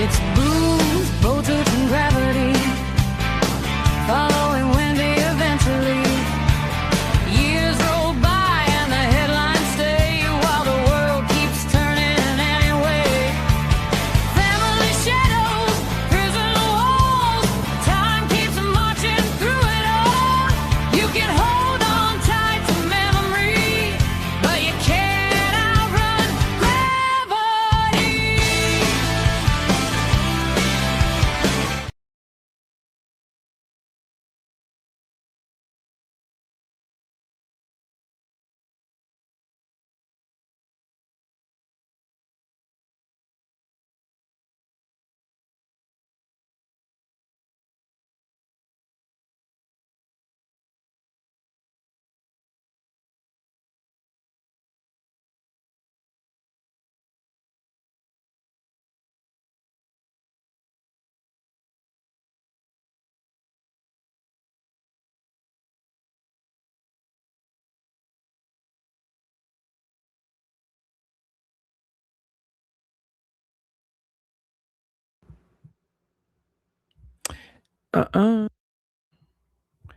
It's booze, voltage, and gravity. Following Wendi eventually. Years roll by and the headlines stay while the world keeps turning anyway. Family shadows, prison walls. Time keeps marching through it all. You can hold on tight to memory, but you can't outrun gravity.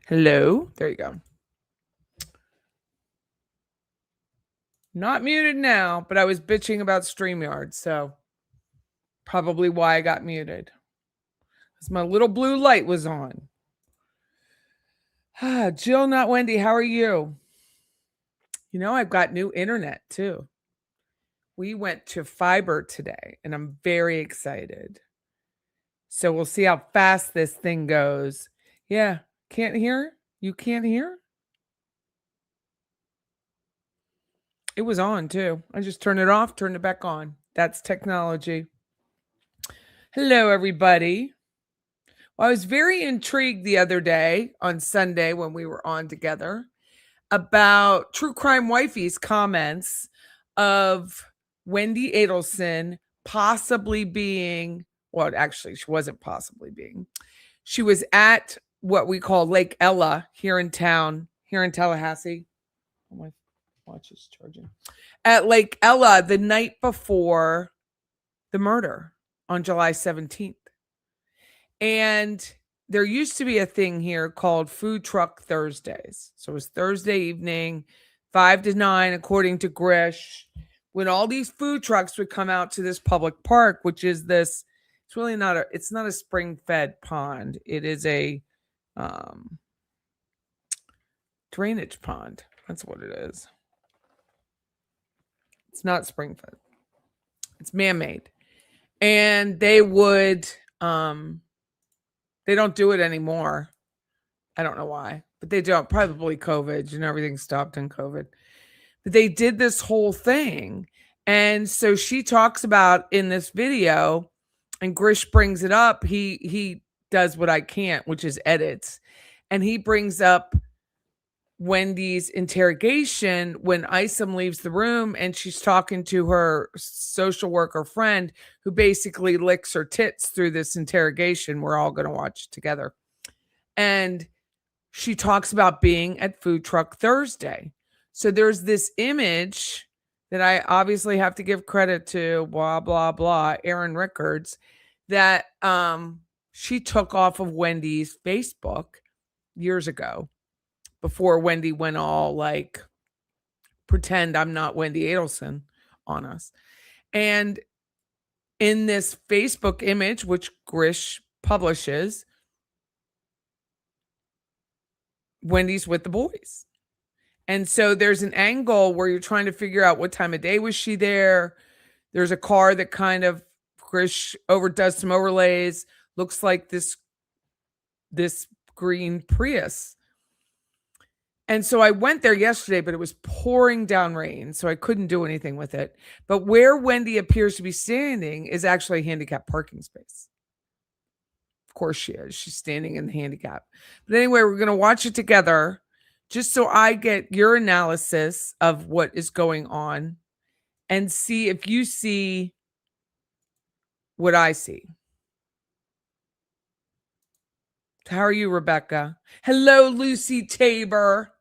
Hello. There you go. Not muted now, but I was bitching about StreamYard, so probably why I got muted. Because my little blue light was on. Jill, not Wendi, how are you? You know, I've got new internet too. We went to fiber today, and I'm very excited. So we'll see how fast this thing goes. Yeah, can't hear? You can't hear? It was on too. I just turned it off, turned it back on. That's technology. Hello, everybody. Well, I was very intrigued the other day on Sunday when we were on together about True Crime Wifey's comments of Wendi Adelson possibly being, well, actually, she wasn't possibly being. She was at what we call Lake Ella here in town, here in Tallahassee. Oh, my watch is charging. At Lake Ella the night before the murder on July 17th. And there used to be a thing here called Food Truck Thursdays. So it was Thursday evening, 5 to 9, according to Grisch, when all these food trucks would come out to this public park, which is this, it's really not a, it's not a spring-fed pond. It is a drainage pond. That's what it is. It's not spring-fed. It's man-made. And they would, they don't do it anymore. I don't know why, but they don't. Probably COVID, everything stopped in COVID. But they did this whole thing. And so she talks about in this video, and Grish brings it up. He does what I can't, which is edits. And he brings up Wendi's interrogation when Isom leaves the room and she's talking to her social worker friend who basically licks her tits through this interrogation. We're all going to watch it together. And she talks about being at Food Truck Thursday. So there's this image that I obviously have to give credit to, blah, blah, blah, Aaron Rickards, that she took off of Wendi's Facebook years ago, before Wendi went all like, pretend I'm not Wendi Adelson on us. And in this Facebook image, which Grish publishes, Wendi's with the boys. And so there's an angle where you're trying to figure out what time of day was she there. There's a car that kind of, Grish does some overlays, looks like this green Prius. And so I went there yesterday, but it was pouring down rain, so I couldn't do anything with it. But where Wendi appears to be standing is actually a handicapped parking space. Of course she is. She's standing in the handicap. But anyway, we're going to watch it together just so I get your analysis of what is going on and see if you see what I see. How are you, Rebecca? Hello, Lucy Tabor.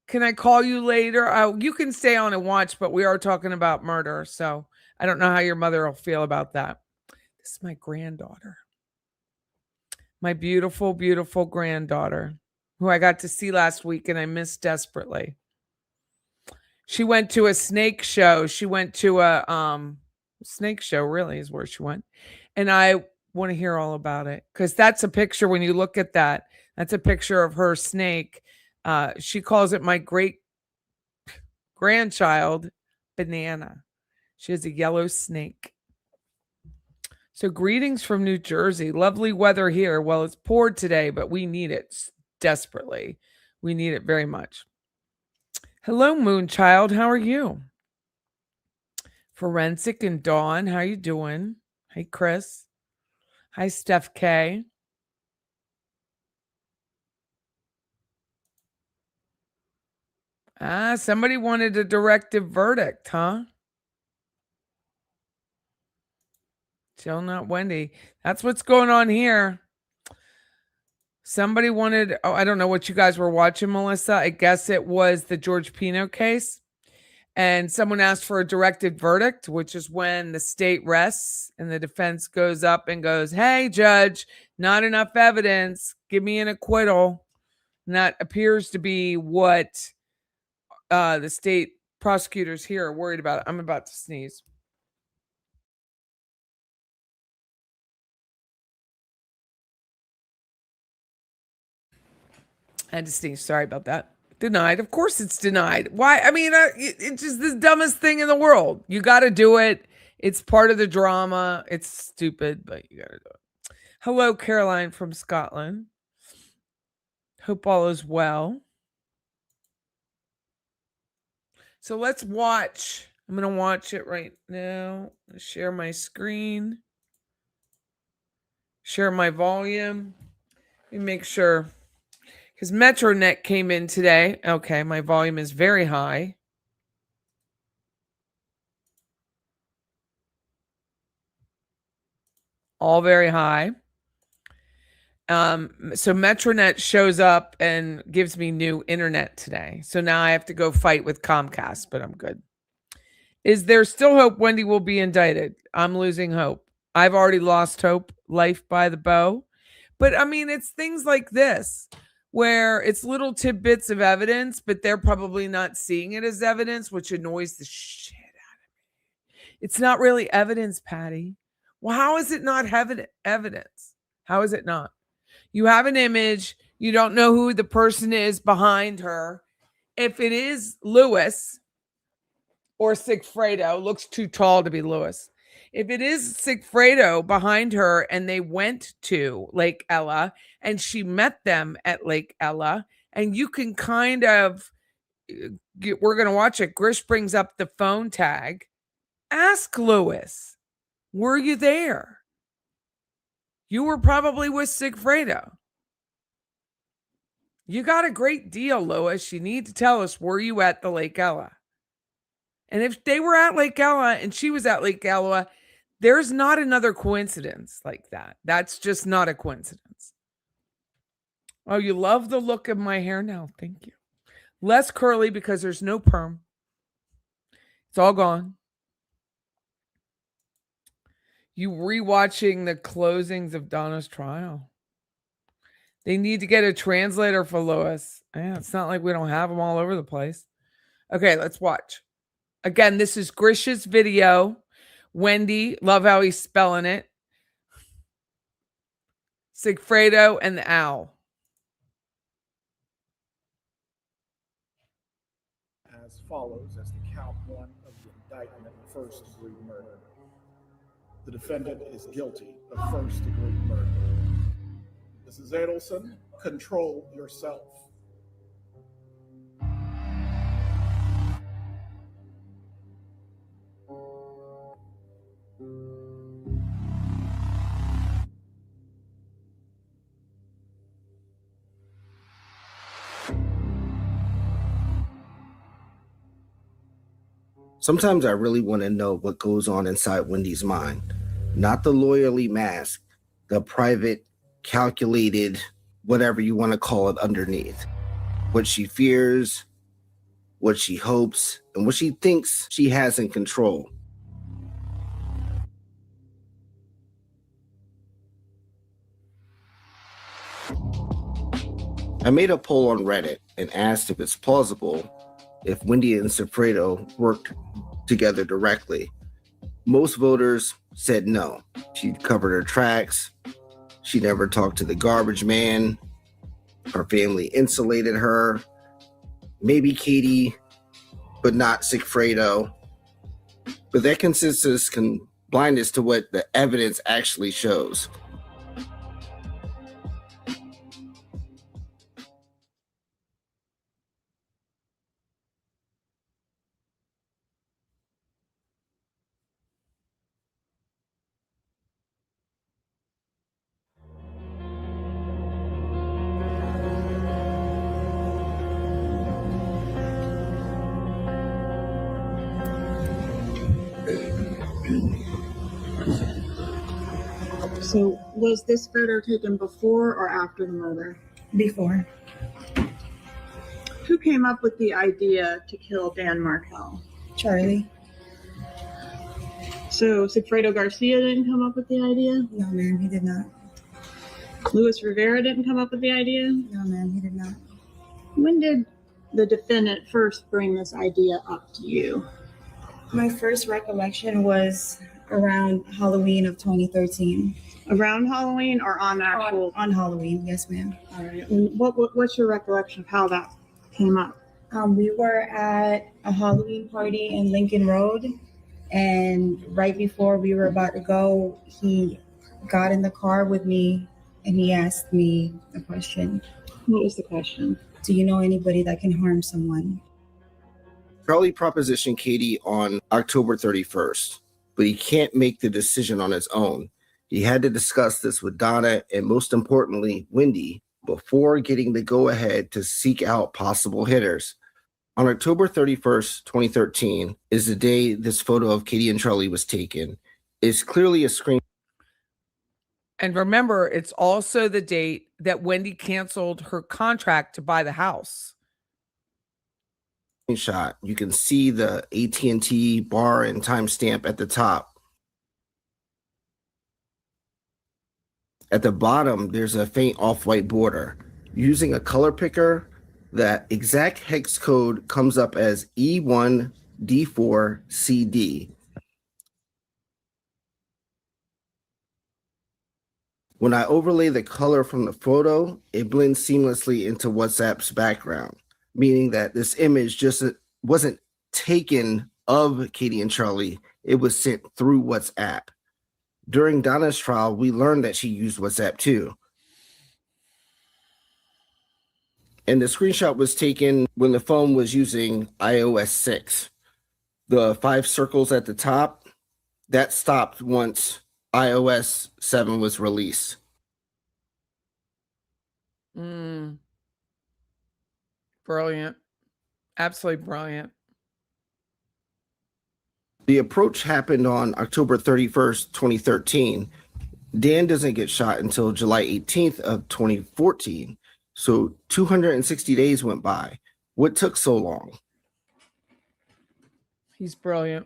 Can I call you later? You can stay on and watch, but we are talking about murder, so I don't know how your mother will feel about that. This is my granddaughter. My beautiful, beautiful granddaughter, who I got to see last week and I missed desperately. She went to a snake show. She went to a snake show, really, is where she went. And I want to hear all about it because that's a picture. When you look at that, that's a picture of her snake. She calls it my great grandchild, Banana. She has a yellow snake. So greetings from New Jersey. Lovely weather here. Well, it's poured today, but we need it desperately. We need it very much. Hello, Moonchild. How are you? Forensic and Dawn, how you doing? Hey, Chris. Hi, Steph K. Somebody wanted a directive verdict, huh? Still not Wendi. That's what's going on here. Somebody wanted, I don't know what you guys were watching, Melissa. I guess it was the George Pino case. And someone asked for a directed verdict, which is when the state rests and the defense goes up and goes, hey, judge, not enough evidence. Give me an acquittal. And that appears to be what the state prosecutors here are worried about. I'm about to sneeze. I had to sneeze. Sorry about that. Denied. Of course it's denied. Why? I mean, it's just the dumbest thing in the world. You got to do it. It's part of the drama. It's stupid, but you got to do it. Hello, Caroline from Scotland. Hope all is well. So let's watch. I'm going to watch it right now. Share my screen. Share my volume. Let me make sure. Because MetroNet came in today. Okay, my volume is very high. All very high. So MetroNet shows up and gives me new internet today. So now I have to go fight with Comcast, but I'm good. Is there still hope Wendi will be indicted? I'm losing hope. I've already lost hope. Life by the bow. But I mean, it's things like this where it's little tidbits of evidence, but they're probably not seeing it as evidence, which annoys the shit out of me. It's not really evidence, Patty. Well, how is it not evidence? How is it not? You have an image. You don't know who the person is behind her. If it is Lewis or Sigfredo, looks too tall to be Lewis. If it is Sigfredo behind her and they went to Lake Ella and she met them at Lake Ella, and you can kind of, we're going to watch it. Grisch brings up the phone tag. Ask Lewis, were you there? You were probably with Sigfredo. You got a great deal, Lewis. You need to tell us, were you at the Lake Ella? And if they were at Lake Ella and she was at Lake Ella, there's not another coincidence like that. That's just not a coincidence. Oh, you love the look of my hair now. Thank you. Less curly because there's no perm. It's all gone. You rewatching the closings of Donna's trial. They need to get a translator for Lois. Yeah, it's not like we don't have them all over the place. Okay, let's watch. Again, this is Grish's video. Wendi, love how he's spelling it. Sigfredo and the Owl. As follows as the count one of the indictment, first-degree murder. The defendant is guilty of first-degree murder. Mrs. Adelson, control yourself. Sometimes I really want to know what goes on inside Wendi's mind. Not the lawyerly mask, the private, calculated, whatever you want to call it underneath. What she fears, what she hopes, and what she thinks she has in control. I made a poll on Reddit and asked if it's plausible if Whendi and Sigfredo worked together directly. Most voters said no. She covered her tracks. She never talked to the garbage man. Her family insulated her. Maybe Katie, but not Sigfredo. But that consensus can blind us to what the evidence actually shows. So was this photo taken before or after the murder? Before. Who came up with the idea to kill Dan Markel? Charlie? So Sigfredo Garcia didn't come up with the idea? No, ma'am, he did not. Luis Rivera didn't come up with the idea? No, ma'am, he did not. When did the defendant first bring this idea up to you? My first recollection was around Halloween of 2013. Around Halloween or on actual? On Halloween, yes, ma'am. All right. And what's your recollection of how that came up? We were at a Halloween party in Lincoln Road, and right before we were about to go, he got in the car with me and he asked me a question. What was the question? Do you know anybody that can harm someone? Charlie propositioned Katie on October 31st, but he can't make the decision on his own. He had to discuss this with Donna and, most importantly, Whendi before getting the go-ahead to seek out possible hitters. On October 31st, 2013 is the day this photo of Katie and Charlie was taken. It's clearly a screen. And remember, it's also the date that Whendi canceled her contract to buy the house. Shot. You can see the AT&T bar and timestamp at the top. At the bottom, there's a faint off-white border. Using a color picker, that exact hex code comes up as E1D4CD. When I overlay the color from the photo, it blends seamlessly into WhatsApp's background, meaning that this image just wasn't taken of Katie and Charlie. It was sent through WhatsApp. During Donna's trial, we learned that she used WhatsApp too. And the screenshot was taken when the phone was using iOS 6. The 5 circles at the top, that stopped once iOS 7 was released. Brilliant. Absolutely brilliant. The approach happened on October 31st, 2013. Dan doesn't get shot until July 18th of 2014. So 260 days went by. What took so long? He's brilliant.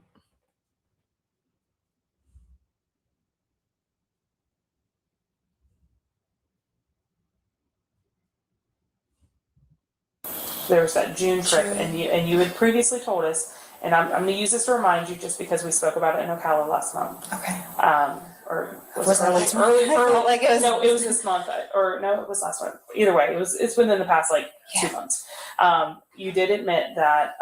There was that June trip, and you had previously told us, and I'm going to use this to remind you just because we spoke about it in Ocala last month. Okay. Or Was it last month? early, I felt like it was- no, it was this month, or no, it was last month. Either way, it's within the past 2 months. You did admit that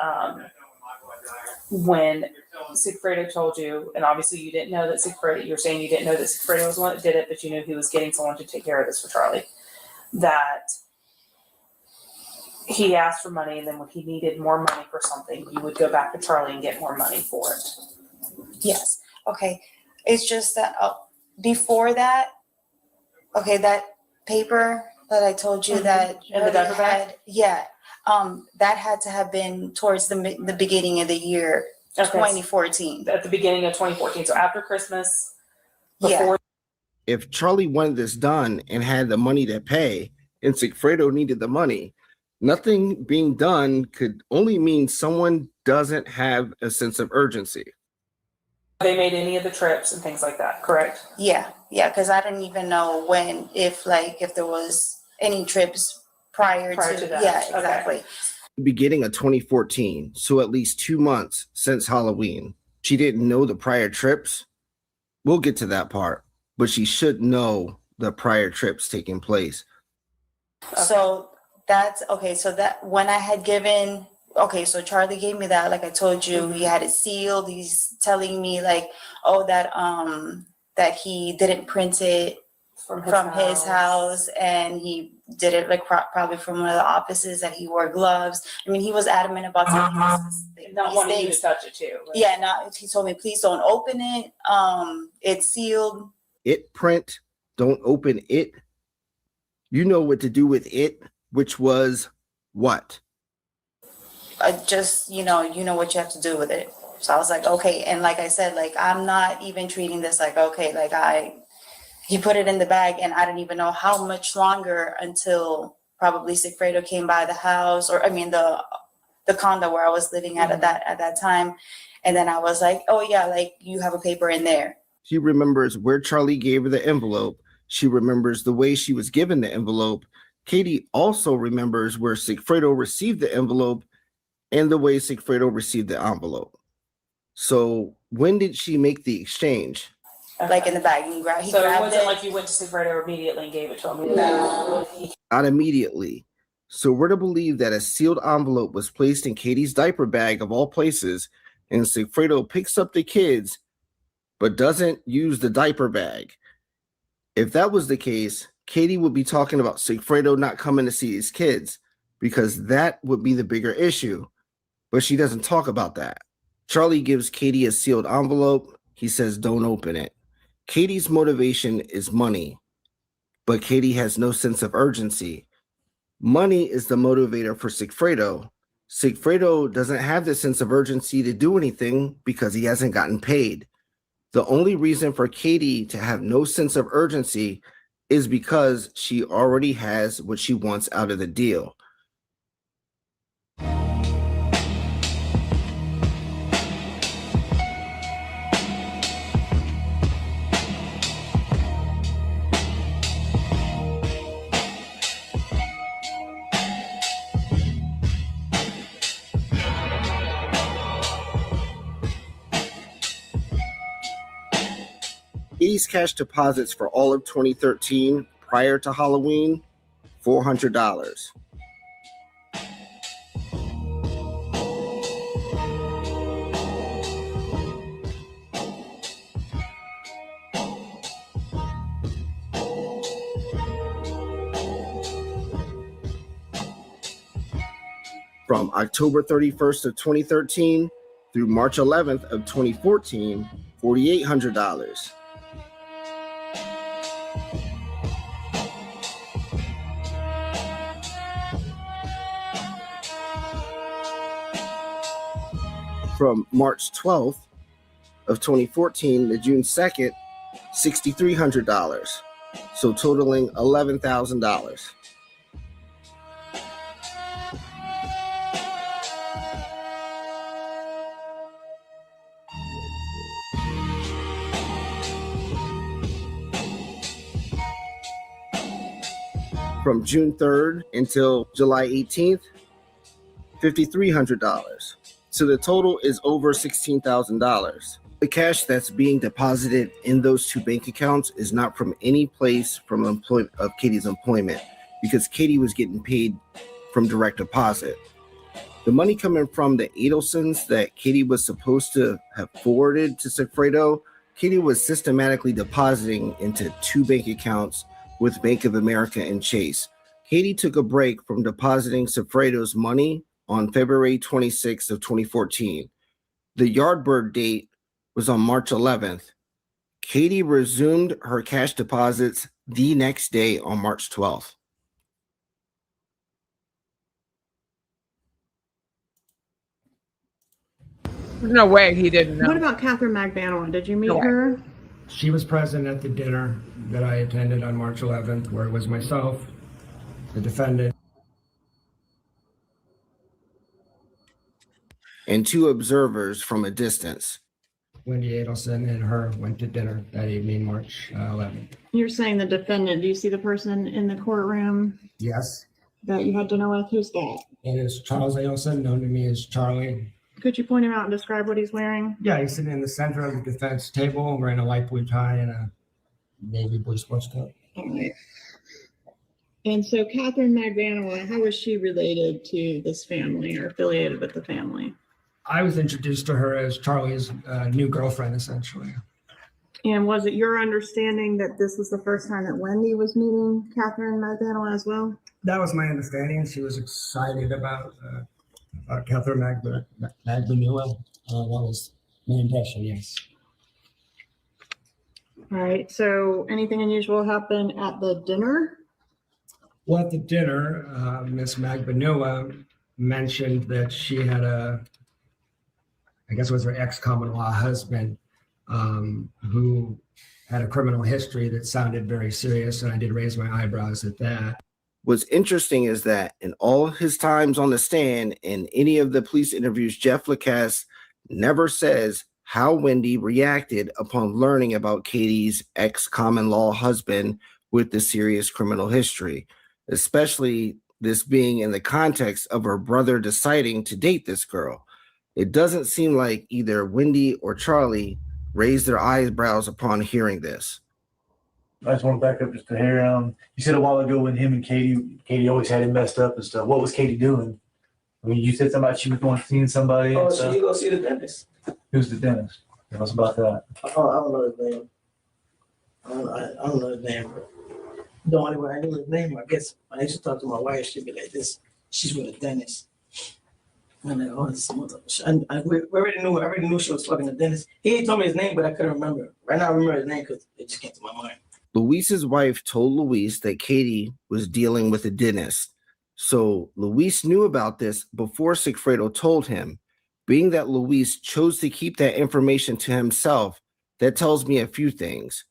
when Sigfredo told you, and obviously you didn't know that Sigfredo, you're saying you didn't know that Sigfredo was the one that did it, but you knew he was getting someone to take care of this for Charlie, that he asked for money, and then when he needed more money for something, you would go back to Charlie and get more money for it. Yes. Okay. It's just that before that, okay, that paper that I told you that In the diaper bag? that had to have been towards the beginning of the year, Okay. 2014. At the beginning of 2014, so after Christmas, Yeah. before. If Charlie wanted this done and had the money to pay, and Sigfredo needed the money, nothing being done could only mean someone doesn't have a sense of urgency. They made any of the trips and things like that, correct? Yeah, because I didn't even know if there was any trips prior Prior to to that. yeah, Okay. exactly. The beginning of 2014, so at least 2 months since Halloween. She didn't know the prior trips. We'll get to that part, but she should know the prior trips taking place. Okay. So that's okay. So that when I had given, okay, so Charlie gave me that, like I told you, he had it sealed. He's telling me like, oh, that he didn't print it From his house, and he did it like probably from one of the offices, that he wore gloves. I mean, he was adamant about Not wanting you to touch it too. Right? Yeah, he told me, please don't open it. It's sealed. It print, don't open it. You know what to do with it, which was what? Just, you know what you have to do with it. So I was like, okay. And like I said, like, I'm not even treating this like, okay, like he put it in the bag, and I didn't even know how much longer until probably Sigfredo came by the house, or I mean the condo where I was living at that time. And then I was like, oh yeah, like you have a paper in there. She remembers where Charlie gave her the envelope. She remembers the way she was given the envelope. Katie also remembers where Sigfredo received the envelope and the way Sigfredo received the envelope. So when did she make the exchange? Like in the bag, he So it grabbed wasn't it. like you went to Sigfredo immediately and gave it to him. Not immediately. So we're to believe that a sealed envelope was placed in Katie's diaper bag of all places, and Sigfredo picks up the kids, but doesn't use the diaper bag. If that was the case, Katie would be talking about Sigfredo not coming to see his kids, because that would be the bigger issue. But she doesn't talk about that. Charlie gives Katie a sealed envelope. He says, don't open it. Katie's motivation is money, but Katie has no sense of urgency. Money is the motivator for Sigfredo. Sigfredo doesn't have the sense of urgency to do anything because he hasn't gotten paid. The only reason for Katie to have no sense of urgency is because she already has what she wants out of the deal. Katie's cash deposits for all of 2013 prior to Halloween, $400. From October 31st of 2013 through March 11th of 2014, $4,800. From March 12th of 2014 to June 2nd, $6,300. So totaling $11,000. From June 3rd until July 18th, $5,300. So the total is over $16,000. The cash that's being deposited in those two bank accounts is not from any place from employment of Katie's employment, because Katie was getting paid from direct deposit. The money coming from the Adelsons that Katie was supposed to have forwarded to Sigfredo, Katie was systematically depositing into two bank accounts with Bank of America and Chase. Katie took a break from depositing Sigfredo's money on February 26th of 2014. The Yardbird date was on March 11th. Katie resumed her cash deposits the next day on March 12th. There's no way he didn't know. What about Catherine Magbanua? Did you meet No way. her? She was present at the dinner that I attended on March 11th, where it was myself, the defendant, and two observers from a distance. Wendi Adelson, and her went to dinner that evening, March 11th. You're saying the defendant. Do you see the person in the courtroom? Yes. that you had dinner with? Who's that? It is Charles Adelson, known to me as Charlie. Could you point him out and describe what he's wearing? Yeah, he's sitting in the center of the defense table, wearing a light blue tie and a navy blue sports coat. All right. And so Catherine Magbanua, how is she related to this family or affiliated with the family? I was introduced to her as Charlie's new girlfriend, essentially. And was it your understanding that this was the first time that Whendi was meeting Catherine Magbanua as well? That was my understanding. She was excited about Catherine Magbanua. That was my impression, yes. All right. So anything unusual happened at the dinner? Well, at the dinner, Miss Magbanua mentioned that she had I guess it was her ex-common law husband, who had a criminal history that sounded very serious, and I did raise my eyebrows at that. What's interesting is that in all his times on the stand, in any of the police interviews, Jeff Lacasse never says how Whendi reacted upon learning about Katie's ex-common law husband with the serious criminal history, especially this being in the context of her brother deciding to date this girl. It doesn't seem like either Whendi or Charlie raised their eyebrows upon hearing this. I just want to back up just to hear. You said a while ago when him and Katie always had him messed up and stuff. What was Katie doing? I mean, you said something about she was going seeing somebody. Oh, so you go see the dentist. Who's the dentist? Tell us about that. I don't know his name. I don't know his name. The only way I knew his name, I guess, I used to talk to my wife. She'd be like, "This, she's with a dentist." I'm like, "Oh, this I already knew she was fucking a dentist." He ain't told me his name, but I couldn't remember. Right now, I remember his name because it just came to my mind. Luis's wife told Luis that Katie was dealing with a dentist. So Luis knew about this before Sigfredo told him. Being that Luis chose to keep that information to himself, that tells me a few things.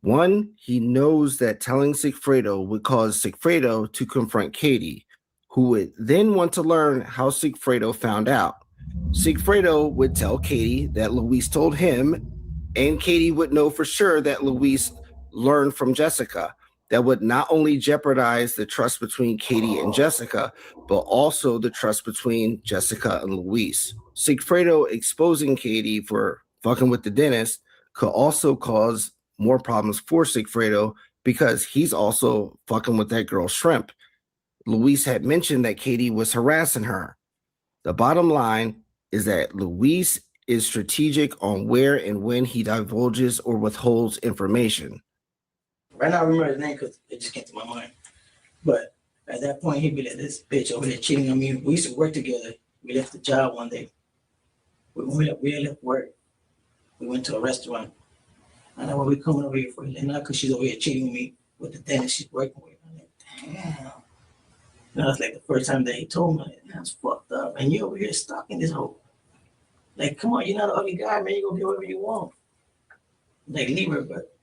One, he knows that telling Sigfredo would cause Sigfredo to confront Katie, who would then want to learn how Sigfredo found out. Sigfredo would tell Katie that Luis told him, and Katie would know for sure that Luis learned from Jessica. That would not only jeopardize the trust between Katie and Jessica, but also the trust between Jessica and Luis. Sigfredo exposing Katie for fucking with the dentist could also cause more problems for Sigfredo because he's also fucking with that girl Shrimp. Luis had mentioned that Katie was harassing her. The bottom line is that Luis is strategic on where and when he divulges or withholds information. Right now, I remember his name because it just came to my mind. But at that point, he'd be like, "This bitch over there cheating on me." We used to work together. We left the job one day. We left work. We went to a restaurant. And when we coming over here for it, now because she's over here cheating with me with the dentist she's working with. I'm like, damn. And that was like the first time that he told me, like, that's fucked up. And you over here stalking this hoe. Like, come on, you're not an ugly guy, man. You're going to get whatever you want. Like, leave her, but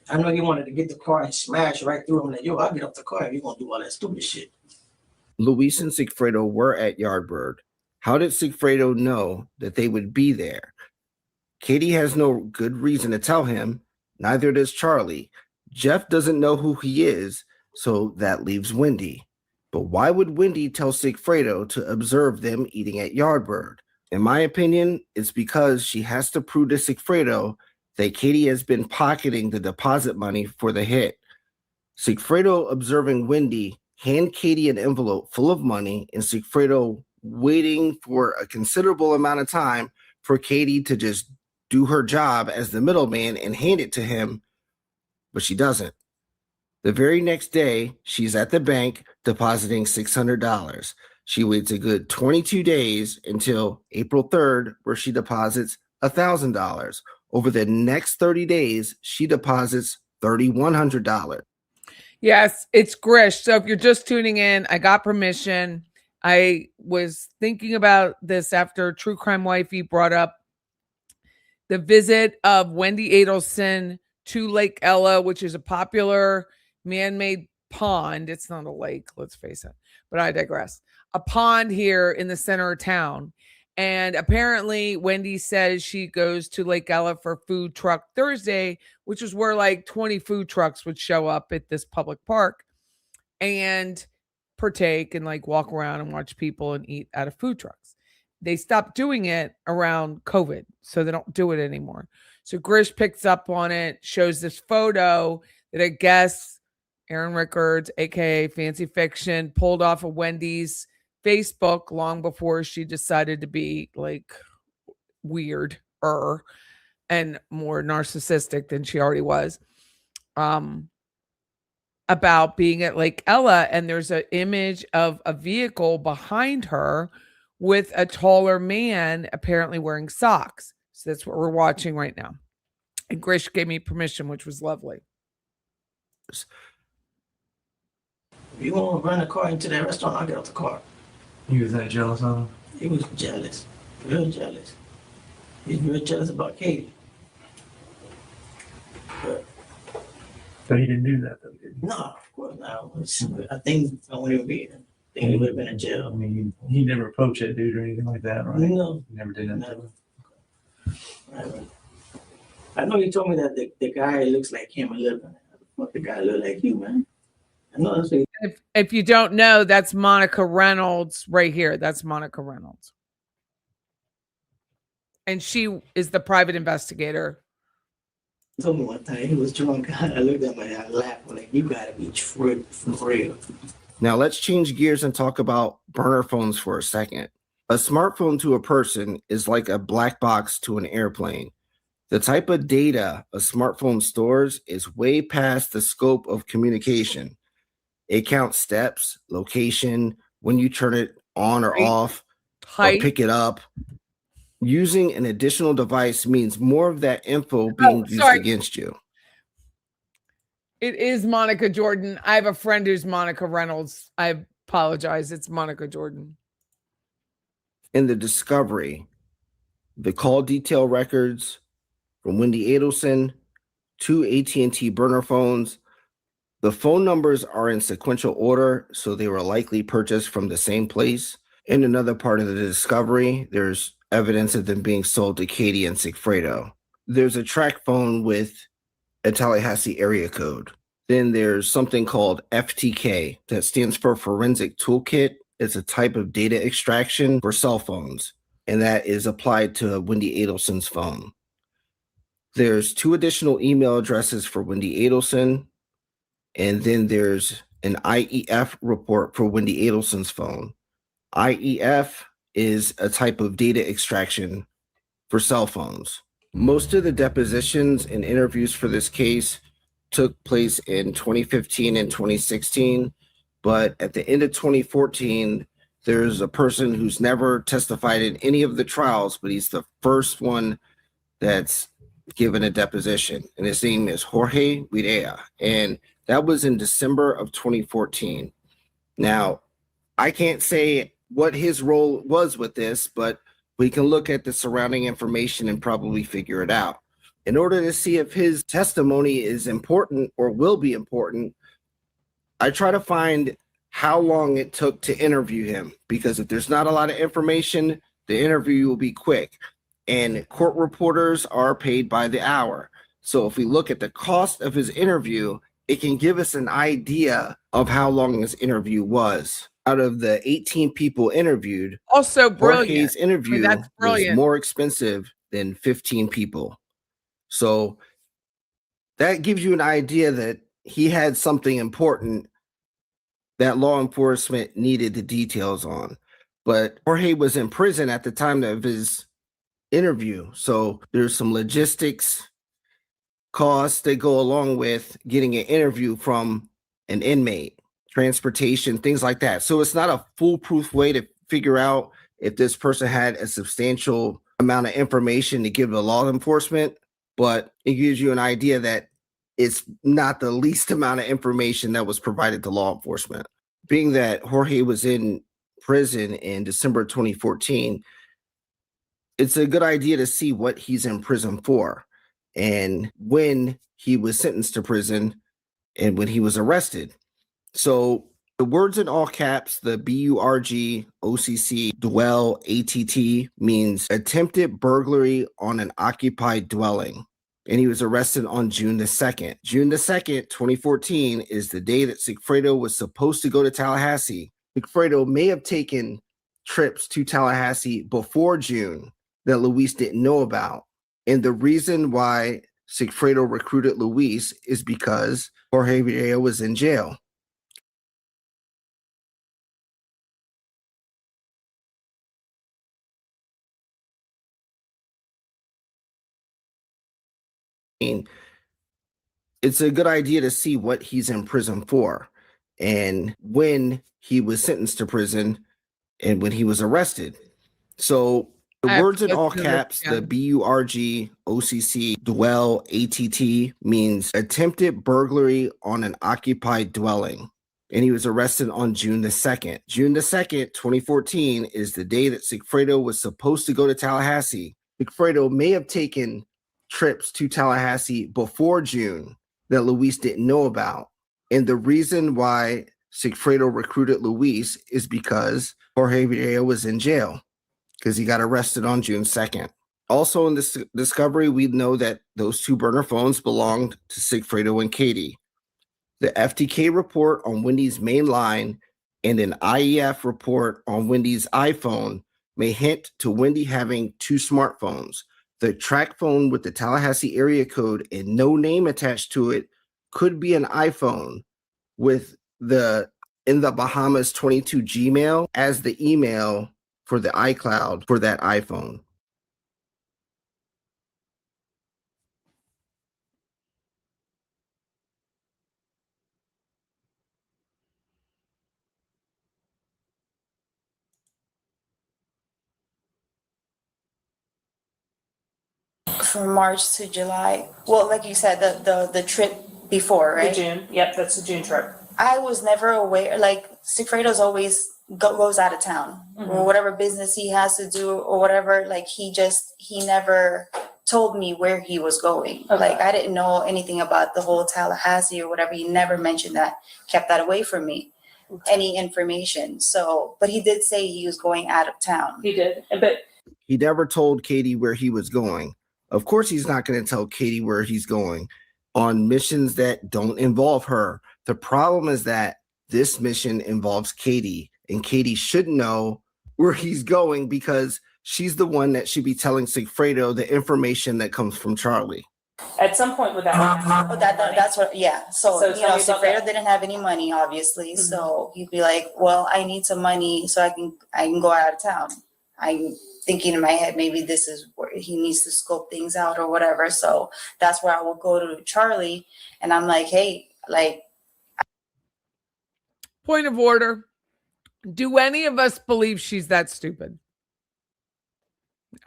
I know he wanted to get the car and smash right through him. Like, yo, I'll get off the car if you're going to do all that stupid shit. Luis and Sigfredo were at Yardbird. How did Sigfredo know that they would be there? Katie has no good reason to tell him. Neither does Charlie. Jeff doesn't know who he is, so that leaves Whendi. But why would Whendi tell Sigfredo to observe them eating at Yardbird? In my opinion, it's because she has to prove to Sigfredo that Katie has been pocketing the deposit money for the hit. Sigfredo observing Whendi hand Katie an envelope full of money, and Sigfredo waiting for a considerable amount of time for Katie to just do her job as the middleman and hand it to him, but she doesn't. The very next day, she's at the bank depositing $600. She waits a good 22 days until April 3rd, where she deposits $1,000. Over the next 30 days, she deposits $3,100. Yes, it's Grisch. So if you're just tuning in, I got permission. I was thinking about this after True Crime Wifey brought up the visit of Wendi Adelson to Lake Ella, which is a popular man-made pond. It's not a lake, let's face it, but I digress. A pond here in the center of town. And apparently Wendi says she goes to Lake Ella for Food Truck Thursday, which is where like 20 food trucks would show up at this public park. And partake and like walk around and watch people and eat out of food trucks. They stopped doing it around COVID, so they don't do it anymore. So Grisch picks up on it, shows this photo that I guess Aaron Rickards, aka Fancy Fiction, pulled off of Wendy's Facebook long before she decided to be like weird and more narcissistic than she already was. About being at Lake Ella, and there's an image of a vehicle behind her with a taller man apparently wearing socks. So that's what we're watching right now. And Grisch gave me permission, which was lovely. If you want to run a car into that restaurant, I'll get out the car. He was that jealous of him? He was jealous, real jealous. He's real jealous about Katie. But So he didn't do that, though, did he? no, of course not. I think I wouldn't even be there. I think he would have been in I jail. mean, he never approached that dude or anything like that, right? No, He never did that. never. Never. I know you told me that the guy looks like him a little bit. What the guy look like you, man? I know that's what If you don't know, that's Monica Reynolds right here. That's Monica Reynolds. And she is the private investigator. he told me one time. He was drunk. I looked at him and I laughed. I'm like, you gotta be true for real. Now let's change gears and talk about burner phones for a second. A smartphone to a person is like a black box to an airplane. The type of data a smartphone stores is way past the scope of communication. It counts steps, location, when you turn it on or off, or pick it up. Using an additional device means more of that info being used against you. It is Monica Jordan. I have a friend who's Monica Reynolds. I apologize. It's Monica Jordan. In the discovery, the call detail records from Wendi Adelson, 2 AT&T burner phones. The phone numbers are in sequential order, so they were likely purchased from the same place. In another part of the discovery, there's evidence of them being sold to Katie and Sigfredo. There's a track phone with a Tallahassee area code. Then there's something called FTK, that stands for Forensic Toolkit. It's a type of data extraction for cell phones, and that is applied to Wendi Adelson's phone. There's 2 additional email addresses for Wendi Adelson, and then there's an IEF report for Wendi Adelson's phone. IEF is a type of data extraction for cell phones. Most of the depositions and interviews for this case took place in 2015 and 2016, but at the end of 2014, there's a person who's never testified in any of the trials, but he's the first one that's given a deposition, and his name is Jorge Rivera, and that was in December of 2014. Now, I can't say what his role was with this, but we can look at the surrounding information and probably figure it out. In order to see if his testimony is important or will be important, I try to find how long it took to interview him, because if there's not a lot of information, the interview will be quick. And court reporters are paid by the hour. So if we look at the cost of his interview, it can give us an idea of how long his interview was. Out of the 18 people interviewed, also brilliant. Jorge's interview that's brilliant. was more expensive than 15 people. So that gives you an idea that he had something important that law enforcement needed the details on. But Jorge was in prison at the time of his interview. So there's some logistics costs that go along with getting an interview from an inmate, transportation, things like that. So it's not a foolproof way to figure out if this person had a substantial amount of information to give to law enforcement, but it gives you an idea that it's not the least amount of information that was provided to law enforcement. Being that Jorge was in prison in December 2014, it's a good idea to see what he's in prison for and when he was sentenced to prison and when he was arrested. So the words in all caps, the BURG, OCC, dwell, ATT, means attempted burglary on an occupied dwelling. and he was arrested on June the 2nd. June the 2nd, 2014 is the day that Sigfredo was supposed to go to Tallahassee. Sigfredo may have taken trips to Tallahassee before June that Luis didn't know about. And the reason why Sigfredo recruited Luis is because Jorge Rivera was in jail. It's a good idea to see what he's in prison for and when he was sentenced to prison and when he was arrested. So the words in all caps, the BURGOCC dwell ATT means attempted burglary on an occupied dwelling. And he was arrested on June the 2nd. June the 2nd, 2014 is the day that Sigfredo was supposed to go to Tallahassee. Sigfredo may have taken trips to Tallahassee before June that Luis didn't know about. And the reason why Sigfredo recruited Luis is because Jorge Rivera was in jail because he got arrested on June 2nd. Also in this discovery, we know that those two burner phones belonged to Sigfredo and Katie. The FTK report on Wendy's main line and an IEF report on Wendy's iPhone may hint to Wendi having two smartphones. The track phone with the Tallahassee area code and no name attached to it could be an iPhone with the in the Bahamas 22 Gmail as the email for the iCloud for that iPhone. From March to July. Well, like you said, the trip before, right? The June. Yep, that's the June trip. I was never aware. Like Sigfredo's always goes out of town or whatever business he has to do or whatever. Like he never told me where he was going. Okay. Like I didn't know anything about the whole Tallahassee or whatever. He never mentioned that. Kept that away from me. Any information. So, but he did say he was going out of town. He did, but he never told Katie where he was going. Of course, he's not going to tell Katie where he's going on missions that don't involve her. The problem is that this mission involves Katie, and Katie should know where he's going because she's the one that should be telling Sigfredo the information that comes from Charlie. at some point with that. Oh, that's what, yeah. So you know, tell me about Sigfredo that. didn't have any money, obviously. Mhm. So he'd be like, "Well, I need some money so I can go out of town." I'm thinking in my head, maybe this is where he needs to scope things out or whatever. So that's where I will go to Charlie, and I'm like, "Hey, like." Point of order. Do any of us believe she's that stupid? No.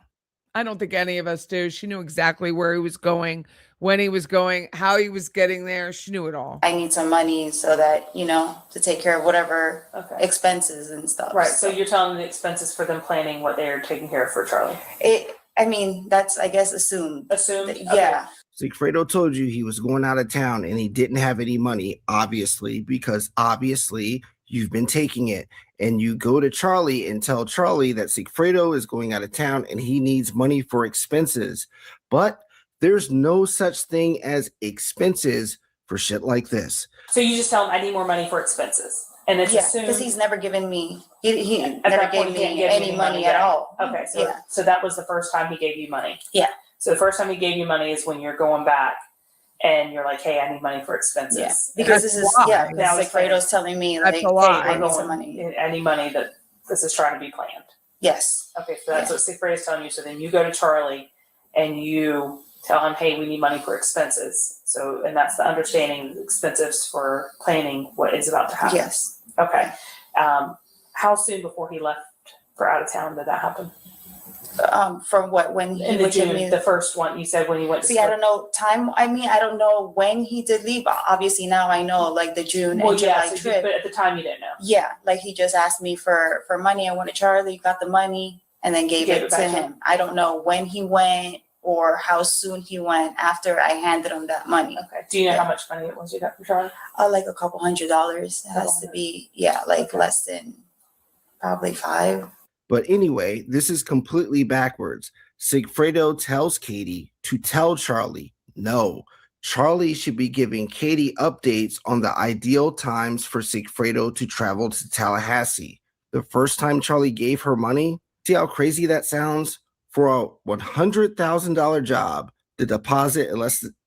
I don't think any of us do. She knew exactly where he was going, when he was going, how he was getting there. She knew it all. I need some money so that, you know, to take care of whatever Okay. expenses and stuff. Right, so you're telling the expenses for them planning what they're taking care of for Charlie. I mean, that's, I guess, assumed. Assumed? Yeah. Sigfredo told you he was going out of town and he didn't have any money, obviously, because obviously you've been taking it. And you go to Charlie and tell Charlie that Sigfredo is going out of town and he needs money for expenses. But there's no such thing as expenses for shit like this. So you just tell him, I need more money for expenses. And it's Yeah, assumed. because he's never given me, he At never that point, gave he didn't me give any you money yet. at all. Okay, so Yeah. so that was the first time he gave you money. Yeah. So the first time he gave you money is when you're going back and you're like, hey, I need money for expenses. Yeah, because this is, why. yeah, Now because he's saying- Sigfredo's telling me, That's like, a lie. hey, I We're need some going- money. Any money that this is trying to be planned. Yes. Okay, so that's what Sigfredo's telling you. So then you go to Charlie and you tell him, hey, we need money for expenses. So, and that's the understanding, expenses for planning what is about to happen. Yes. Okay. How soon before he left for out of town did that happen? From what, when he In the would give June, me. the first one, you said when he went to. See, I don't know time. I mean, I don't know when he did leave. Obviously, now I know, like the June Well, and yeah, July so trip. but at the time you didn't know. Yeah, like he just asked me for money. I went to Charlie, got the money, and then gave Gave it it to back to him. I don't know when he went or how soon he went after I handed him that money. Okay. Do you know how much money it was you got from Charlie? Like a couple $100. It has to be, yeah, like Okay. less than probably $5. But anyway, this is completely backwards. Sigfredo tells Katie to tell Charlie No, Charlie should be giving Katie updates on the ideal times for Sigfredo to travel to Tallahassee. The first time Charlie gave her money, see how crazy that sounds? For a $100,000 job, the deposit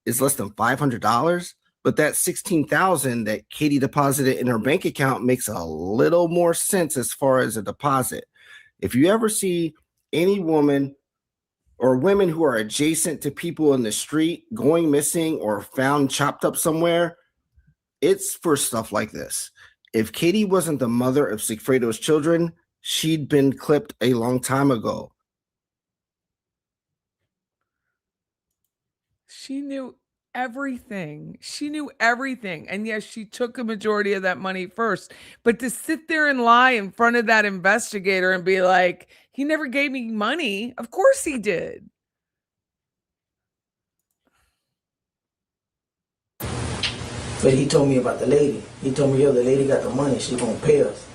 is less than $500, but that $16,000 that Katie deposited in her bank account makes a little more sense as far as a deposit. If you ever see any woman or women who are adjacent to people in the street going missing or found chopped up somewhere, it's for stuff like this. If Katie wasn't the mother of Sigfredo's children, she'd been clipped a long time ago. She knew everything. She knew everything. And yes, she took a majority of that money first. But to sit there and lie in front of that investigator and be like, he never gave me money. Of course he did. But he told me about the lady. He told me, yo, the lady got the money. She's going to pay us.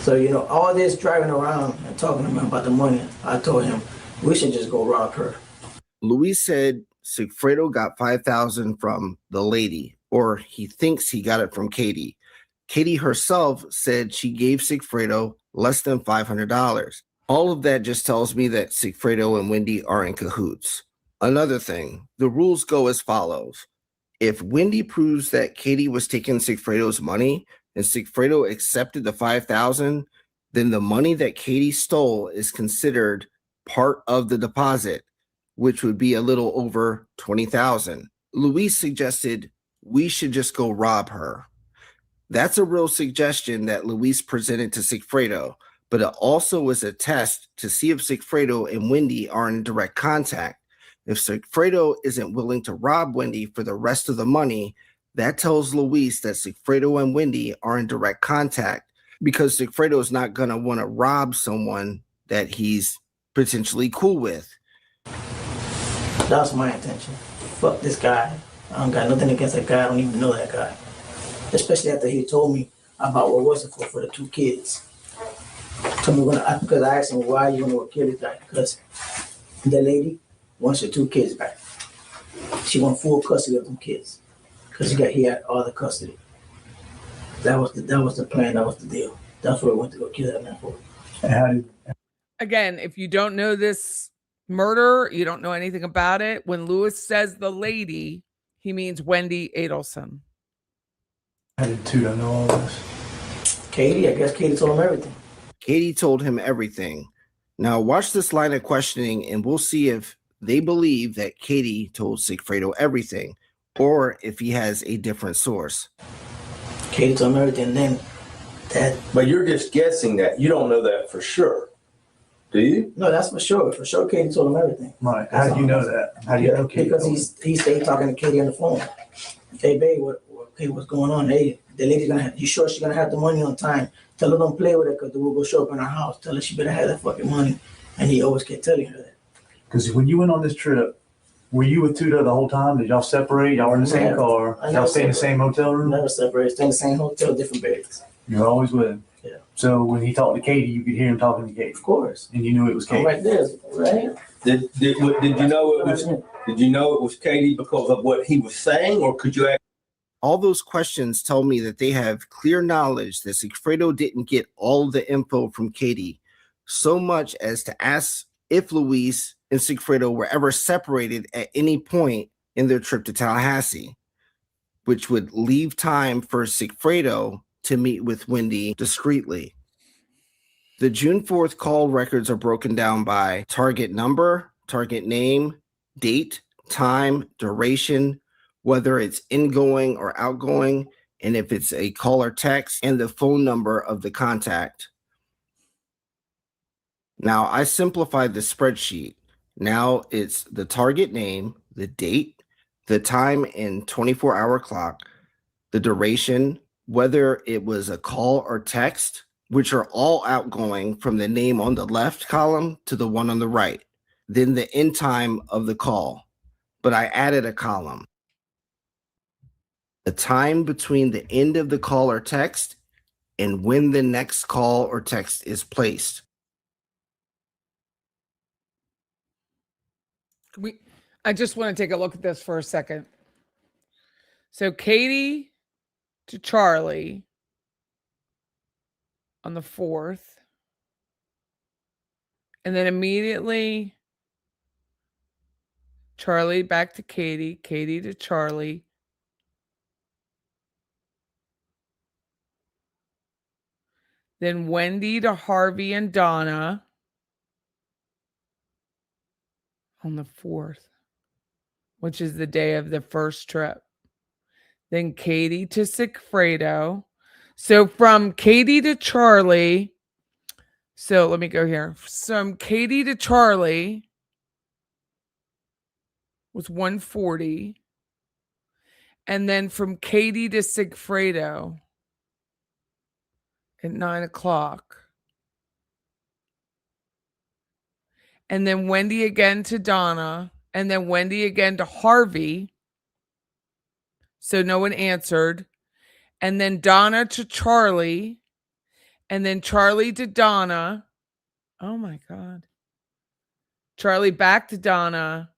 So, you know, all this driving around and talking to him about the money, I told him, we should just go rob her. Luis said Sigfredo got $5,000 from the lady, or he thinks he got it from Katie. Katie herself said she gave Sigfredo less than $500. All of that just tells me that Sigfredo and Whendi are in cahoots. Another thing, the rules go as follows. If Whendi proves that Katie was taking Sigfredo's money and Sigfredo accepted the $5,000, then the money that Katie stole is considered part of the deposit, which would be a little over $20,000. Luis suggested we should just go rob her. That's a real suggestion that Luis presented to Sigfredo, but it also was a test to see if Sigfredo and Whendi are in direct contact. If Sigfredo isn't willing to rob Whendi for the rest of the money, that tells Luis that Sigfredo and Whendi are in direct contact, because Sigfredo is not going to want to rob someone that he's potentially cool with. That's my intention. Fuck this guy. I don't got nothing against that guy. I don't even know that guy. Especially after he told me about what was it for the two kids. Told me because I asked him, why you want to kill this guy? Because the lady wants her two kids back. She wants full custody of them kids. Because he had all the custody. That was the plan. That was the deal. That's what I went to go kill that man for. Again, if you don't know this murder, you don't know anything about it. When Luis says the lady, he means Wendi Adelson. How did Tuda know all this? Katie, I guess Katie told him everything. Katie told him everything. Now watch this line of questioning and we'll see if they believe that Katie told Sigfredo everything or if he has a different source. Katie told him everything, and then that. But you're just guessing that. You don't know that for sure. Do you? No, that's for sure. For sure, Katie told him everything. Right. How do you know that? How do you know Katie? Because he stayed talking to Katie on the phone. Hey, babe, what's going on? Hey, the lady's you sure she's gonna have the money on time? Tell her don't play with it because we'll go show up in our house. Tell her she better have that fucking money. And he always kept telling her that. Because when you went on this trip, were you with Tuda the whole time? Did y'all separate? Y'all were in the same car? Y'all stay in the same hotel room? Never separated. Stay in the same hotel, different beds. You were always with him? Yeah. So when he talked to Katie, you could hear him talking to Katie? Of course. And you knew it was Katie? I'm right there, right? Did you know it was? Did you know it was Katie because of what he was saying, or could you? All those questions tell me that they have clear knowledge that Sigfredo didn't get all the info from Katie, so much as to ask if Luis and Sigfredo were ever separated at any point in their trip to Tallahassee, which would leave time for Sigfredo to meet with Whendi discreetly. The June 4th call records are broken down by target number, target name, date, time, duration, whether it's ingoing or outgoing, and if it's a call or text, and the phone number of the contact. Now, I simplified the spreadsheet. Now it's the target name, the date, the time in 24-hour clock, the duration, whether it was a call or text, which are all outgoing from the name on the left column to the one on the right, then the end time of the call. But I added a column. The time between the end of the call or text and when the next call or text is placed. I just want to take a look at this for a second. So Katie to Charlie on the 4th. And then immediately Charlie back to Katie, Katie to Charlie. Then Whendi to Harvey and Donna on the 4th, which is the day of the first trip. Then Katie to Sigfredo. So from Katie to Charlie, so let me go here. From Katie to Charlie was 140. And then from Katie to Sigfredo at 9 o'clock. And then Whendi again to Donna. And then Whendi again to Harvey. So no one answered. And then Donna to Charlie. And then Charlie to Donna. Oh my God. Charlie back to Donna.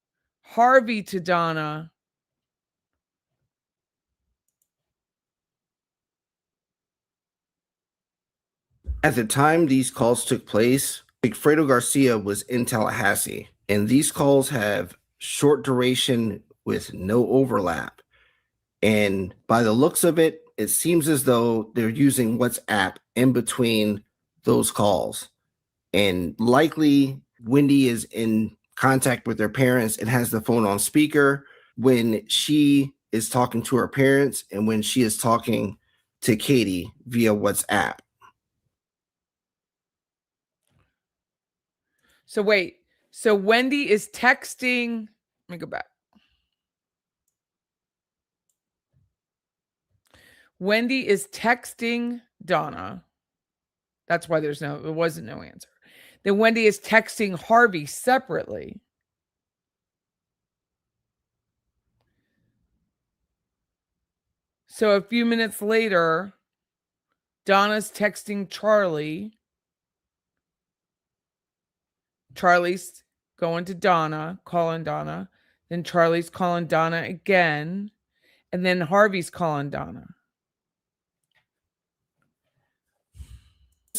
Harvey to Donna. At the time these calls took place, Sigfredo Garcia was in Tallahassee, and these calls have short duration with no overlap. And by the looks of it, it seems as though they're using WhatsApp in between those calls. And likely Whendi is in contact with her parents and has the phone on speaker when she is talking to her parents and when she is talking to Katie via WhatsApp. So wait. So Whendi is texting. Let me go back. Whendi is texting Donna. That's why there wasn't no answer. Then Whendi is texting Harvey separately. So a few minutes later, Donna's texting Charlie. Charlie's going to Donna, calling Donna. Then Charlie's calling Donna again. And then Harvey's calling Donna.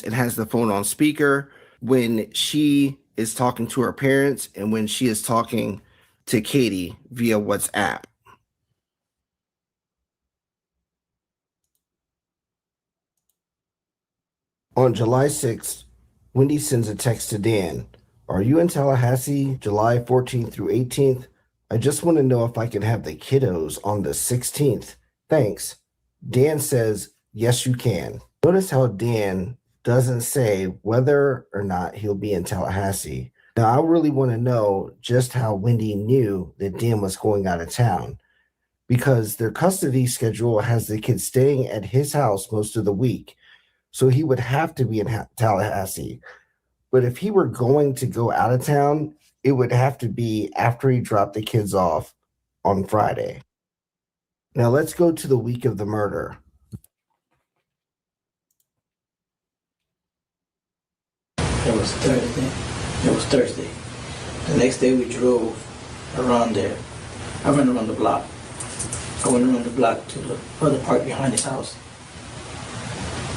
It has the phone on speaker when she is talking to her parents and when she is talking to Katie via WhatsApp. On July 6th, Whendi sends a text to Dan. Are you in Tallahassee July 14th through 18th? I just want to know if I can have the kiddos on the 16th. Thanks. Dan says, yes, you can. Notice how Dan doesn't say whether or not he'll be in Tallahassee. Now, I really want to know just how Whendi knew that Dan was going out of town, because their custody schedule has the kids staying at his house most of the week. So he would have to be in Tallahassee. But if he were going to go out of town, it would have to be after he dropped the kids off on Friday. Now let's go to the week of the murder. It was Thursday. The next day we drove around there. I went around the block. I went around the block to the other park behind his house.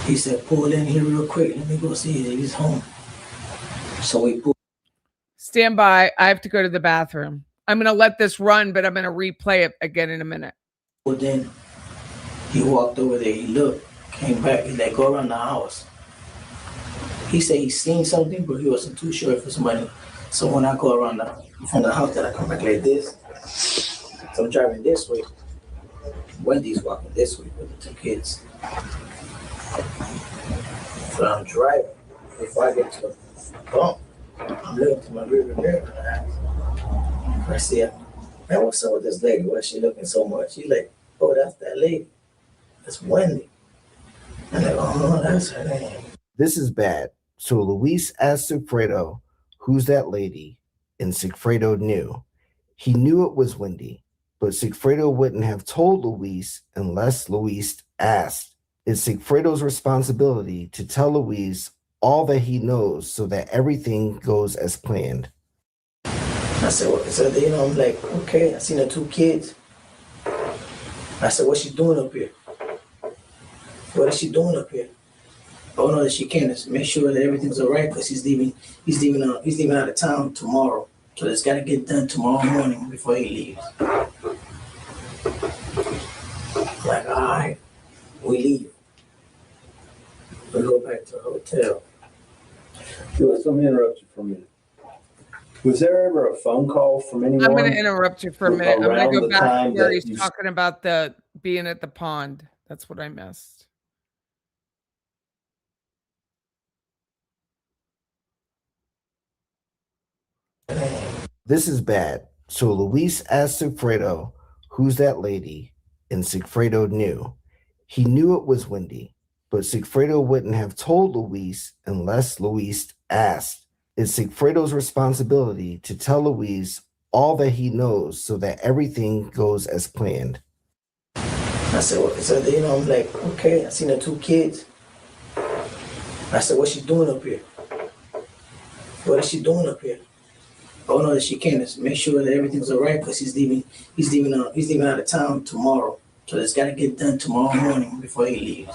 He said, pull in here real quick. Let me go see if he's home. So we pulled. Stand by. I have to go to the bathroom. I'm going to let this run, but I'm going to replay it again in a minute. Well, then he walked over there. He looked, came back. He let go around the house. He said he seen something, but he wasn't too sure if it's money. So when I go around from the house, that I come back like this. So I'm driving this way. Wendy's walking this way with the two kids. So I'm driving. Before I get to the bump, I'm looking to my rearview mirror. I see her. Man, what's up with this lady? Why is she looking so much? She's like, oh, that's that lady. That's Whendi. I'm like, oh, that's her name. This is bad. So Luis asked Sigfredo, who's that lady? And Sigfredo knew. He knew it was Whendi, but Sigfredo wouldn't have told Luis unless Luis asked. It's Sigfredo's responsibility to tell Luis all that he knows so that everything goes as planned. I said, well, so you know, I'm like, okay. I seen her 2 kids. I said, what's she doing up here? What is she doing up here? Oh no, that she can't. Make sure that everything's all right because he's leaving out of town tomorrow. So it's got to get done tomorrow morning before he leaves. Like, all right, we leave. We go back to the hotel. Lewis, let me interrupt you for a minute. Was there ever a phone call from anyone? I'm going to interrupt you for a minute. I'm going around to go the back to time where that he's you- talking about the being at the pond. That's what I missed. This is bad. So Luis asked Sigfredo, who's that lady? And Sigfredo knew. He knew it was Whendi, but Sigfredo wouldn't have told Luis unless Luis asked. It's Sigfredo's responsibility to tell Luis all that he knows so that everything goes as planned. I said, well, so you know, I'm like, okay. I seen her 2 kids. I said, what's she doing up here? What is she doing up here? Oh no, that she can't. Make sure that everything's all right because he's leaving out of town tomorrow. So it's got to get done tomorrow morning before he leaves.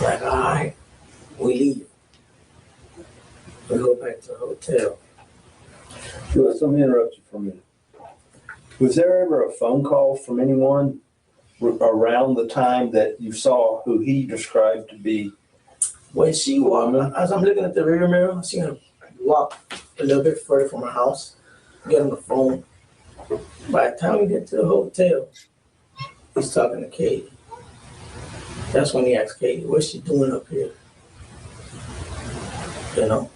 Like, all right, we leave. We go back to the hotel. Lewis, let me interrupt you for a minute. Was there ever a phone call from anyone around the time that you saw who he described to be? When she walked, as I'm looking at the rear mirror, I seen her walk a little bit further from her house, get on the phone. By the time we get to the hotel, he's talking to Katie. That's when he asked Katie, what's she doing up here? You know?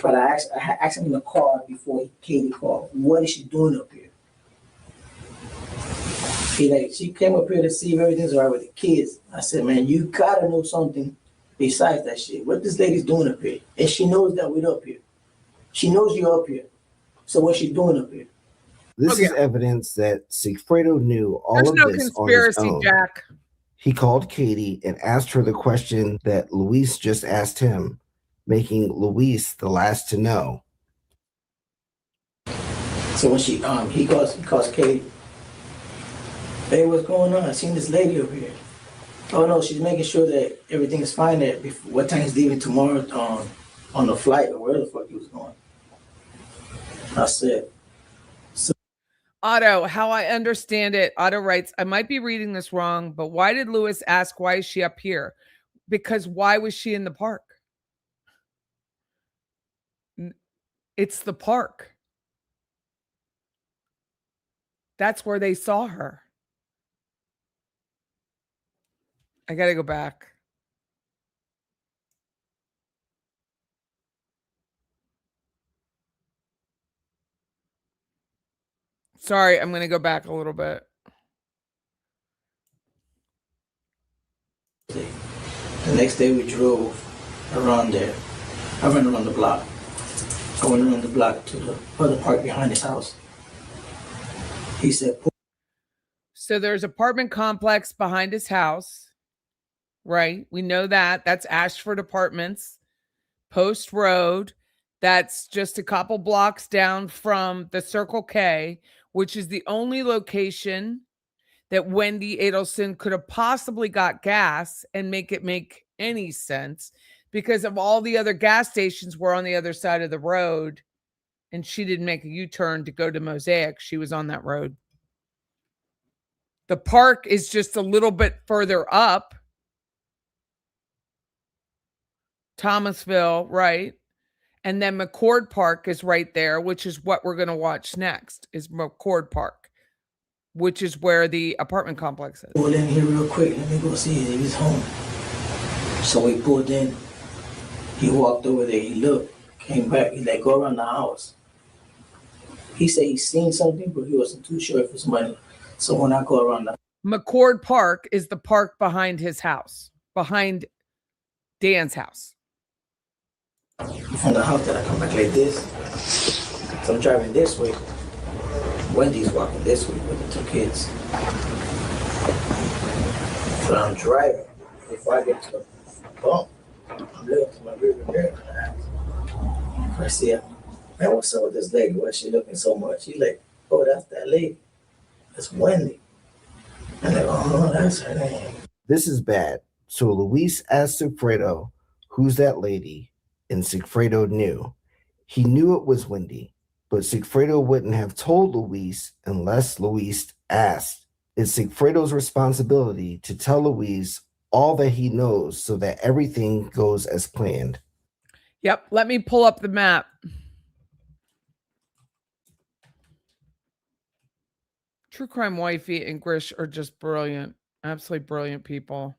But I asked him in the car before Katie called, what is she doing up here? She came up here to see if everything's all right with the kids. I said, man, you gotta know something besides that shit. What this lady's doing up here? And she knows that we're up here. She knows you're up here. So what's she doing up here? This is evidence that Sigfredo knew all There's of no this conspiracy, on his own. Jack. He called Katie and asked her the question that Luis just asked him, making Luis the last to know. So when he calls Katie. Hey, what's going on? I seen this lady over here. Oh no, she's making sure that everything is fine there. What time he's leaving tomorrow on the flight or where the fuck he was going. I said, Otto, how I understand it, Otto writes, I might be reading this wrong, but why did Lewis ask, why is she up here? Because why was she in the park? It's the park. That's where they saw her. I got to go back. Sorry, I'm going to go back a little bit. the next day we drove around there. I went around the block. I went around the block to the other park behind his house. He said, So there's apartment complex behind his house, right? We know that. That's Ashford Apartments, Post Road. That's just a couple blocks down from the Circle K, which is the only location that Wendi Adelson could have possibly got gas and make it make any sense because of all the other gas stations were on the other side of the road. And she didn't make a U-turn to go to Mosaic. She was on that road. The park is just a little bit further up. Thomasville, right? And then McCord Park is right there, which is what we're going to watch next, is McCord Park, which is where the apartment complex is. pulled in here real quick. Let me go see if he's home. So he pulled in. He walked over there. He looked, came back. He like, go around the house. He said he seen something, but he wasn't too sure if it's money. So when I go around the McCord Park is the park behind his house, behind Dan's house. from the house that I come back like this. So I'm driving this way. Wendy's walking this way with the 2 kids. So I'm driving. Before I get to the bump, I'm I'm looking to my rearview mirror and I see her. Man, what's up with this lady? Why she looking so much? She's like, oh, that's that lady. That's Wendi. I'm like, oh, that's her name. This is bad. So Luis asked Sigfredo, who's that lady? And Sigfredo knew. He knew it was Wendi, but Sigfredo wouldn't have told Luis unless Luis asked. It's Sigfredo's responsibility to tell Luis all that he knows so that everything goes as planned. Yep, let me pull up the map. True Crime Wifey and Grisch are just brilliant. Absolutely brilliant people.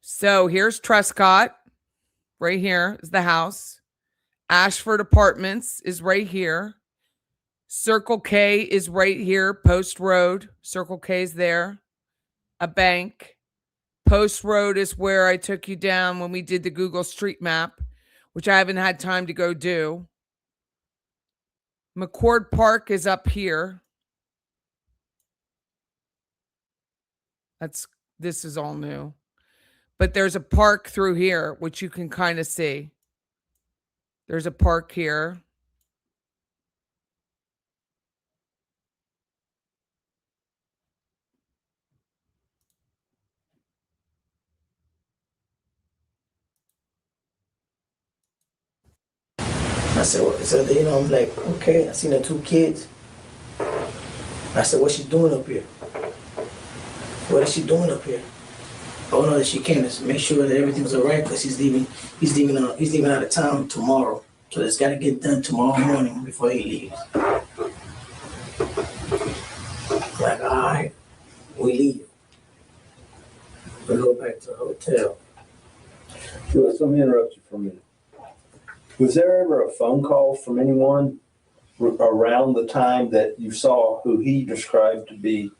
So here's Trescott. Right here is the house. Ashford Apartments is right here. Circle K is right here. Post Road. Circle K is there. A bank. Post Road is where I took you down when we did the Google Street Map, which I haven't had time to go do. McCord Park is up here. This is all new. But there's a park through here, which you can kind of see. There's a park here. I said, well, so, you know, I'm like, okay, I seen the two kids. I said, what's she doing up here? What is she doing up here? Oh no, that she came to make sure that everything's all right because he's leaving out of town tomorrow. So it's got to get done tomorrow morning before he leaves. Like, all right, we leave. We go back to the hotel. Jules, let me interrupt you for a minute. Was there ever a phone call from anyone around the time that you saw who he described to be?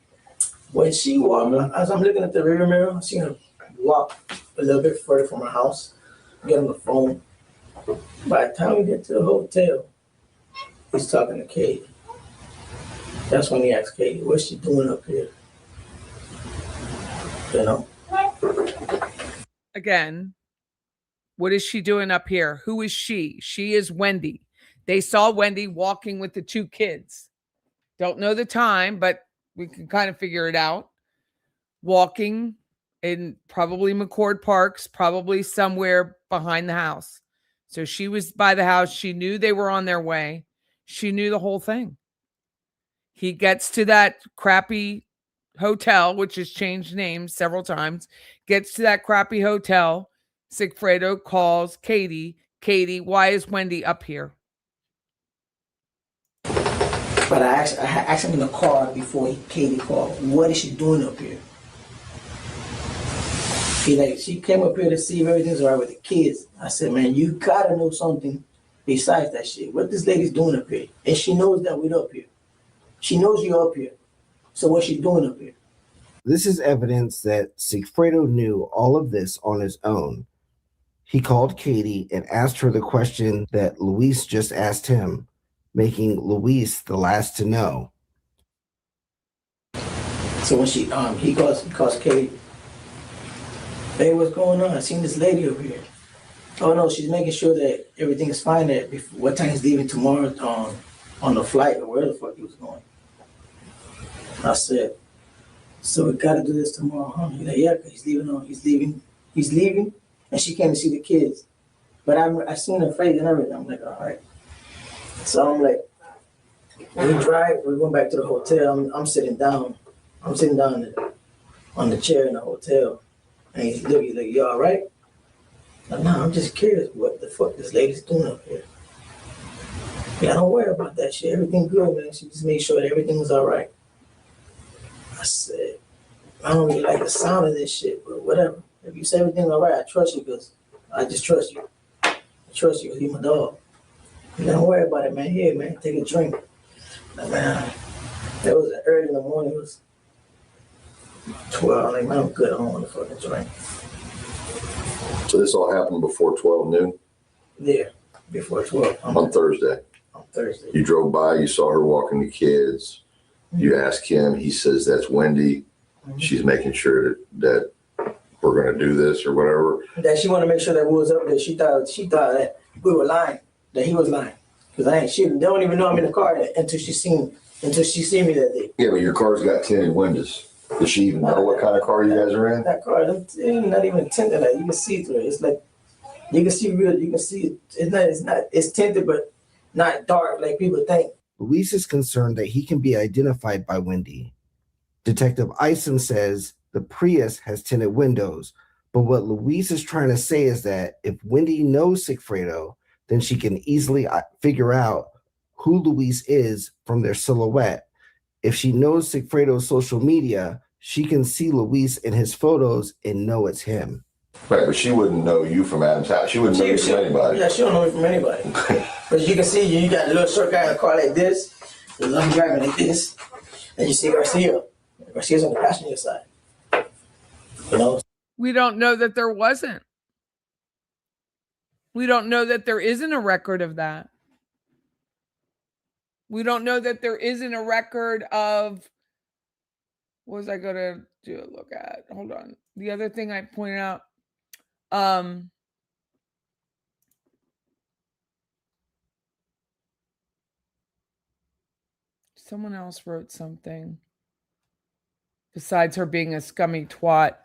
When she walked, as I'm looking at the rear mirror, I seen her walk a little bit further from her house, get on the phone. By the time we get to the hotel, he's talking to Katie. That's when he asked Katie, what's she doing up here? You know? Again, what is she doing up here? Who is she? She is Wendi. They saw Wendi walking with the two kids. Don't know the time, but we can kind of figure it out. Walking in probably McCord Parks, probably somewhere behind the house. So she was by the house. She knew they were on their way. She knew the whole thing. He gets to that crappy hotel, which has changed names several times, gets to that crappy hotel. Sigfredo calls Katie. Katie, why is Wendi up here? But I asked him in the car before Katie called, what is she doing up here? She came up here to see if everything's all right with the kids. I said, man, you gotta know something besides that shit. What this lady's doing up here? And she knows that we're up here. She knows you're up here. So what's she doing up here? This is evidence that Sigfredo knew all of this on his own. He called Katie and asked her the question that Luis just asked him, making Luis the last to know. So when he calls Katie, hey, what's going on? I seen this lady over here. Oh no, she's making sure that everything is fine. That what time he's leaving tomorrow on the flight or where the fuck he was going. I said, so we gotta do this tomorrow, huh? He's like, yeah, he's leaving, and she came to see the kids. But I seen her face and everything. I'm like, all right. So I'm like, we drive. We're going back to the hotel. I'm sitting down. I'm sitting down on the chair in the hotel, and he's like, you all right? Like, no, I'm just curious what the fuck this lady's doing up here. Yeah, don't worry about that shit. Everything good, man. She just made sure that everything was all right. I said, I don't really like the sound of this shit, but whatever. If you say everything's all right, I trust you because I just trust you. I trust you because you're my dog. You don't worry about it, man. Here, man, take a drink. Like, man, it was early in the morning. It was 12. Like, man, I'm good. I don't want to fucking drink. So this all happened before 12 noon? there before 12 on Thursday. On Thursday. You drove by, you saw her walking the kids. You asked him, he says, that's Whendi. She's making sure that we're going to do this or whatever. That she wanted to make sure that we was up there. She thought that we were lying, that he was lying. Because they don't even know I'm in the car until she seen me that day. Yeah, but your car's got tinted windows. Does she even know what kind of car you guys are in? That car, it's not even tinted. Like, you can see through it. It's like, you can see real, you can see it's tinted, but not dark like people think. Luis is concerned that he can be identified by Whendi. Detective Isom says the Prius has tinted windows, but what Luis is trying to say is that if Whendi knows Sigfredo, then she can easily figure out who Luis is from their silhouette. If she knows Sigfredo's social media, she can see Luis in his photos and know it's him. Right, but she wouldn't know you from Adam's house. She wouldn't know you from anybody. Yeah, she don't know me from anybody. But you can see, you got a little short guy in a car like this, I'm driving like this, and you see Garcia. Garcia's on the passenger side. You know? We don't know that there wasn't. We don't know that there isn't a record of that. We don't know that there isn't a record of, what was I going to do a look at? Hold on. The other thing I pointed out, someone else wrote something besides her being a scummy twat.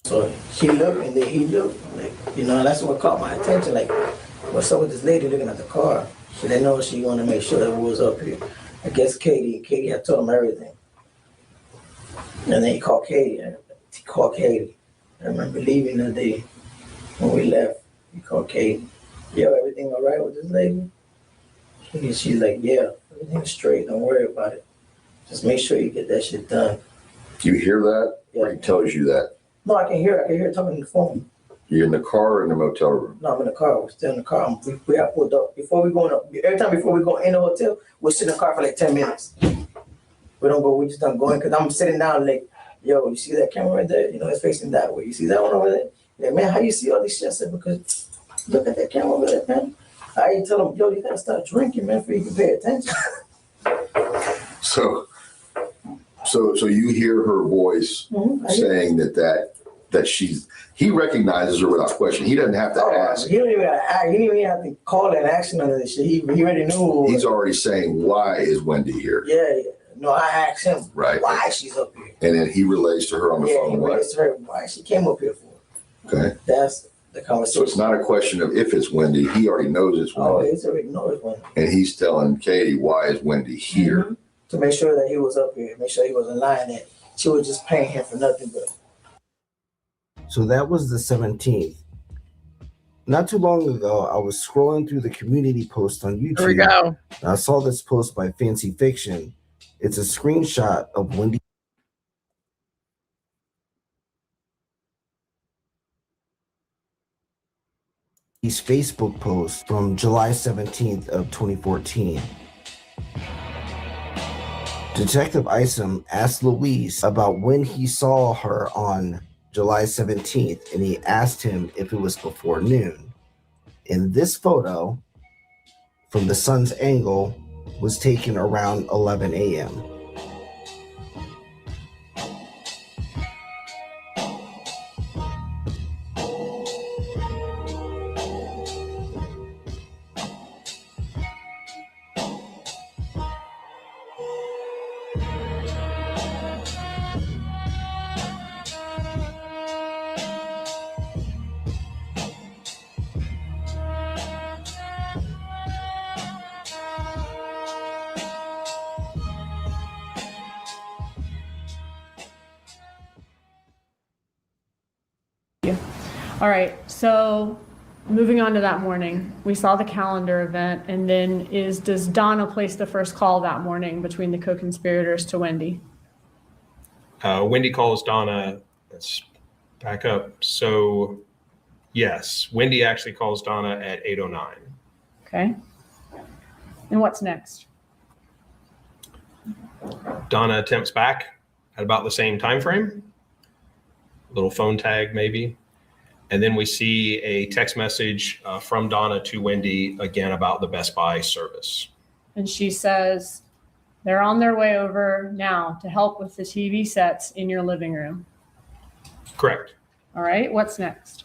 So she looked and then he looked, like, you know, that's what caught my attention. Like, what's up with this lady looking at the car? She didn't know she wanted to make sure that we was up here. I guess Katie had told him everything. And then he called Katie. I remember leaving that day when we left. He called Katie. Yo, everything all right with this lady? And she's like, yeah, everything's straight. Don't worry about it. Just make sure you get that shit done. You hear that? Yeah. Or he tells you that? No, I can hear it. I can hear it talking on the phone. You're in the car or in the motel room? No, I'm in the car. We're still in the car. We got pulled up. Before we go in the hotel, we sit in the car for like 10 minutes. We don't go, we just don't go in because I'm sitting down like, yo, you see that camera right there? You know, it's facing that way. You see that one over there? Yeah, man, how you see all this shit? I said, because look at that camera over there, man. I tell them, yo, you gotta start drinking, man, for you can pay attention. So you hear her voice saying that he recognizes her without question. He doesn't have to ask. He didn't even have to call an action on this shit. He already knew. He's already saying, why is Whendi here? Yeah. No, I asked him why she's up here. And then he relates to her on the phone. He relates to her why she came up here for. Okay. That's the conversation. So it's not a question of if it's Whendi. He already knows it's Whendi. Oh, he already knows it's Whendi. And he's telling Katie, why is Whendi here? Mm-hmm. To make sure that he was up here, make sure he wasn't lying, that she was just paying him for nothing but. So that was the 17th. Not too long ago, I was scrolling through the community post on YouTube. There we go. And I saw this post by Fancy Fiction. It's a screenshot of Wendi's Facebook post from July 17th of 2014. Detective Isom asked Luis about when he saw her on July 17th, and he asked him if it was before noon. And this photo, from the sun's angle, was taken around 11 a.m. All right, so moving on to that morning, we saw the calendar event, and then does Donna place the first call that morning between the co-conspirators to Whendi? Whendi calls Donna. Let's back up. So yes, Whendi actually calls Donna at 8:09. Okay. And what's next? Donna attempts back at about the same time frame. A little phone tag maybe. And then we see a text message from Donna to Whendi again about the Best Buy service. And she says, they're on their way over now to help with the TV sets in your living room. Correct. All right, what's next?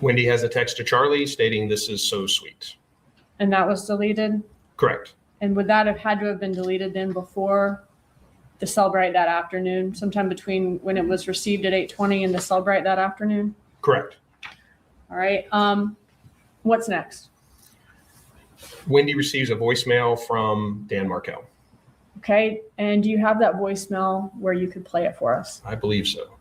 Whendi has a text to Charlie stating, "This is so sweet." And that was deleted? Correct. And would that have had to have been deleted then before the Cellbrite that afternoon, sometime between when it was received at 8:20 and the Cellbrite that afternoon? Correct. All right. What's next? Whendi receives a voicemail from Dan Markel. Okay. And do you have that voicemail where you could play it for us? I believe so.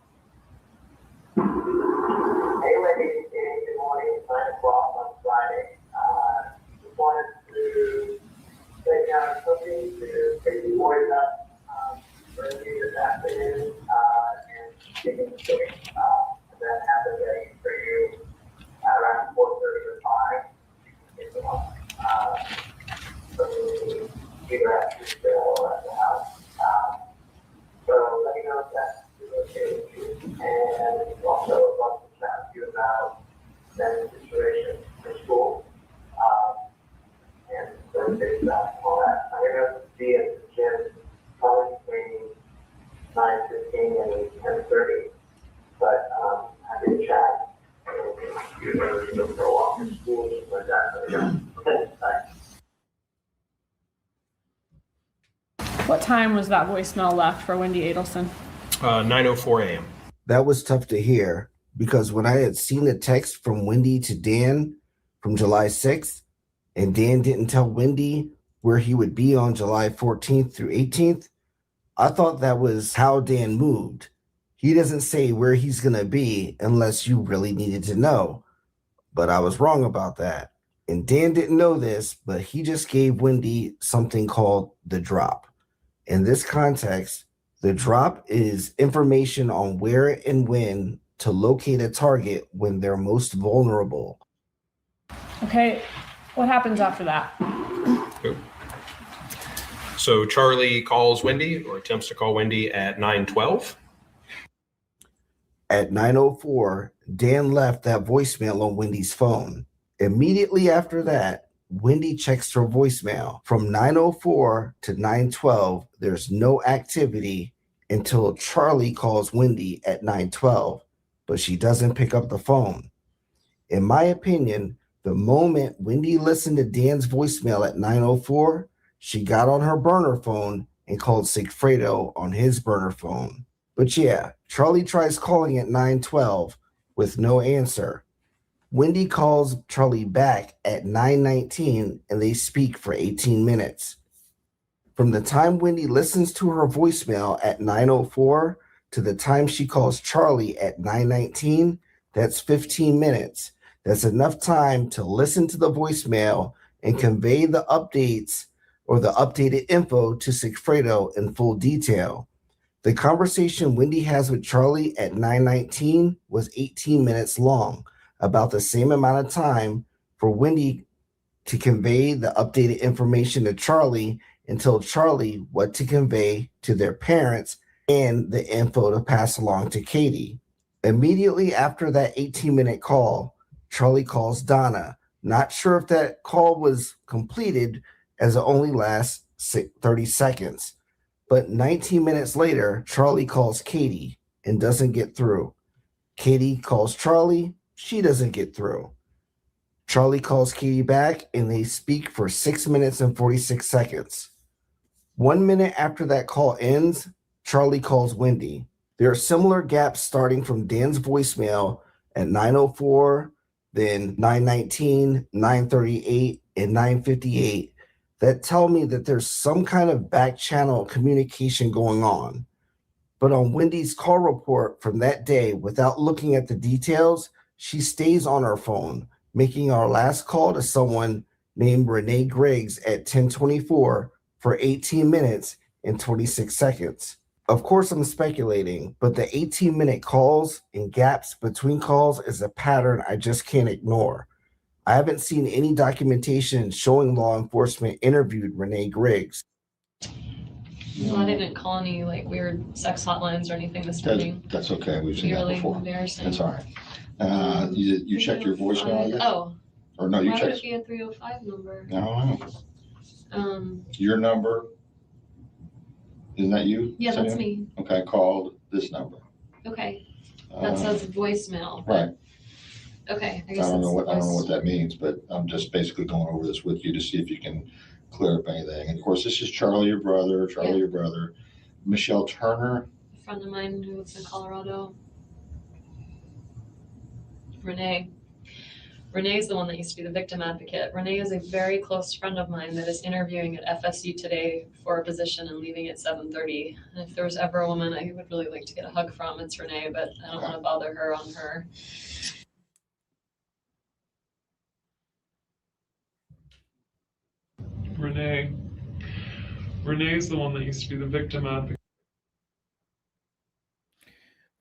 Hey, Whendi. Good morning. 9 o'clock on Friday. Just wanted to say something to pick the boys up early this afternoon and get in the city. That happened for you around 4:30 or 5. So either at the still or at the house. So let me know if that's okay with you. And also I'd love to chat to you about that situation for school. And so things about all that. I'm going to be at the gym probably between 9:15 and 10:30. But happy to chat. You're going to go for a walk in school, just like that. Okay, thanks. What time was that voicemail left for Wendi Adelson? 9:04 a.m. That was tough to hear because when I had seen the text from Whendi to Dan from July 6th, and Dan didn't tell Whendi where he would be on July 14th through 18th, I thought that was how Dan moved. He doesn't say where he's going to be unless you really needed to know. But I was wrong about that. And Dan didn't know this, but he just gave Whendi something called the drop. In this context, the drop is information on where and when to locate a target when they're most vulnerable. Okay, what happens after that? So Charlie calls Whendi, or attempts to call Whendi, at 9:12. At 9:04, Dan left that voicemail on Wendy's phone. Immediately after that, Whendi checks her voicemail. From 9:04 to 9:12, there's no activity until Charlie calls Whendi at 9:12, but she doesn't pick up the phone. In my opinion, the moment Whendi listened to Dan's voicemail at 9:04, she got on her burner phone and called Sigfredo on his burner phone. But yeah, Charlie tries calling at 9:12 with no answer. Whendi calls Charlie back at 9:19 and they speak for 18 minutes. From the time Whendi listens to her voicemail at 9:04 to the time she calls Charlie at 9:19, that's 15 minutes. That's enough time to listen to the voicemail and convey the updates or the updated info to Sigfredo in full detail. The conversation Whendi has with Charlie at 9:19 was 18 minutes long, about the same amount of time for Whendi to convey the updated information to Charlie and tell Charlie what to convey to their parents and the info to pass along to Katie. Immediately after that 18-minute call, Charlie calls Donna. Not sure if that call was completed as it only lasts 30 seconds. But 19 minutes later, Charlie calls Katie and doesn't get through. Katie calls Charlie. She doesn't get through. Charlie calls Katie back and they speak for 6 minutes and 46 seconds. 1 minute after that call ends, Charlie calls Whendi. There are similar gaps starting from Dan's voicemail at 9:04, then 9:19, 9:38, and 9:58 that tell me that there's some kind of back channel communication going on. But on Wendy's call report from that day, without looking at the details, she stays on her phone, making our last call to someone named Renee Griggs at 10:24 for 18 minutes and 26 seconds. Of course, I'm speculating, but the 18-minute calls and gaps between calls is a pattern I just can't ignore. I haven't seen any documentation showing law enforcement interviewed Renee Griggs. So I didn't call any like weird sex hotlines or anything this morning. That's okay. We've seen that Really before. embarrassing. That's all right. You checked your voicemail, I guess? Oh. Or no, you Why would checked? it be a 305 number? I don't know. Your number, isn't that you? Yeah, that's me. Okay, I called this number. Okay. That says voicemail. Right. Okay. I don't know what that means, but I'm just basically going over this with you to see if you can clear up anything. And of course, this is Charlie, your brother. Your brother. Michelle Turner. A friend of mine who lives in Colorado. Renee. Renee's the one that used to be the victim advocate. Renee is a very close friend of mine that is interviewing at FSU today for a position and leaving at 7:30. And if there was ever a woman I would really like to get a hug from, it's Renee, but I don't want to bother her on her. Renee. Renee's the one that used to be the victim advocate.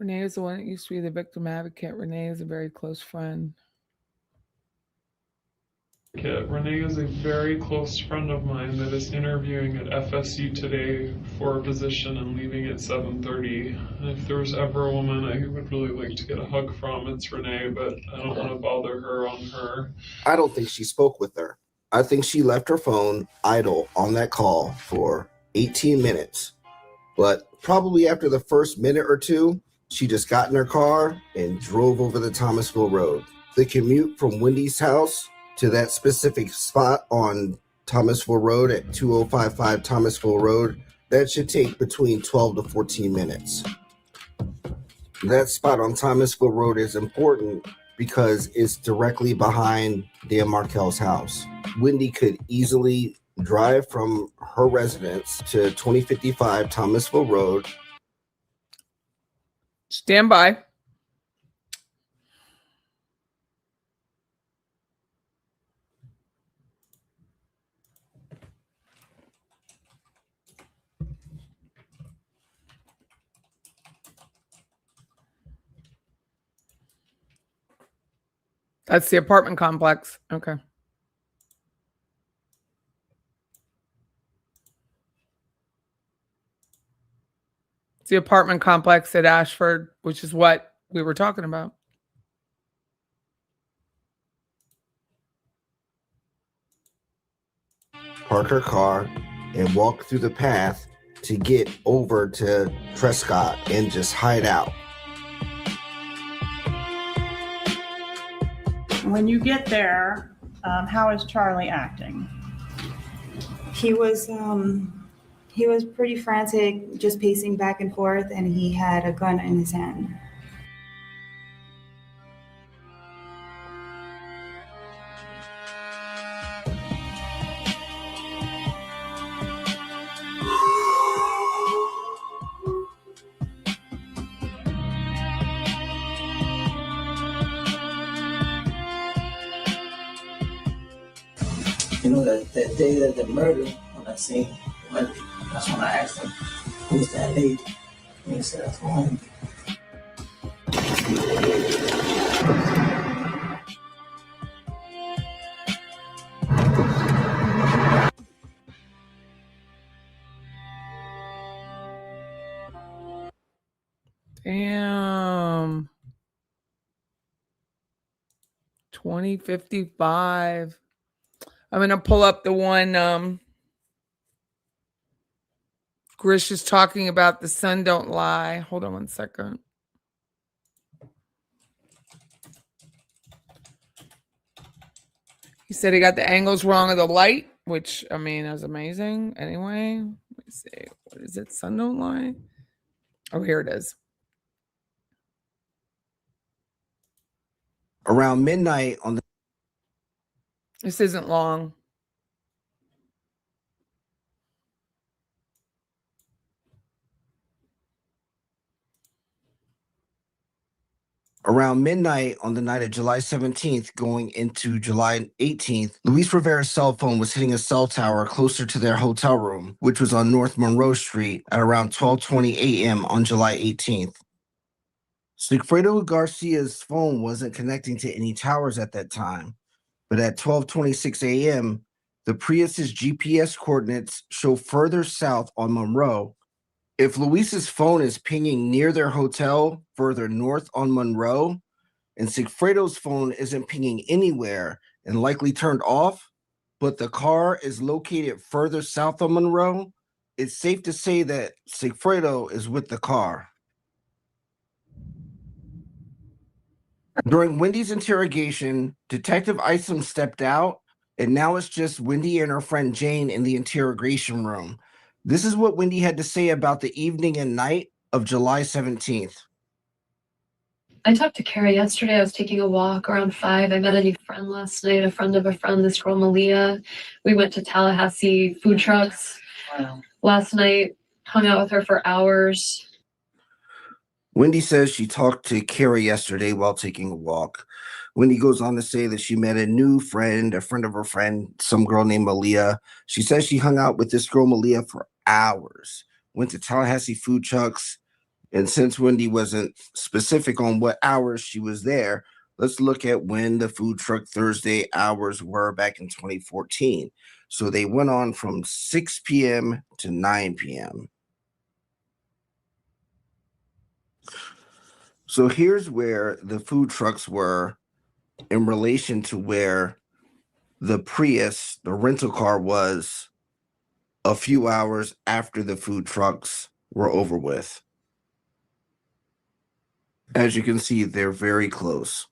Renee is the one that used to be the victim advocate. Renee is a very close friend. Renee is a very close friend of mine that is interviewing at FSU today for a position and leaving at 7:30. And if there was ever a woman I would really like to get a hug from, it's Renee, but I don't want to bother her on her. I don't think she spoke with her. I think she left her phone idle on that call for 18 minutes. But probably after the first minute or two, she just got in her car and drove over the Thomasville Road. The commute from Wendy's house to that specific spot on Thomasville Road at 2055 Thomasville Road, that should take between 12 to 14 minutes. That spot on Thomasville Road is important because it's directly behind Dan Markel's house. Whendi could easily drive from her residence to 2055 Thomasville Road. Stand by. That's the apartment complex. Okay. It's the apartment complex at Ashford, which is what we were talking about. Park her car and walk through the path to get over to Trescott and just hide out. When you get there, how is Charlie acting? He was pretty frantic, just pacing back and forth, and he had a gun in his hand. You know, that day that the murder, when I seen Whendi, that's when I asked him, who's that lady? And he said, that's Whendi. Damn. 2055. I'm going to pull up the one Grisch is talking about. The sun don't lie. Hold on one second. He said he got the angles wrong of the light, which, I mean, is amazing. Anyway, let me see. What is it? Sun don't lie? Oh, here it is. Around midnight on the... This isn't long. Around midnight on the night of July 17th, going into July 18th, Luis Rivera's cell phone was hitting a cell tower closer to their hotel room, which was on North Monroe Street at around 12:20 a.m. on July 18th. Sigfredo Garcia's phone wasn't connecting to any towers at that time, but at 12:26 a.m., the Prius's GPS coordinates show further south on Monroe If Luis's phone is pinging near their hotel further north on Monroe, and Sigfredo's phone isn't pinging anywhere and likely turned off, but the car is located further south on Monroe, it's safe to say that Sigfredo is with the car. During Wendy's interrogation, Detective Isom stepped out, and now it's just Wendi and her friend Jane in the interrogation room. This is what Wendi had to say about the evening and night of July 17th. I talked to Kara yesterday. I was taking a walk around 5. I met a new friend last night, a friend of a friend, this girl Malia. We went to Tallahassee food trucks last night, hung out with her for hours. Wendi says she talked to Kara yesterday while taking a walk. Wendi goes on to say that she met a new friend, a friend of her friend, some girl named Malia. She says she hung out with this girl Malia for hours, went to Tallahassee food trucks. And since Wendi wasn't specific on what hours she was there, let's look at when the food truck Thursday hours were back in 2014. So they went on from 6 p.m. to 9 p.m. So here's where the food trucks were in relation to where the Prius, the rental car, was a few hours after the food trucks were over with. As you can see, they're very close.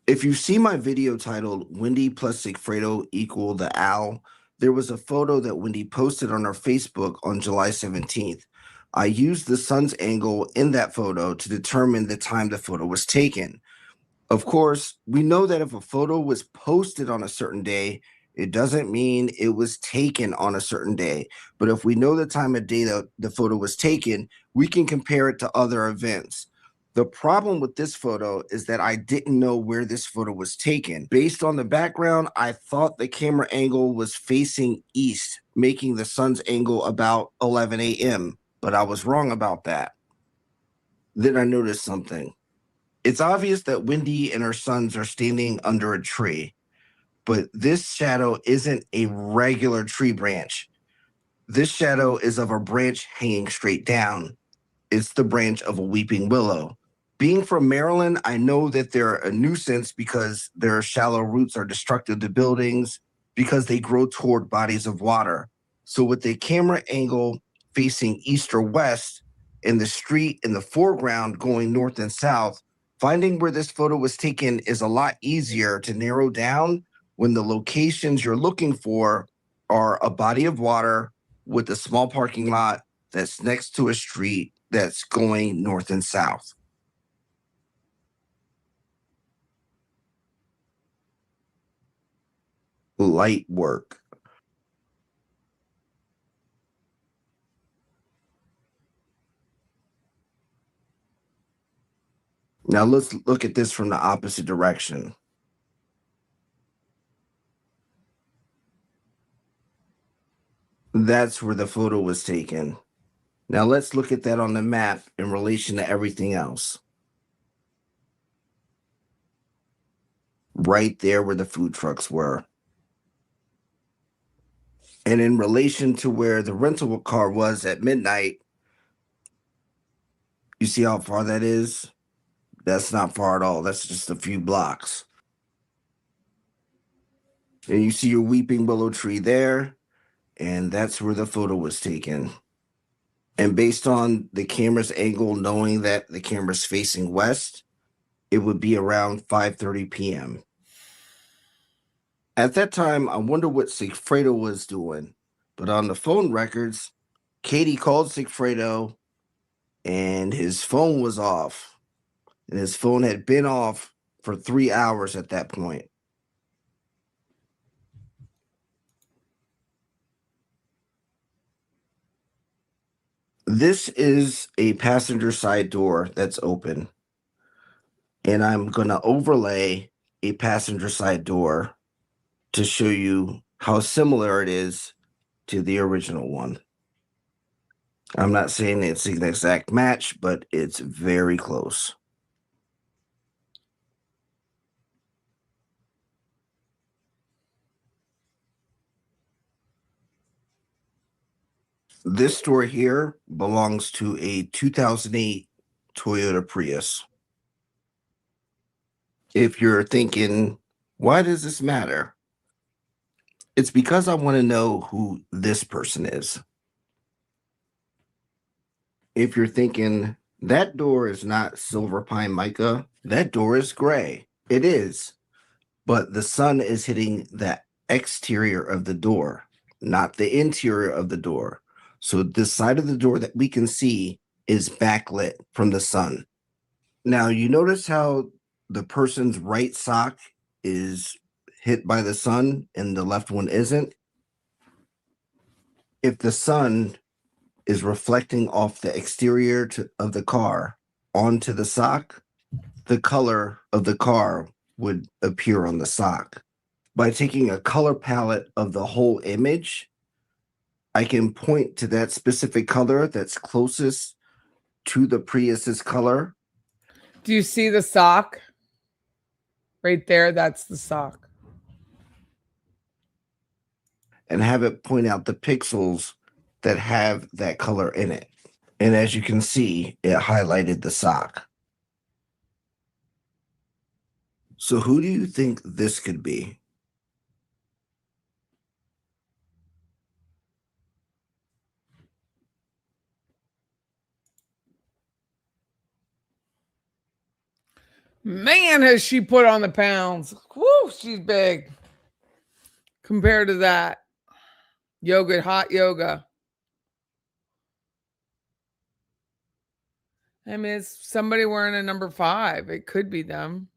If you see my video titled Wendi plus Sigfredo equal the Owl, there was a photo that Wendi posted on her Facebook on July 17th. I used the sun's angle in that photo to determine the time the photo was taken. Of course, we know that if a photo was posted on a certain day, it doesn't mean it was taken on a certain day. But if we know the time of day that the photo was taken, we can compare it to other events. The problem with this photo is that I didn't know where this photo was taken. Based on the background, I thought the camera angle was facing east, making the sun's angle about 11 a.m., but I was wrong about that. Then I noticed something. It's obvious that Wendi and her sons are standing under a tree, but this shadow isn't a regular tree branch. This shadow is of a branch hanging straight down. It's the branch of a weeping willow. Being from Maryland, I know that they're a nuisance because their shallow roots are destructive to buildings because they grow toward bodies of water. So with the camera angle facing east or west and the street in the foreground going north and south, finding where this photo was taken is a lot easier to narrow down when the locations you're looking for are a body of water with a small parking lot that's next to a street that's going north and south. Light work. Now let's look at this from the opposite direction. That's where the photo was taken. Now let's look at that on the map in relation to everything else. Right there where the food trucks were. And in relation to where the rental car was at midnight, you see how far that is? That's not far at all. That's just a few blocks. And you see your weeping willow tree there, and that's where the photo was taken. And based on the camera's angle, knowing that the camera's facing west, it would be around 5:30 p.m. At that time, I wonder what Sigfredo was doing. But on the phone records, Katie called Sigfredo, and his phone was off. And his phone had been off for 3 hours at that point. This is a passenger side door that's open. And I'm going to overlay a passenger side door to show you how similar it is to the original one. I'm not saying it's an exact match, but it's very close. This store here belongs to a 2008 Toyota Prius. If you're thinking, why does this matter? It's because I want to know who this person is. If you're thinking, that door is not silver pine mica, that door is gray. It is. But the sun is hitting the exterior of the door, not the interior of the door. So the side of the door that we can see is backlit from the sun. Now, you notice how the person's right sock is hit by the sun and the left one isn't? If the sun is reflecting off the exterior of the car onto the sock, the color of the car would appear on the sock. By taking a color palette of the whole image, I can point to that specific color that's closest to the Prius's color. Do you see the sock? Right there, that's the sock. And have it point out the pixels that have that color in it. And as you can see, it highlighted the sock. So who do you think this could be? Man, has she put on the pounds. Woo, she's big. Compared to that. Yoga, hot yoga. I mean, it's somebody wearing a number 5. It could be them.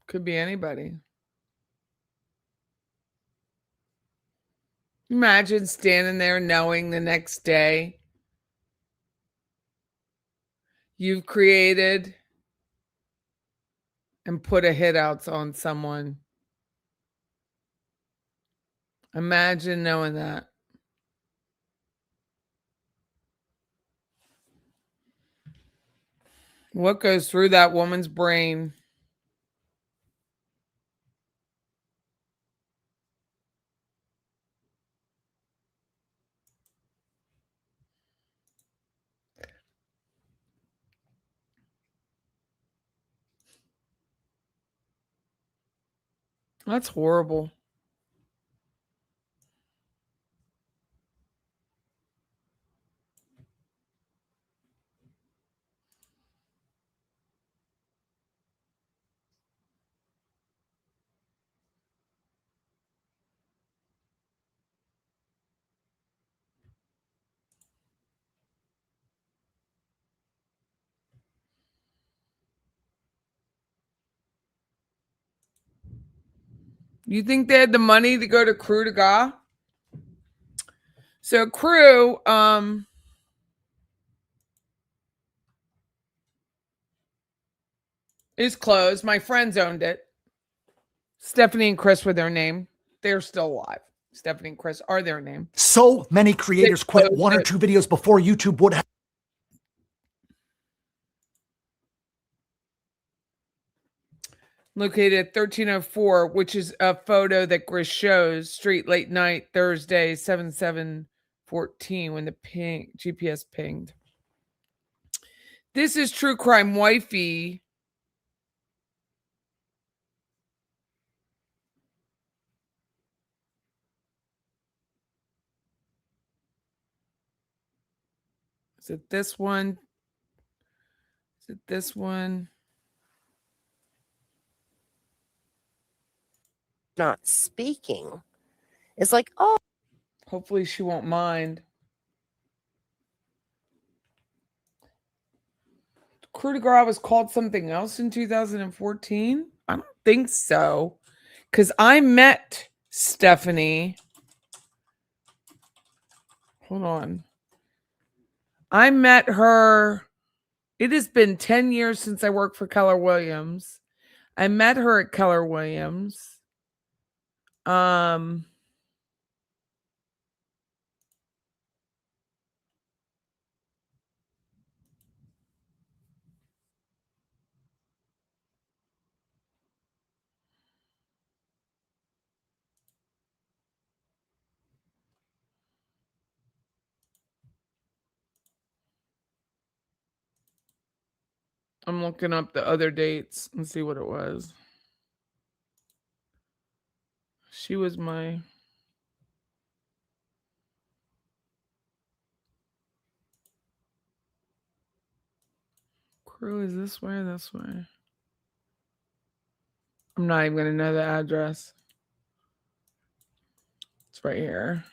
Could be anybody. Imagine standing there knowing the next day you've created and put a hit out on someone. Imagine knowing that. What goes through that woman's brain? That's horrible. You think they had the money to go to Crew de Gras? So Crew, is closed. My friends owned it. Stephanie and Chris were their name. They're still alive. Stephanie and Chris are their name. So many creators quit one or two videos before YouTube would have. Located at 1304, which is a photo that Grisch shows. Street late night, Thursday, 7/7/14, when the GPS pinged. This is True Crime Wifey. Is it this one? Is it this one? Not speaking. It's like, oh. Hopefully she won't mind. Crew de Gras was called something else in 2014? I don't think so. Because I met Stephanie. Hold on. I met her. It has been 10 years since I worked for Keller Williams. I met her at Keller Williams. I'm looking up the other dates and see what it was. She was my... Crew is this way or this way? I'm not even going to know the address. It's right here.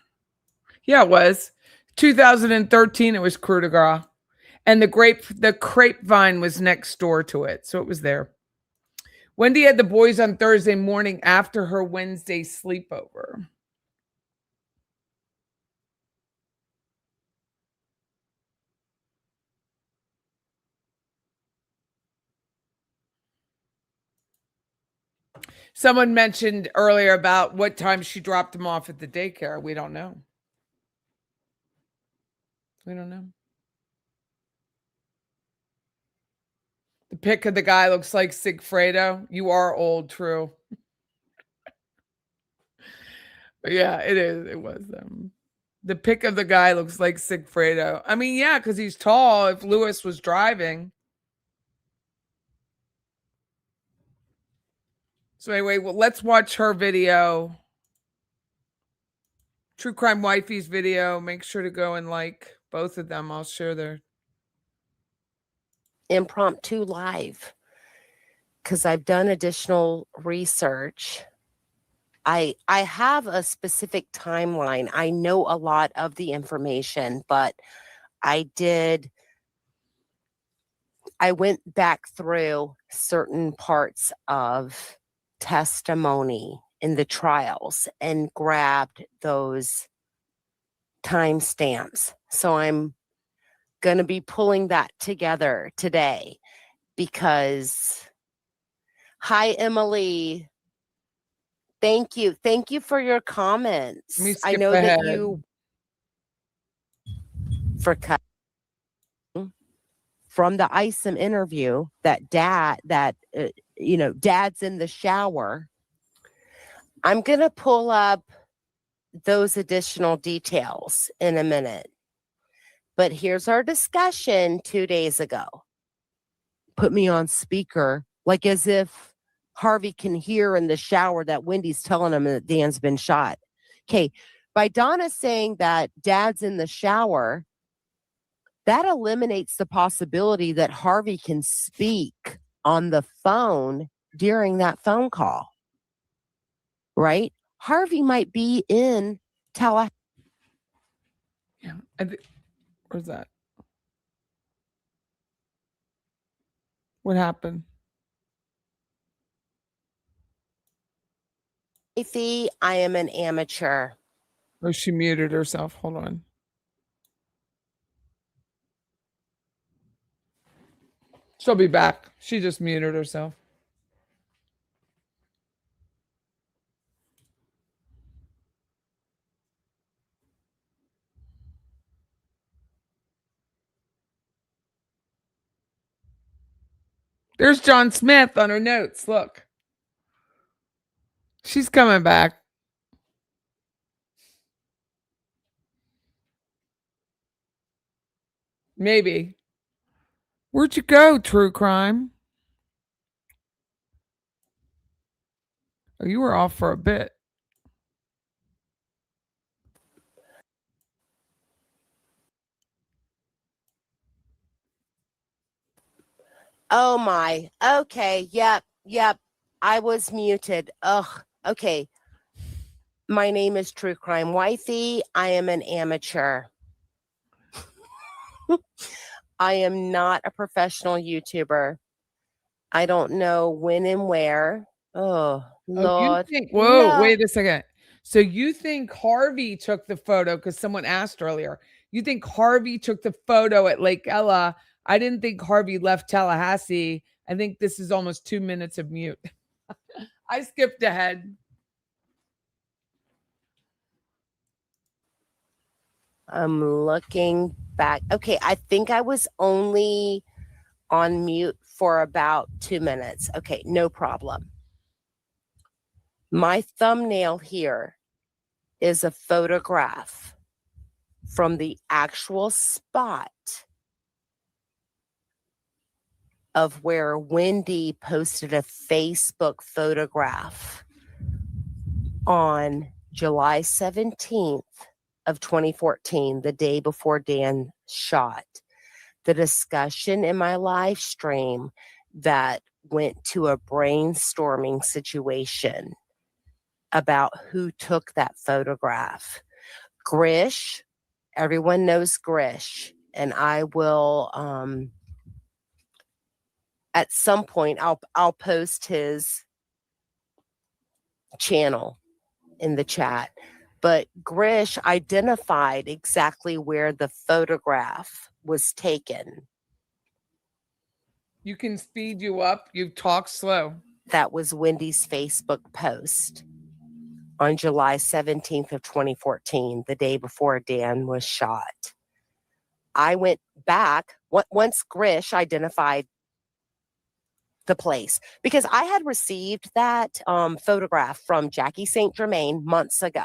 Yeah, it was. 2013, it was Crew de Gras. And the grapevine was next door to it. So it was there. Whendi had the boys on Thursday morning after her Wednesday sleepover. Someone mentioned earlier about what time she dropped him off at the daycare. We don't know. We don't know. The pic of the guy looks like Sigfredo. You are old, true. But yeah, it is. It was them. The pic of the guy looks like Sigfredo. I mean, yeah, because he's tall. If Lewis was driving. So anyway, well, let's watch her video. True Crime Wifey's video. Make sure to go and like both of them. I'll share their impromptu live because I've done additional research. I have a specific timeline. I know a lot of the information, but I went back through certain parts of testimony in the trials and grabbed those timestamps. So I'm going to be pulling that together today because, hi, Emily. Thank you. Thank you for your comments. I know ahead. that you for cutting from the ISOM interview that dad's in the shower. I'm going to pull up those additional details in a minute. But here's our discussion 2 days ago. Put me on speaker, like as if Harvey can hear in the shower that Wendy's telling him that Dan's been shot. Okay, by Donna saying that Dad's in the shower, that eliminates the possibility that Harvey can speak on the phone during that phone call. Right? Harvey might be in Tallahassee. Yeah. Where's that? What happened? I am an amateur. Oh, she muted herself. Hold on. She'll be back. She just muted herself. There's John Smith on her notes. Look. She's coming back. Maybe. Where'd you go, True Crime? Oh, you were off for a bit. Oh my. Okay. Yep. I was muted. Ugh. Okay. My name is True Crime Wifey. I am an amateur. I am not a professional YouTuber. I don't know when and where. Oh, Lord. Wait a second. So you think Harvey took the photo because someone asked earlier. You think Harvey took the photo at Lake Ella? I didn't think Harvey left Tallahassee. I think this is almost 2 minutes of mute. I skipped ahead. I'm looking back. Okay, I think I was only on mute for about 2 minutes. Okay, no problem. My thumbnail here is a photograph from the actual spot of where Whendi posted a Facebook photograph on July 17th of 2014, the day before Dan shot. The discussion in my live stream that went to a brainstorming situation about who took that photograph. Grisch, everyone knows Grisch, and I will at some point I'll post his channel in the chat. But Grisch identified exactly where the photograph was taken. You can speed you up. You talk slow. That was Wendi's Facebook post on July 17th of 2014, the day before Dan was shot. I went back once Grisch identified the place, because I had received that photograph from Jackie St. Germain months ago.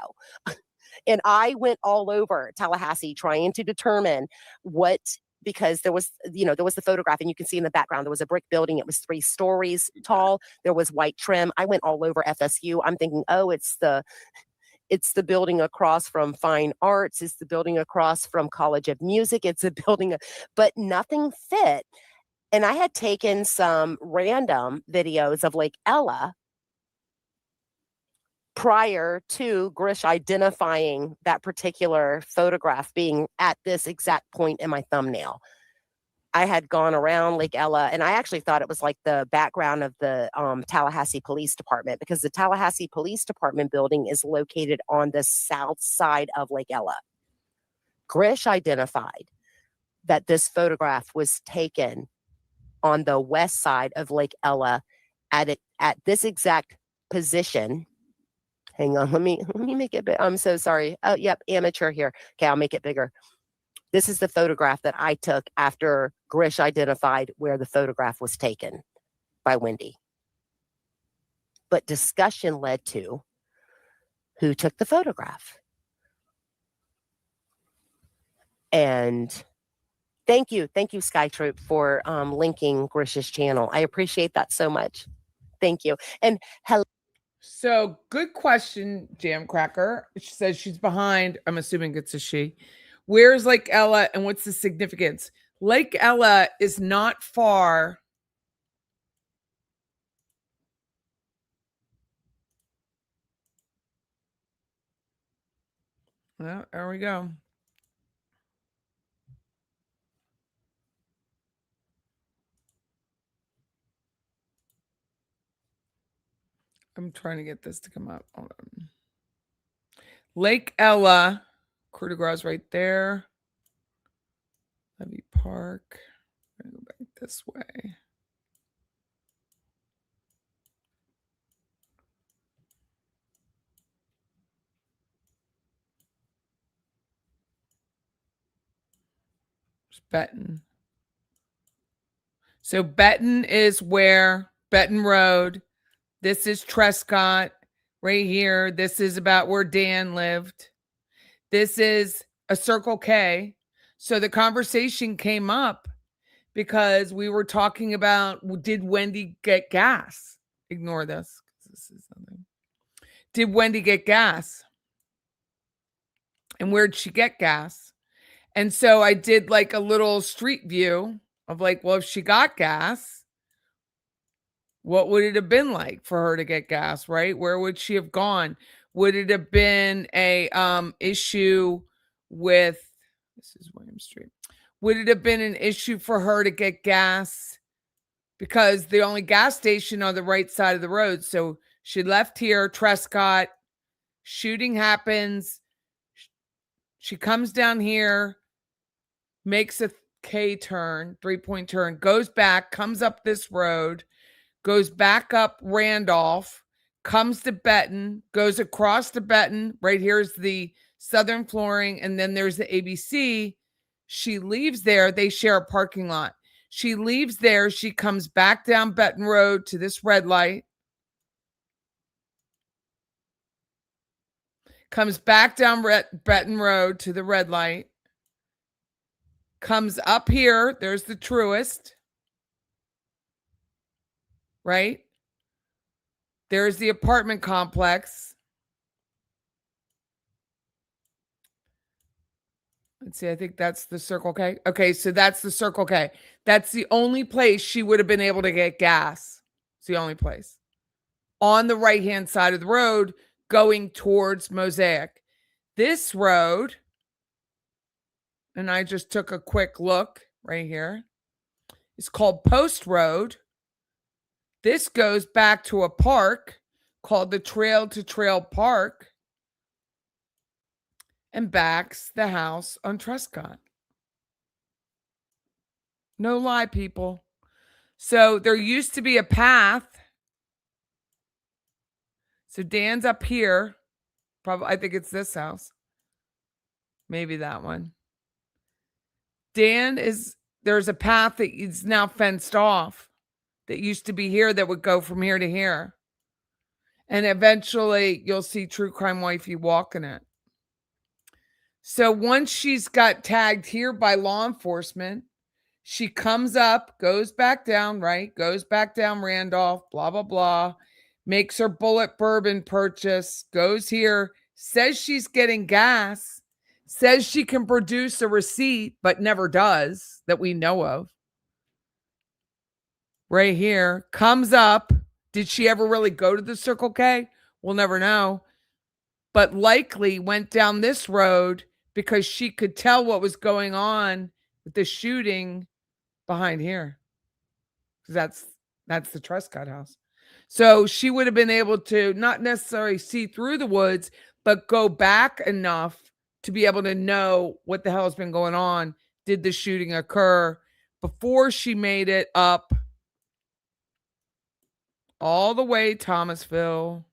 And I went all over Tallahassee trying to determine what, because there was the photograph, and you can see in the background, there was a brick building. It was 3 stories tall. There was white trim. I went all over FSU. I'm thinking, oh, it's the building across from Fine Arts. It's the building across from College of Music. It's a building, but nothing fit. And I had taken some random videos of Lake Ella prior to Grisch identifying that particular photograph being at this exact point in my thumbnail. I had gone around Lake Ella, and I actually thought it was like the background of the Tallahassee Police Department, because the Tallahassee Police Department building is located on the south side of Lake Ella. Grisch identified that this photograph was taken on the west side of Lake Ella at this exact position. Hang on, let me make it big. I'm so sorry. Oh, yep, amateur here. Okay, I'll make it bigger. This is the photograph that I took after Grisch identified where the photograph was taken by Wendi. But discussion led to who took the photograph. And thank you, Skytroop, for linking Grisch's channel. I appreciate that so much. Thank you. And hello. So good question, Jam Cracker. She says she's behind. I'm assuming it's a she. Where's Lake Ella and what's the significance? Lake Ella is not far. Well, there we go. I'm trying to get this to come up. Hold on. Lake Ella, Coup de Grace right there. Levy Park. I'm gonna go back this way. There's Benton. So Benton is where Benton Road. This is Trescott right here. This is about where Dan lived. This is a Circle K. So the conversation came up because we were talking about, did Wendi get gas? Ignore this. This is something. Did Wendi get gas? And where'd she get gas? And so I did like a little street view of like, well, if she got gas, what would it have been like for her to get gas, right? Where would she have gone? Would it have been a issue with, this is William Street. Would it have been an issue for her to get gas? Because the only gas station on the right side of the road. So she left here, Trescott, shooting happens. She comes down here, makes a K turn, 3-point turn, goes back, comes up this road, goes back up Randolph, comes to Benton, goes across to Benton. Right here's the Southern Flooring, and then there's the ABC. She leaves there. They share a parking lot. She leaves there. She comes back down Benton Road to this red light. Comes back down Benton Road to the red light. Comes up here. There's the Truist. right? There's the apartment complex. Let's see, I think that's the Circle K. Okay, so that's the Circle K. That's the only place she would have been able to get gas. It's the only place. On the right-hand side of the road, going towards Mosaic. This road, and I just took a quick look right here, it's called Post Road. This goes back to a park called the Trail to Trail Park and backs the house on Trescott. No lie, people. So there used to be a path. So Dan's up here. Probably, I think it's this house. Maybe that one. There's a path that is now fenced off that used to be here that would go from here to here. And eventually you'll see True Crime Wifey walking it. So once she's got tagged here by law enforcement, she comes up, goes back down, right? Goes back down Randolph, blah, blah, blah. Makes her bullet bourbon purchase, goes here, says she's getting gas, says she can produce a receipt, but never does that we know of. Right here, comes up. Did she ever really go to the Circle K? We'll never know. But likely went down this road because she could tell what was going on with the shooting behind here. That's the Trescott house. So she would have been able to not necessarily see through the woods, but go back enough to be able to know what the hell has been going on. Did the shooting occur before she made it up all the way Thomasville?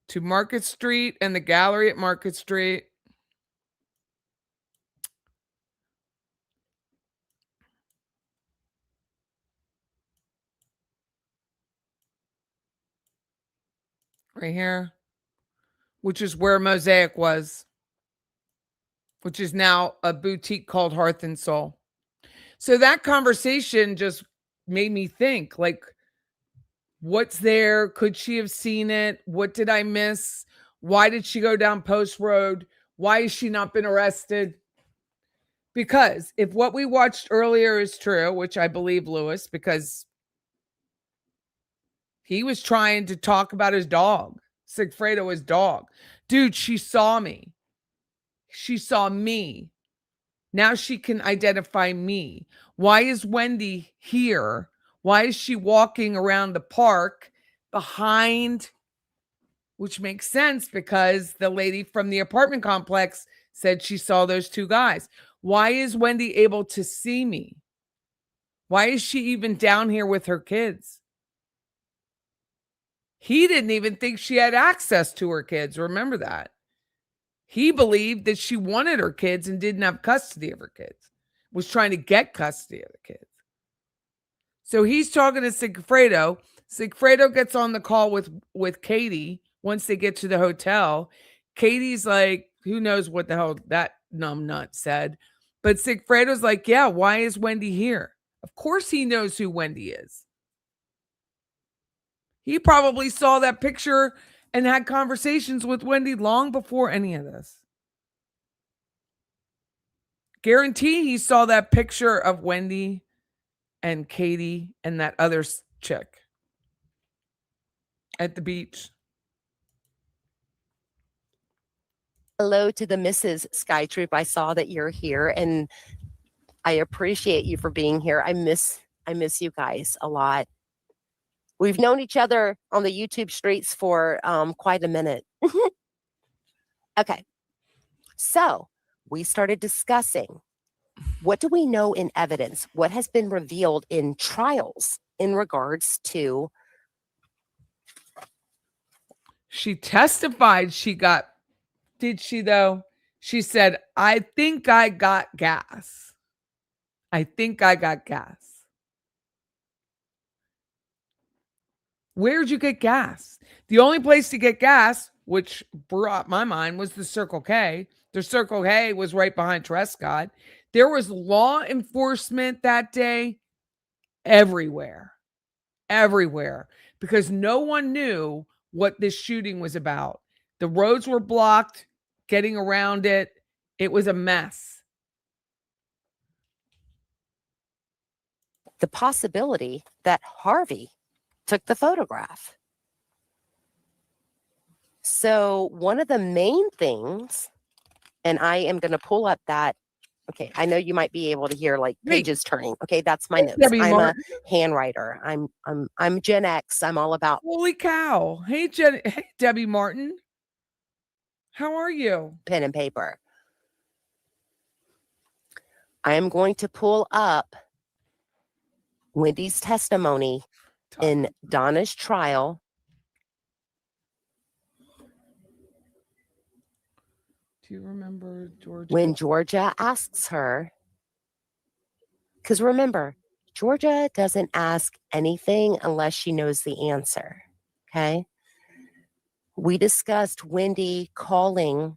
To Market Street and the gallery at Market Street. Right here, which is where Mosaic was, which is now a boutique called Hearth and Soul. So that conversation just made me think, like, what's there? Could she have seen it? What did I miss? Why did she go down Post Road? Why has she not been arrested? Because if what we watched earlier is true, which I believe Lewis, because he was trying to talk about his dog, Sigfredo, his dog. Dude, she saw me. She saw me. Now she can identify me. Why is Whendi here? Why is she walking around the park behind? Which makes sense because the lady from the apartment complex said she saw those two guys. Why is Whendi able to see me? Why is she even down here with her kids? He didn't even think she had access to her kids. Remember that. He believed that she wanted her kids and didn't have custody of her kids. Was trying to get custody of the kids. So he's talking to Sigfredo. Sigfredo gets on the call with Katie once they get to the hotel. Katie's like, who knows what the hell that numbnut said. But Sigfredo's like, yeah, why is Whendi here? Of course he knows who Whendi is. He probably saw that picture and had conversations with Whendi long before any of this. Guarantee he saw that picture of Whendi and Katie and that other chick at the beach. Hello to the Mrs. Skytroop. I saw that you're here and I appreciate you for being here. I miss you guys a lot. We've known each other on the YouTube streets for quite a minute. Okay. So we started discussing, what do we know in evidence? What has been revealed in trials in regards to? She testified did she though? She said, I think I got gas. I think I got gas. Where'd you get gas? The only place to get gas, which brought my mind, was the Circle K. The Circle K was right behind Trescott. There was law enforcement that day everywhere, because no one knew what this shooting was about. The roads were blocked, getting around it. It was a mess. The possibility that Harvey took the photograph. So one of the main things, and I am going to pull up that. Okay, I know you might be able to hear like pages turning. Okay, that's my notes. Debbie I'm a Martin. handwriter. I'm Gen X. I'm all about. Holy cow! Hey, hey, Debbie Martin. How are you? Pen and paper. I am going to pull up Wendy's testimony in Donna's trial. Do you remember Georgia? When Georgia asks her, because remember, Georgia doesn't ask anything unless she knows the answer. Okay. We discussed Whendi calling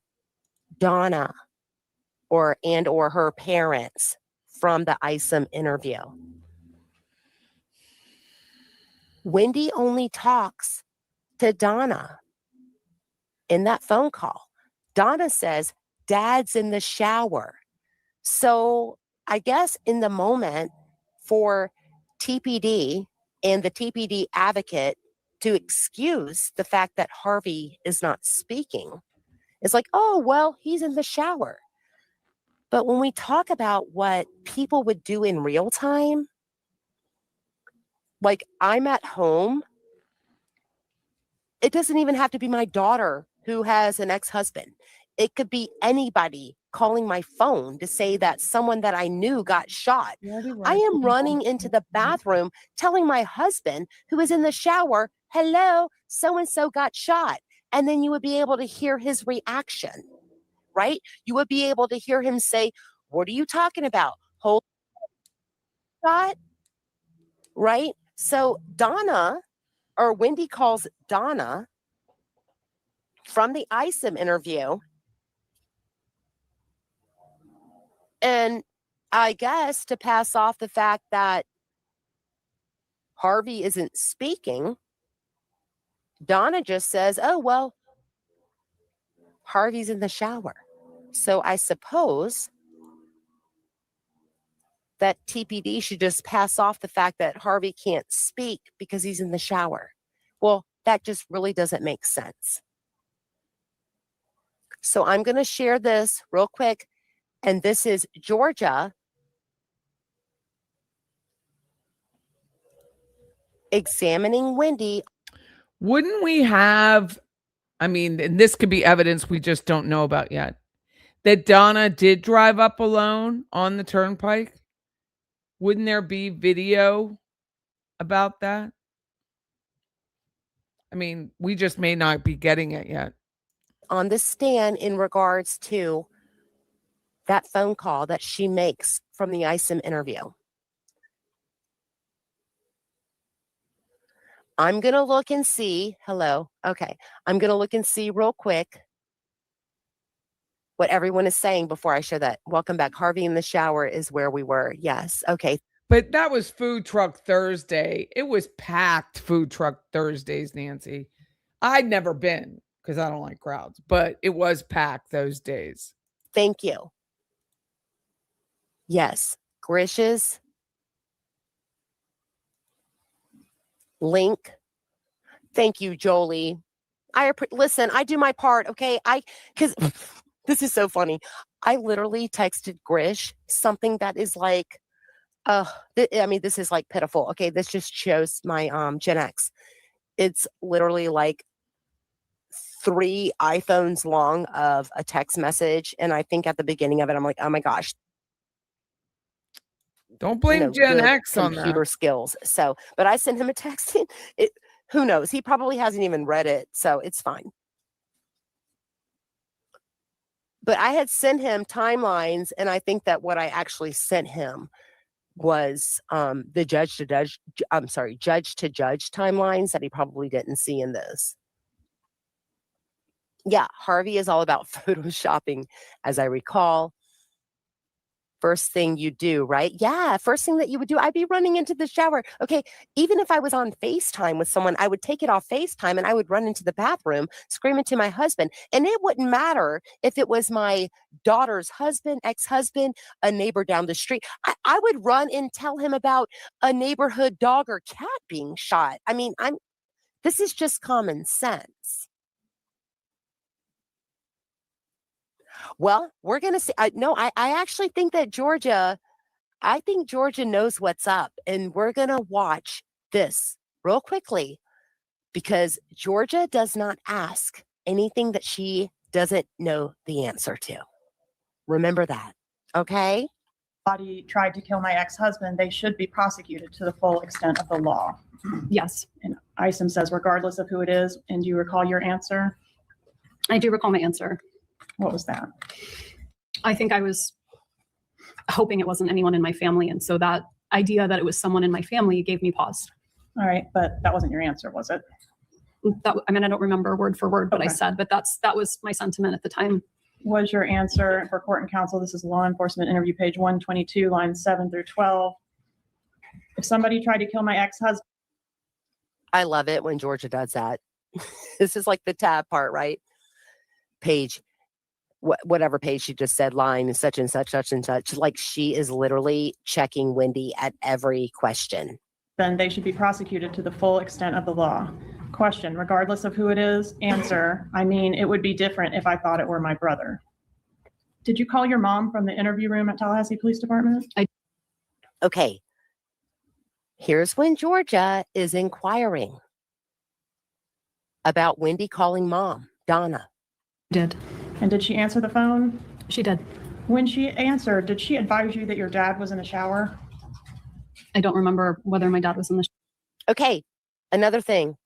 Donna or her parents from the ISOM interview. Whendi only talks to Donna in that phone call. Donna says, Dad's in the shower. So I guess in the moment for TPD and the TPD advocate to excuse the fact that Harvey is not speaking, it's like, oh, well, he's in the shower. But when we talk about what people would do in real time, like I'm at home, it doesn't even have to be my daughter who has an ex-husband. It could be anybody calling my phone to say that someone that I knew got shot. I am running into the bathroom telling my husband who is in the shower, hello, so-and-so got shot. And then you would be able to hear his reaction, right? You would be able to hear him say, what are you talking about? Hold shot, right? So Donna, or Whendi calls Donna from the ISOM interview. And I guess to pass off the fact that Harvey isn't speaking, Donna just says, oh, well, Harvey's in the shower. So I suppose that TPD should just pass off the fact that Harvey can't speak because he's in the shower. Well, that just really doesn't make sense. So I'm going to share this real quick. And this is Georgia examining Whendi. Wouldn't we have, I mean, and this could be evidence we just don't know about yet, that Donna did drive up alone on the turnpike? Wouldn't there be video about that? I mean, we just may not be getting it yet. On the stand in regards to that phone call that she makes from the ISOM interview. I'm going to look and see. Hello. Okay. I'm going to look and see real quick what everyone is saying before I share that. Welcome back. Harvey in the shower is where we were. Yes. Okay. But that was Food Truck Thursday. It was packed Food Truck Thursdays, Nancy. I'd never been because I don't like crowds, but it was packed those days. Thank you. Yes. Grisch's link. Thank you, Jolie. Listen, I do my part. Okay. Because this is so funny. I literally texted Grisch something that is like, this is like pitiful. Okay. This just shows my Gen X. It's literally like 3 iPhones long of a text message. And I think at the beginning of it, I'm like, oh my gosh. Don't blame Gen X on computer skills. So, but I sent him a text. Who knows? He probably hasn't even read it. So it's fine. But I had sent him timelines. And I think that what I actually sent him was the judge to judge timelines that he probably didn't see in this. Yeah, Harvey is all about photoshopping, as I recall. First thing you do, right? Yeah, first thing that you would do, I'd be running into the shower. Okay, even if I was on FaceTime with someone, I would take it off FaceTime and I would run into the bathroom screaming to my husband. And it wouldn't matter if it was my daughter's husband, ex-husband, a neighbor down the street. I would run and tell him about a neighborhood dog or cat being shot. I mean, this is just common sense. Well, we're going to see. I actually think that Georgia knows what's up. And we're going to watch this real quickly because Georgia does not ask anything that she doesn't know the answer to. Remember that. Okay? Body tried to kill my ex-husband, they should be prosecuted to the full extent of the law. Yes. And Isom says, regardless of who it is. And do you recall your answer? I do recall my answer. What was that? I think I was hoping it wasn't anyone in my family. And so that idea that it was someone in my family gave me pause. All right, but that wasn't your answer, was it? I don't remember word for word what I said, but that was my sentiment at the time. Was your answer for court and counsel? This is law enforcement interview page 122, lines 7 through 12. If somebody tried to kill my ex-husband. I love it when Georgia does that. This is like the tab part, right? Page, whatever page she just said, line such and such, such and such. Like she is literally checking Whendi at every question. Then they should be prosecuted to the full extent of the law. Question, regardless of who it is. Answer, I mean, it would be different if I thought it were my brother. Did you call your mom from the interview room at Tallahassee Police Department? Okay. Here's when Georgia is inquiring about Whendi calling mom, Donna. Did. And did she answer the phone? She did. When she answered, did she advise you that your dad was in the shower? I don't remember whether my dad was in the shower. Okay. Another thing.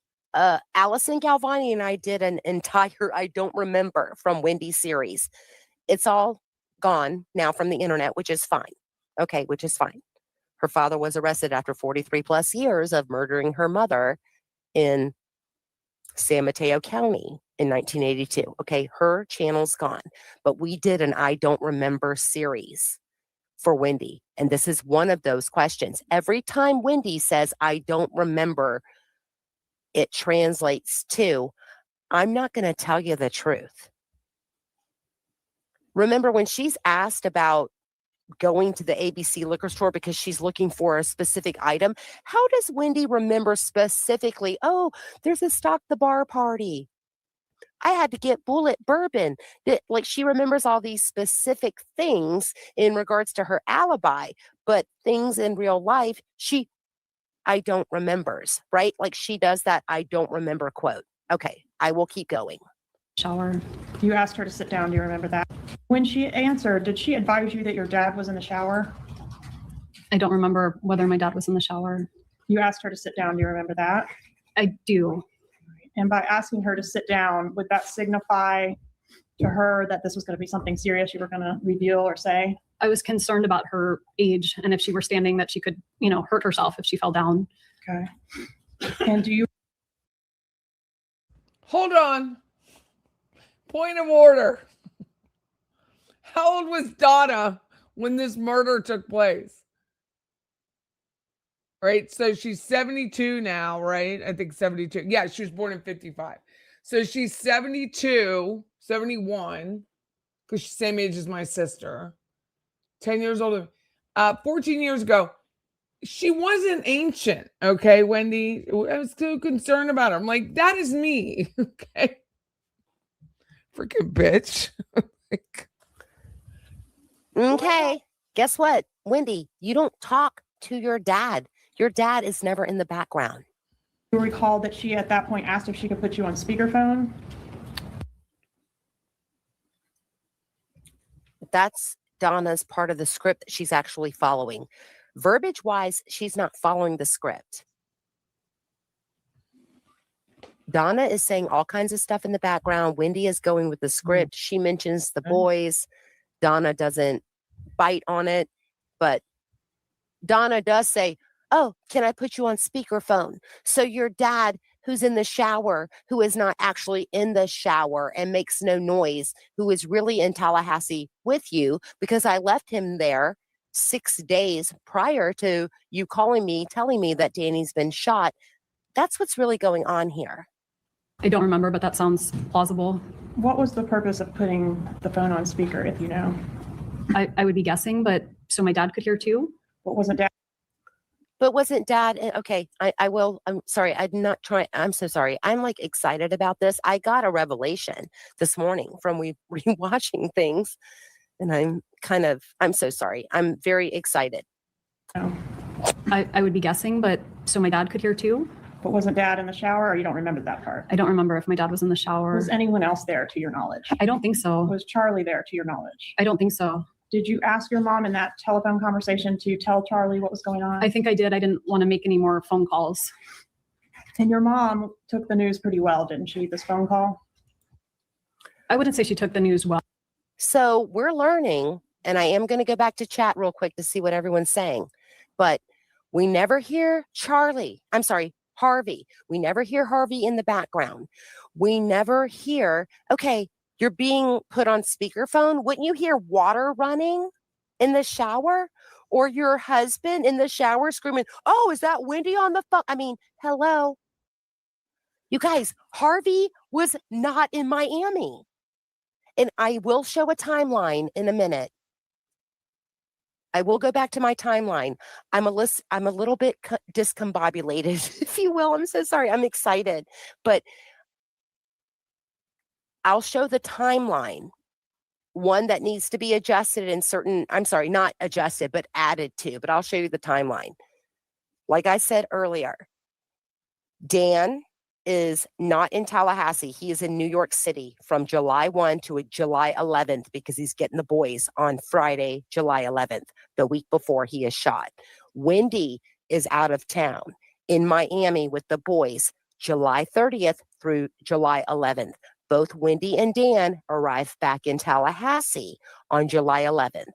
Allison Galvani and I did an entire I don't remember from Whendi series. It's all gone now from the internet, which is fine. Okay, which is fine. Her father was arrested after 43 plus years of murdering her mother in San Mateo County in 1982. Okay, her channel's gone. But we did an I don't remember series for Whendi. And this is one of those questions. Every time Whendi says, I don't remember, it translates to, I'm not going to tell you the truth. Remember when she's asked about going to the ABC liquor store because she's looking for a specific item, how does Whendi remember specifically, oh, there's a Stock the Bar party. I had to get Bullet bourbon. Like she remembers all these specific things in regards to her alibi, but things in real life, I don't remembers, right? Like she does that I don't remember quote. Okay, I will keep going. Shower. You asked her to sit down. Do you remember that? When she answered, did she advise you that your dad was in the shower? I don't remember whether my dad was in the shower. You asked her to sit down. Do you remember that? I do. And by asking her to sit down, would that signify to her that this was going to be something serious you were going to reveal or say? I was concerned about her age and if she were standing that she could, hurt herself if she fell down. Okay. And do you... Hold on. Point of order. How old was Donna when this murder took place? Right? So she's 72 now, right? I think 72. Yeah, she was born in 55. So she's 72, 71, because she's the same age as my sister. 10 years older. 14 years ago. She wasn't ancient, okay, Whendi? I was too concerned about her. I'm like, that is me, okay? Freaking bitch. Okay. Guess what? Whendi, you don't talk to your dad. Your dad is never in the background. You recall that she at that point asked if she could put you on speakerphone? That's Donna's part of the script that she's actually following. Verbiage wise, she's not following the script. Donna is saying all kinds of stuff in the background. Whendi is going with the script. She mentions the boys. Donna doesn't bite on it, but Donna does say, oh, can I put you on speakerphone? So your dad who's in the shower, who is not actually in the shower and makes no noise, who is really in Tallahassee with you, because I left him there 6 days prior to you calling me, telling me that Danny's been shot. That's what's really going on here. I don't remember, but that sounds plausible. What was the purpose of putting the phone on speaker, if you know? I would be guessing, but so my dad could hear too. What wasn't dad? But wasn't dad, okay, I will, I'm sorry, I'm not trying, I'm so sorry. I'm like excited about this. I got a revelation this morning from rewatching things, and I'm so sorry. I'm very excited. Oh. I would be guessing, but so my dad could hear too. But wasn't dad in the shower, or you don't remember that part? I don't remember if my dad was in the shower. Was anyone else there to your knowledge? I don't think so. Was Charlie there to your knowledge? I don't think so. Did you ask your mom in that telephone conversation to tell Charlie what was going on? I think I did. I didn't want to make any more phone calls. And your mom took the news pretty well, didn't she, this phone call? I wouldn't say she took the news well. So we're learning, and I am going to go back to chat real quick to see what everyone's saying, but we never hear Harvey. We never hear Harvey in the background. We never hear, okay, you're being put on speakerphone. Wouldn't you hear water running in the shower, or your husband in the shower screaming, "Oh, is that Wendi on the phone?" I mean, hello. You guys, Harvey was not in Miami. And I will show a timeline in a minute. I will go back to my timeline. I'm a little bit discombobulated, if you will. I'm so sorry. I'm excited, but I'll show the timeline, one that needs to be adjusted in certain, I'm sorry, not adjusted, but added to, but I'll show you the timeline. Like I said earlier, Dan is not in Tallahassee. He is in New York City from July 1 to July 11th because he's getting the boys on Friday, July 11th, the week before he is shot. Wendi is out of town in Miami with the boys July 30th through July 11th. Both Wendi and Dan arrived back in Tallahassee on July 11th.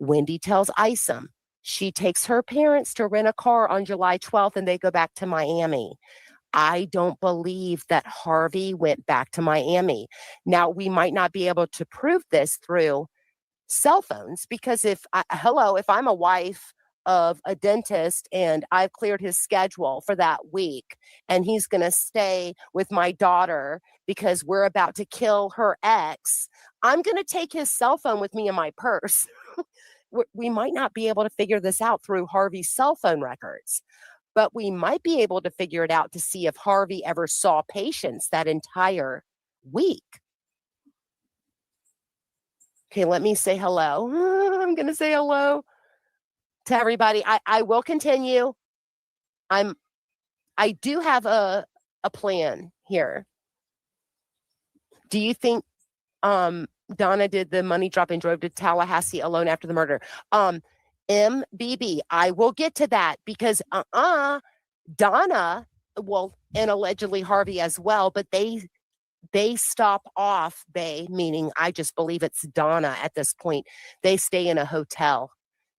Wendi tells Isom she takes her parents to rent a car on July 12th and they go back to Miami. I don't believe that Harvey went back to Miami. Now, we might not be able to prove this through cell phones because if I'm a wife of a dentist and I've cleared his schedule for that week and he's going to stay with my daughter because we're about to kill her ex, I'm going to take his cell phone with me in my purse. We might not be able to figure this out through Harvey's cell phone records, but we might be able to figure it out to see if Harvey ever saw patients that entire week. Okay, let me say hello. I'm going to say hello to everybody. I will continue. I do have a plan here. Do you think Donna did the money drop and drove to Tallahassee alone after the murder? MBB, I will get to that because Donna, well, and allegedly Harvey as well, but they stop off, meaning I just believe it's Donna at this point. They stay in a hotel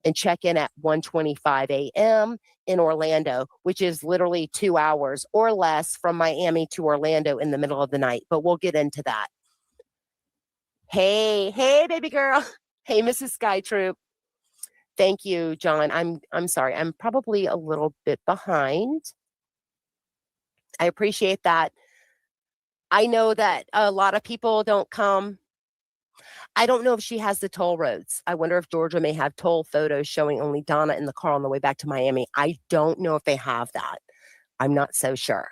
and check in at 1:25 a.m. in Orlando, which is literally 2 hours or less from Miami to Orlando in the middle of the night. But we'll get into that. Hey, baby girl. Hey, Mrs. Skytroop. Thank you, John. I'm sorry. I'm probably a little bit behind. I appreciate that. I know that a lot of people don't come. I don't know if she has the toll roads. I wonder if Georgia may have toll photos showing only Donna in the car on the way back to Miami. I don't know if they have that. I'm not so sure.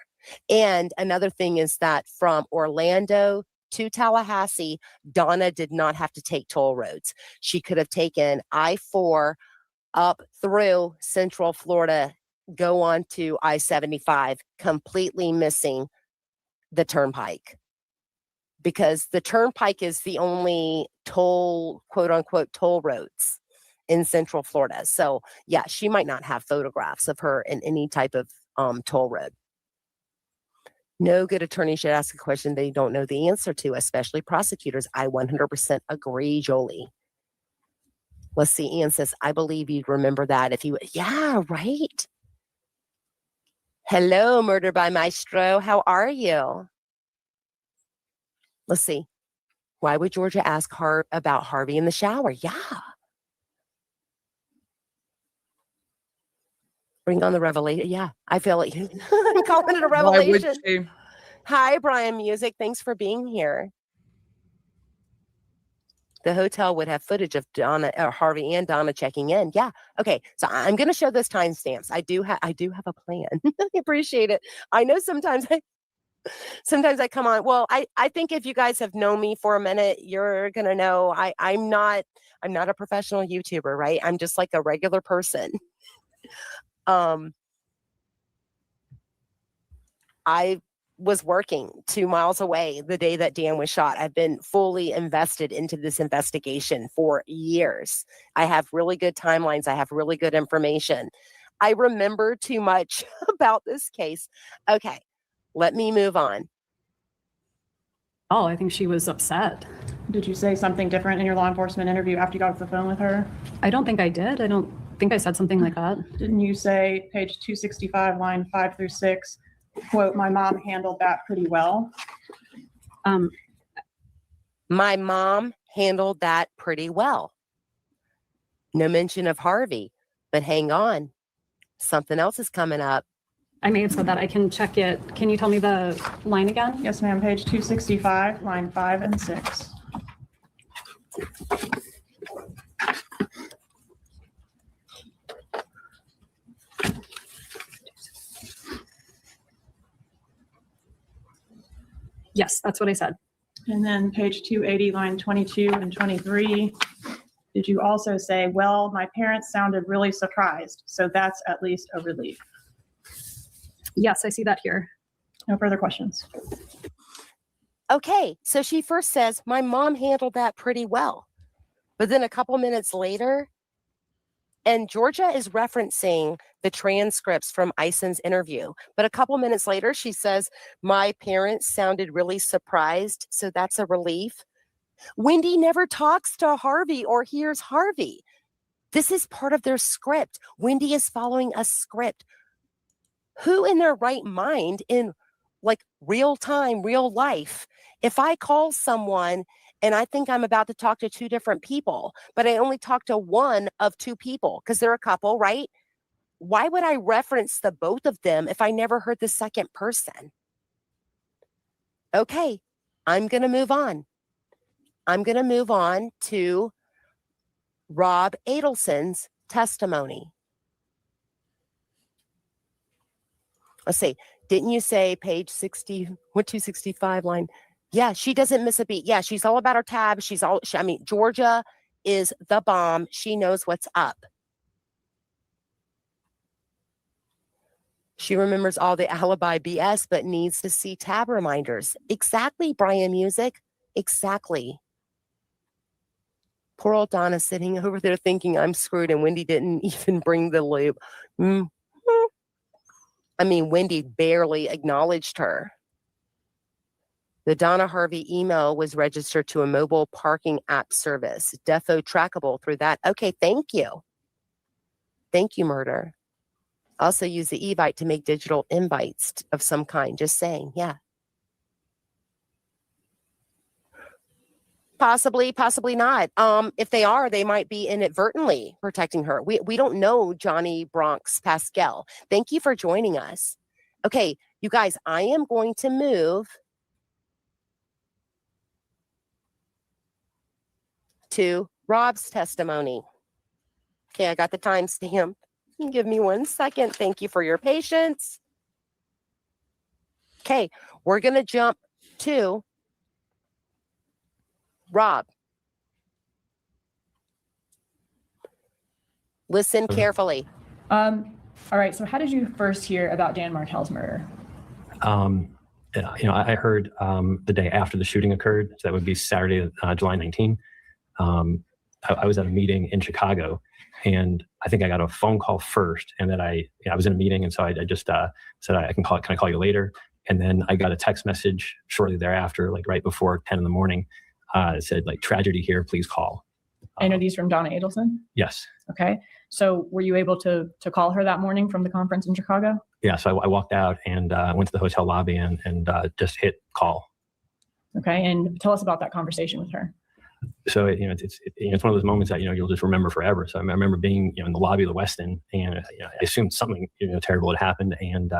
And another thing is that from Orlando to Tallahassee, Donna did not have to take toll roads. She could have taken I-4 up through Central Florida, go on to I-75, completely missing the turnpike. Because the turnpike is the only toll, quote unquote, toll roads in Central Florida. So yeah, she might not have photographs of her in any type of toll road. No good attorney should ask a question they don't know the answer to, especially prosecutors. I 100% agree, Jolie. Let's see. Ian says, I believe you'd remember that if you, yeah, right. Hello, Murder by Maestro. How are you? Let's see. Why would Georgia ask her about Harvey in the shower? Yeah. Bring on the revelation. Yeah, I feel like I'm calling it a revelation. Why would she? Hi, Brian Music. Thanks for being here. The hotel would have footage of Donna, or Harvey and Donna checking in. Yeah. Okay. So I'm going to show those timestamps. I do have a plan. I appreciate it. I know sometimes I come on. Well, I think if you guys have known me for a minute, you're going to know I'm not a professional YouTuber, right? I'm just like a regular person. I was working 2 miles away the day that Dan was shot. I've been fully invested into this investigation for years. I have really good timelines. I have really good information. I remember too much about this case. Okay, let me move on. Oh, I think she was upset. Did you say something different in your law enforcement interview after you got off the phone with her? I don't think I did. I don't think I said something like that. Didn't you say, page 265, line 5 through 6, quote, my mom handled that pretty well? My mom handled that pretty well. No mention of Harvey, but hang on. Something else is coming up. I may have said that. I can check it. Can you tell me the line again? Yes, ma'am. Page 265, line 5 and 6. Yes, that's what I said. And then page 280, line 22 and 23. Did you also say, well, my parents sounded really surprised, so that's at least a relief? Yes, I see that here. No further questions. Okay, so she first says, my mom handled that pretty well. But then a couple minutes later, and Georgia is referencing the transcripts from Ison's interview. But a couple minutes later, she says, my parents sounded really surprised, so that's a relief. Whendi never talks to Harvey or hears Harvey. This is part of their script. Whendi is following a script. Who in their right mind in like real time, real life, if I call someone and I think I'm about to talk to 2 different people, but I only talk to one of 2 people because they're a couple, right? Why would I reference the both of them if I never heard the second person? Okay, I'm going to move on. I'm going to move on to Rob Adelson's testimony. Let's see. Didn't you say page 265 line? Yeah, she doesn't miss a beat. Yeah, she's all about her tab. Georgia is the bomb. She knows what's up. She remembers all the alibi BS, but needs to see tab reminders. Exactly, Brian Music. Exactly. Poor old Donna sitting over there thinking I'm screwed, and Whendi didn't even bring the loop. Whendi barely acknowledged her. The Donna Harvey email was registered to a mobile parking app service, defo trackable through that. Okay, thank you. Thank you, Murder. Also use the Evite to make digital invites of some kind. Just saying, yeah. Possibly, possibly not. If they are, they might be inadvertently protecting her. We don't know Johnny Bronx Pascal. Thank you for joining us. Okay, you guys, I am going to move to Rob's testimony. Okay, I got the timestamp. Give me 1 second. Thank you for your patience. Okay, we're going to jump to Rob. Listen carefully. All right, so how did you first hear about Dan Martell's murder? I heard the day after the shooting occurred. So that would be Saturday, July 19. I was at a meeting in Chicago, and I think I got a phone call first, and then I was in a meeting, and so I just said, can I call you later? And then I got a text message shortly thereafter, like right before 10 in the morning. It said, like, tragedy here, please call. And are these from Donna Adelson? Yes. Okay. So were you able to call her that morning from the conference in Chicago? Yeah, so I walked out and went to the hotel lobby and just hit call. Okay, and tell us about that conversation with her. So it's one of those moments that you'll just remember forever. So I remember being in the lobby of the Westin, and I assumed something terrible had happened, and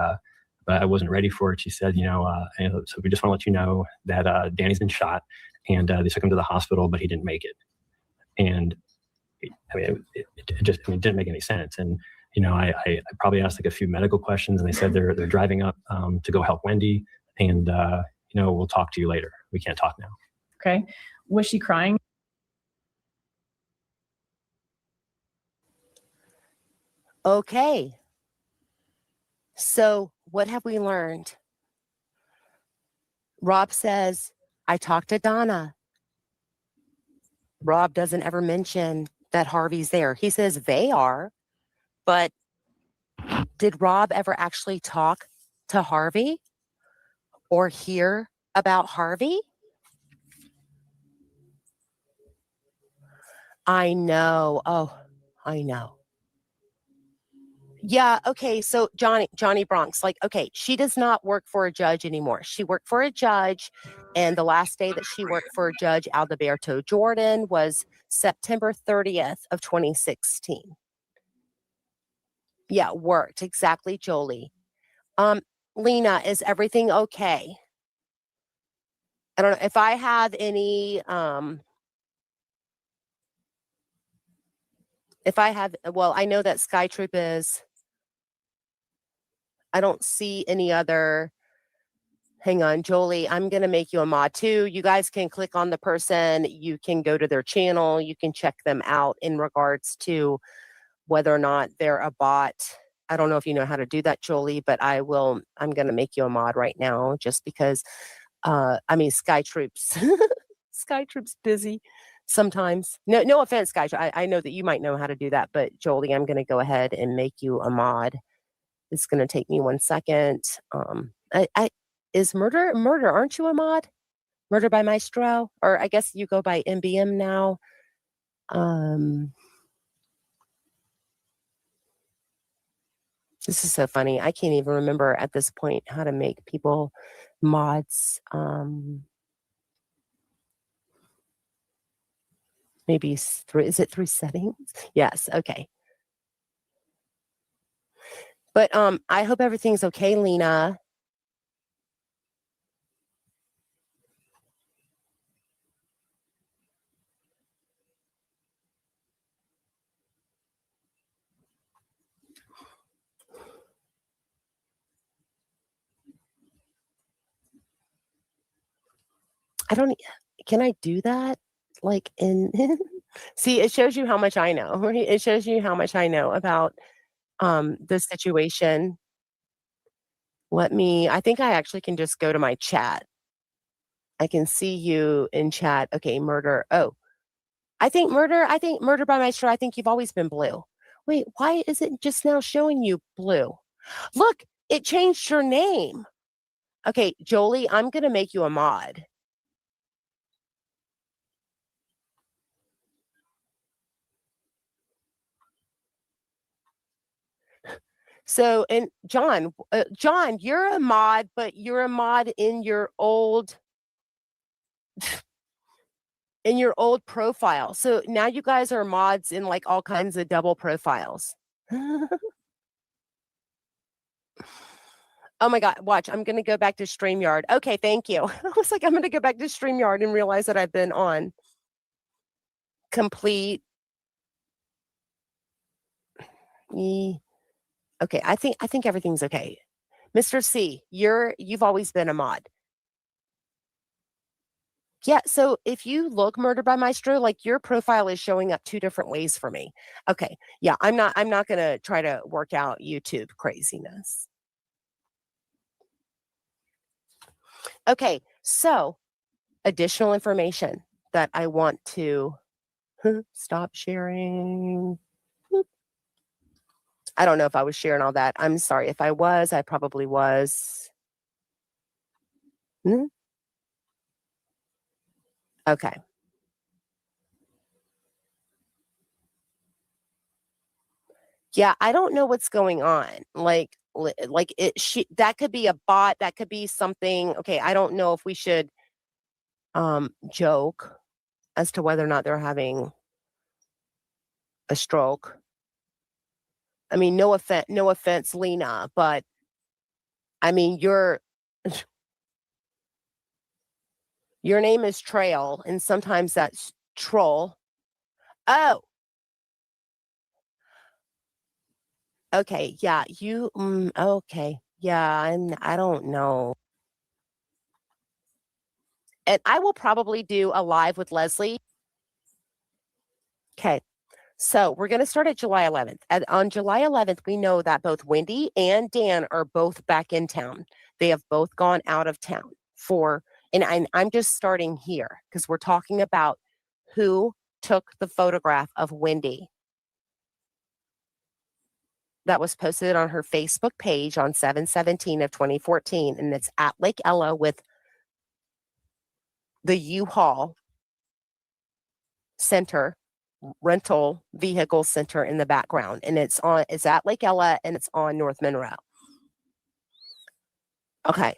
but I wasn't ready for it. She said, so we just want to let you know that Danny's been shot, and they took him to the hospital, but he didn't make it. And it didn't make any sense. And I probably asked like a few medical questions, and they said they're driving up to go help Whendi, and we'll talk to you later. We can't talk now. Okay, was she crying? Okay. So what have we learned? Rob says, I talked to Donna. Rob doesn't ever mention that Harvey's there. He says they are, but did Rob ever actually talk to Harvey or hear about Harvey? I know. Oh, I know. Yeah, okay, so Johnny Bronx, okay, she does not work for a judge anymore. She worked for a judge, and the last day that she worked for Judge Alberto Jordan was September 30th of 2016. Yeah, worked, exactly, Jolie. Lena, is everything okay? I don't know if I have any, I know that Sky Troop is. I don't see any other. Hang on, Jolie, I'm going to make you a mod too. You guys can click on the person. You can go to their channel. You can check them out in regards to whether or not they're a bot. I don't know if you know how to do that, Jolie, but I'm going to make you a mod right now just because, Sky Troop's, Sky Troop's busy sometimes. No offense, Sky Troop. I know that you might know how to do that, but Jolie, I'm going to go ahead and make you a mod. It's going to take me 1 second. Is Murder, aren't you a mod? Murder by Maestro? Or I guess you go by MBM now. This is so funny. I can't even remember at this point how to make people mods. Maybe is it through settings? Yes, okay. But I hope everything's okay, Lena. Can I do that? See, it shows you how much I know, right? It shows you how much I know about the situation. I think I actually can just go to my chat. I can see you in chat. Okay, Murder. Oh, I think Murder by Maestro, I think you've always been blue. Wait, why is it just now showing you blue? Look, it changed your name. Okay, Jolie, I'm going to make you a mod. So, and John, you're a mod, but you're a mod in your old profile. So now you guys are mods in all kinds of double profiles. Oh my God, watch, I'm going to go back to StreamYard. Okay, thank you. I was like, I'm going to go back to StreamYard and realize that I've been on complete. Okay, I think everything's okay. Mr. C, you've always been a mod. Yeah, so if you look Murder by Maestro, your profile is showing up 2 different ways for me. Okay, yeah, I'm not going to try to work out YouTube craziness. Okay, so additional information that I want to stop sharing. I don't know if I was sharing all that. I'm sorry. If I was, I probably was. Okay. Yeah, I don't know what's going on. like that could be a bot, that could be something. Okay, I don't know if we should joke as to whether or not they're having a stroke. I mean, no offense, Lena, but I mean, your name is Trail, and sometimes that's Troll. Oh, okay, yeah, okay, yeah, and I don't know. And I will probably do a live with Leslie. Okay. So we're going to start at July 11th. And on July 11th, we know that both Whendi and Dan are both back in town. They have both gone out of town and I'm just starting here because we're talking about who took the photograph of Whendi that was posted on her Facebook page on 7/17 of 2014. And it's at Lake Ella with the U-Haul Center, rental vehicle center in the background, and it's at Lake Ella, and it's on North Monroe. Okay,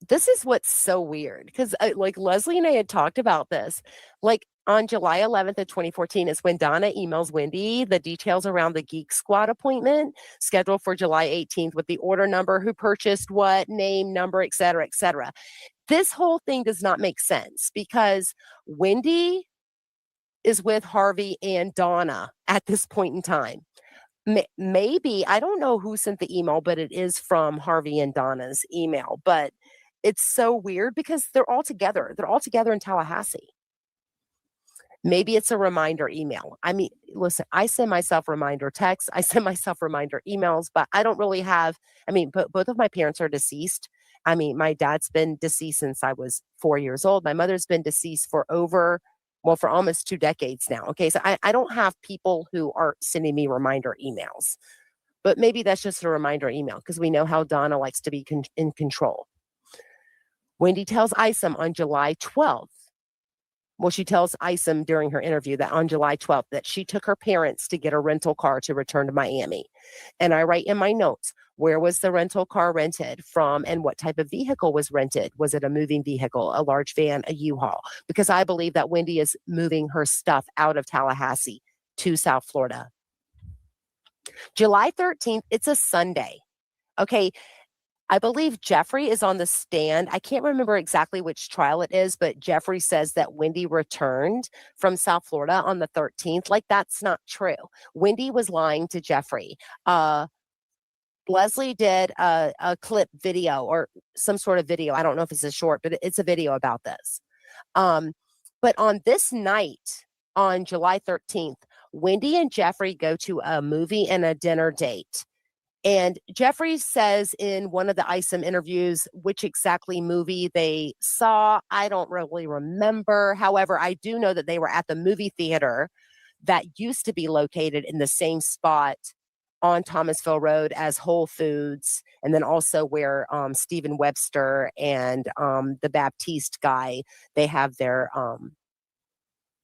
this is what's so weird because like Leslie and I had talked about this. Like on July 11th of 2014 is when Donna emails Whendi the details around the Geek Squad appointment scheduled for July 18th with the order number, who purchased what, name, number, et cetera, et cetera. This whole thing does not make sense because Whendi is with Harvey and Donna at this point in time. Maybe, I don't know who sent the email, but it is from Harvey and Donna's email. But it's so weird because they're all together. They're all together in Tallahassee. Maybe it's a reminder email. I mean, listen, I send myself reminder texts. I send myself reminder emails, but I don't really have, both of my parents are deceased. My dad's been deceased since I was 4 years old. My mother's been deceased for almost 2 decades now. Okay, so I don't have people who are sending me reminder emails, but maybe that's just a reminder email because we know how Donna likes to be in control. Whendi tells Isom on July 12th. Well, she tells Isom during her interview that on July 12th that she took her parents to get a rental car to return to Miami. And I write in my notes, where was the rental car rented from and what type of vehicle was rented? Was it a moving vehicle, a large van, a U-Haul? Because I believe that Whendi is moving her stuff out of Tallahassee to South Florida. July 13th, it's a Sunday. Okay, I believe Jeffrey is on the stand. I can't remember exactly which trial it is, but Jeffrey says that Whendi returned from South Florida on the 13th. Like, that's not true. Whendi was lying to Jeffrey. Leslie did a clip video or some sort of video. I don't know if it's a short, but it's a video about this. But on this night, on July 13th, Whendi and Jeffrey go to a movie and a dinner date. And Jeffrey says in one of the Isom interviews which exactly movie they saw. I don't really remember. However, I do know that they were at the movie theater that used to be located in the same spot on Thomasville Road as Whole Foods, and then also where Stephen Webster and the Baptiste guy, they have their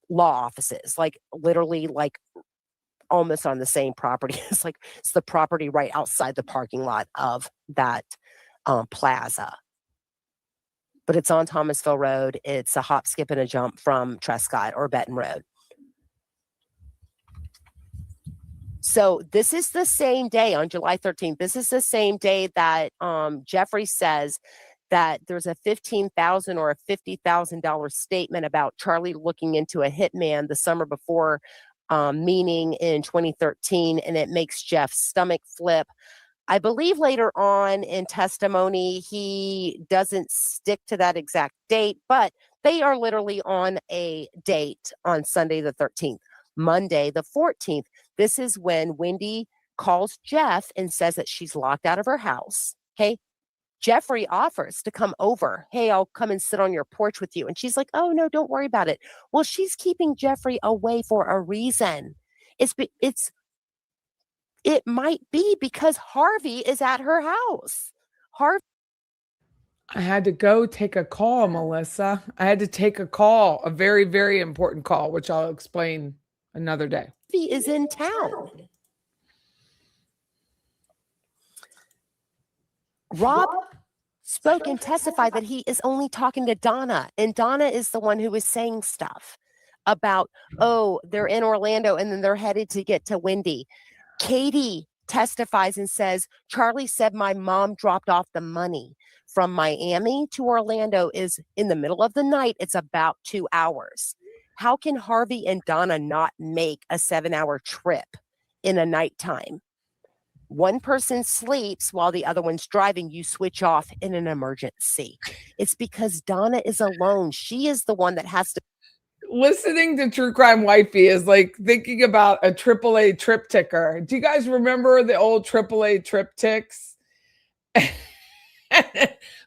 law offices, like literally like almost on the same property. It's the property right outside the parking lot of that plaza. But it's on Thomasville Road. It's a hop, skip, and a jump from Trescott or Benton Road. So this is the same day on July 13th. This is the same day that Jeffrey says that there's a $15,000 or a $50,000 statement about Charlie looking into a hitman the summer before, meaning in 2013, and it makes Jeff's stomach flip. I believe later on in testimony, he doesn't stick to that exact date, but they are literally on a date on Sunday the 13th. Monday the 14th, this is when Whendi calls Jeff and says that she's locked out of her house. Okay. Jeffrey offers to come over. Hey, I'll come and sit on your porch with you. And she's like, oh, no, don't worry about it. Well, she's keeping Jeffrey away for a reason. It might be because Harvey is at her house. I had to go take a call, Melissa. I had to take a call, a very, very important call, which I'll explain another day. Harvey is in town. Rob spoke and testified that he is only talking to Donna, and Donna is the one who is saying stuff about, oh, they're in Orlando and then they're headed to get to Whendi. Katie testifies and says, Charlie said my mom dropped off the money from Miami to Orlando is in the middle of the night. It's about 2 hours. How can Harvey and Donna not make a 7-hour trip in a nighttime? One person sleeps while the other one's driving. You switch off in an emergency. It's because Donna is alone. She is the one that has to. Listening to True Crime Wifey is like thinking about a AAA trip ticker. Do you guys remember the old AAA trip ticks?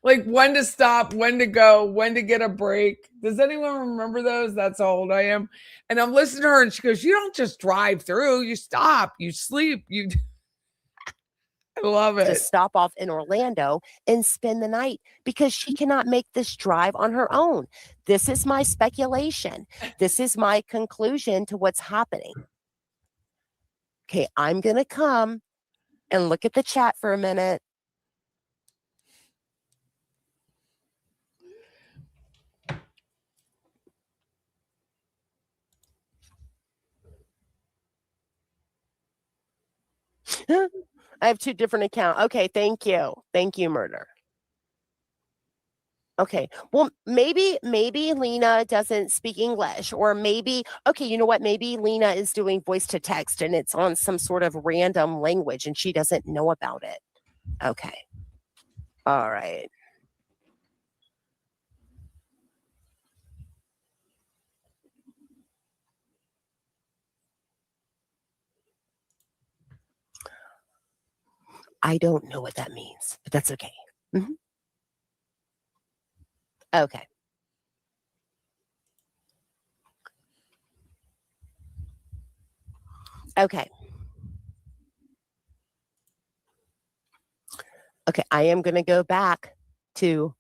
Like when to stop, when to go, when to get a break. Does anyone remember those? That's how old I am. And I'm listening to her and she goes, you don't just drive through, you stop, you sleep, you. I love it. To stop off in Orlando and spend the night because she cannot make this drive on her own. This is my speculation. This is my conclusion to what's happening. Okay, I'm going to come and look at the chat for a minute. I have 2 different accounts. Okay, thank you. Thank you, Murder. Okay, well, maybe Lena doesn't speak English, or maybe, okay, you know what? Maybe Lena is doing voice to text and it's on some sort of random language and she doesn't know about it. Okay. All right. I don't know what that means, but that's okay. Mm-hmm. Okay. Okay. Okay, I am going to go back to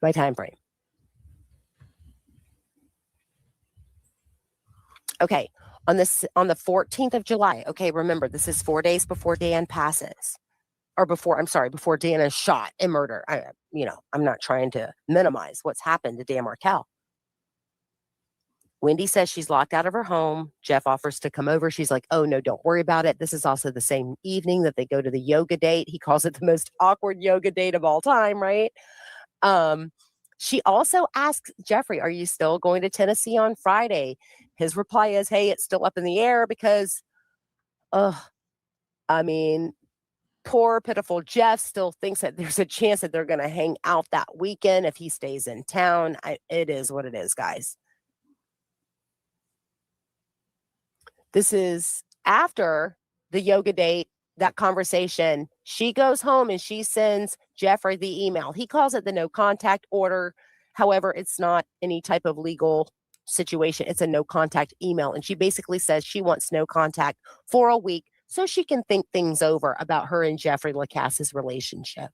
my time frame. Okay, on the 14th of July. Okay, remember, this is 4 days before Dan passes. Or before Dan is shot and murdered. I'm not trying to minimize what's happened to Dan Markel. Whendi says she's locked out of her home. Jeff offers to come over. She's like, oh, no, don't worry about it. This is also the same evening that they go to the yoga date. He calls it the most awkward yoga date of all time, right? She also asks Jeffrey, are you still going to Tennessee on Friday? His reply is, hey, it's still up in the air because, poor, pitiful Jeff still thinks that there's a chance that they're going to hang out that weekend if he stays in town. It is what it is, guys. This is after the yoga date, that conversation. She goes home and she sends Jeffrey the email. He calls it the no contact order. However, it's not any type of legal situation. It's a no contact email. And she basically says she wants no contact for a week so she can think things over about her and Jeffrey Lacasse's relationship.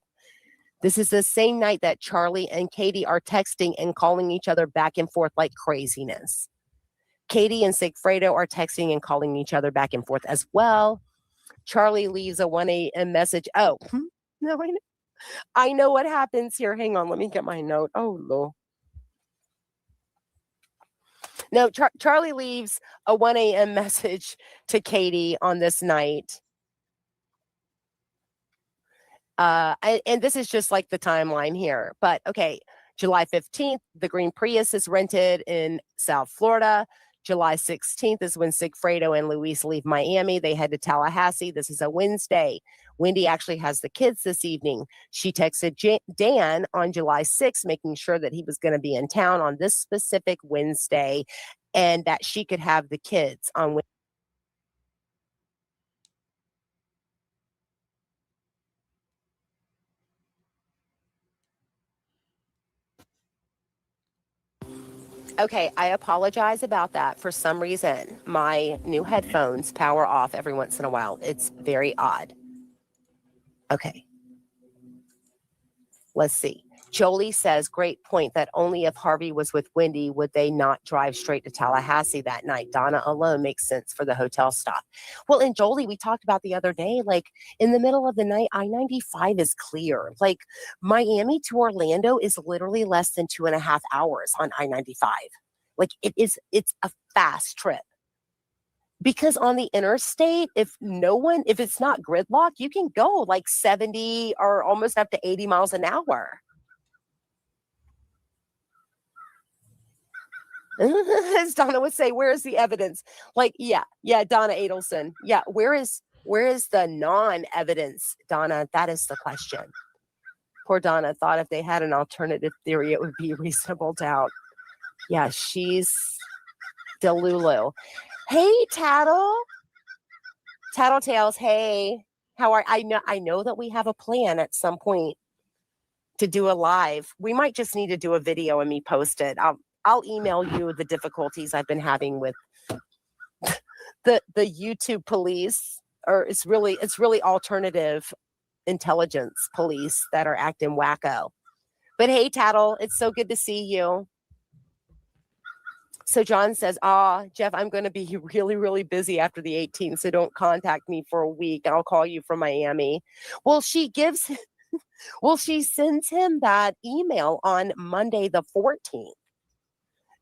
This is the same night that Charlie and Katie are texting and calling each other back and forth like craziness. Katie and Sigfredo are texting and calling each other back and forth as well. Charlie leaves a 1 a.m. message. Oh, no, I know what happens here. Hang on, let me get my note. Oh, Lord. No, Charlie leaves a 1 a.m. message to Katie on this night. And this is just like the timeline here. But okay, July 15th, the green Prius is rented in South Florida. July 16th is when Sigfredo and Luis leave Miami. They head to Tallahassee. This is a Wednesday. Whendi actually has the kids this evening. She texted Dan on July 6th, making sure that he was going to be in town on this specific Wednesday and that she could have the kids on Wednesday. Okay, I apologize about that. For some reason, my new headphones power off every once in a while. It's very odd. Okay. Let's see. Jolie says, great point, that only if Harvey was with Whendi would they not drive straight to Tallahassee that night. Donna alone makes sense for the hotel stop. Well, and Jolie, we talked about the other day, like in the middle of the night, I-95 is clear. Like Miami to Orlando is literally less than 2.5 hours on I-95. Like it's a fast trip. Because on the interstate, if it's not gridlock, you can go like 70 or almost up to 80 miles an hour. As Donna would say, where is the evidence? Like, yeah, Donna Adelson. Yeah, where is the non-evidence, Donna? That is the question. Poor Donna thought if they had an alternative theory, it would be reasonable doubt. Yeah, she's Delulu. Hey, Tattletales. Hey, how are I know that we have a plan at some point to do a live. We might just need to do a video and me post it. I'll email you the difficulties I've been having with the YouTube police, or it's really alternative intelligence police that are acting wacko. But hey, Tattle, it's so good to see you. So John says, Jeff, I'm going to be really, really busy after the 18th, so don't contact me for a week. I'll call you from Miami. Well, she sends him that email on Monday the 14th.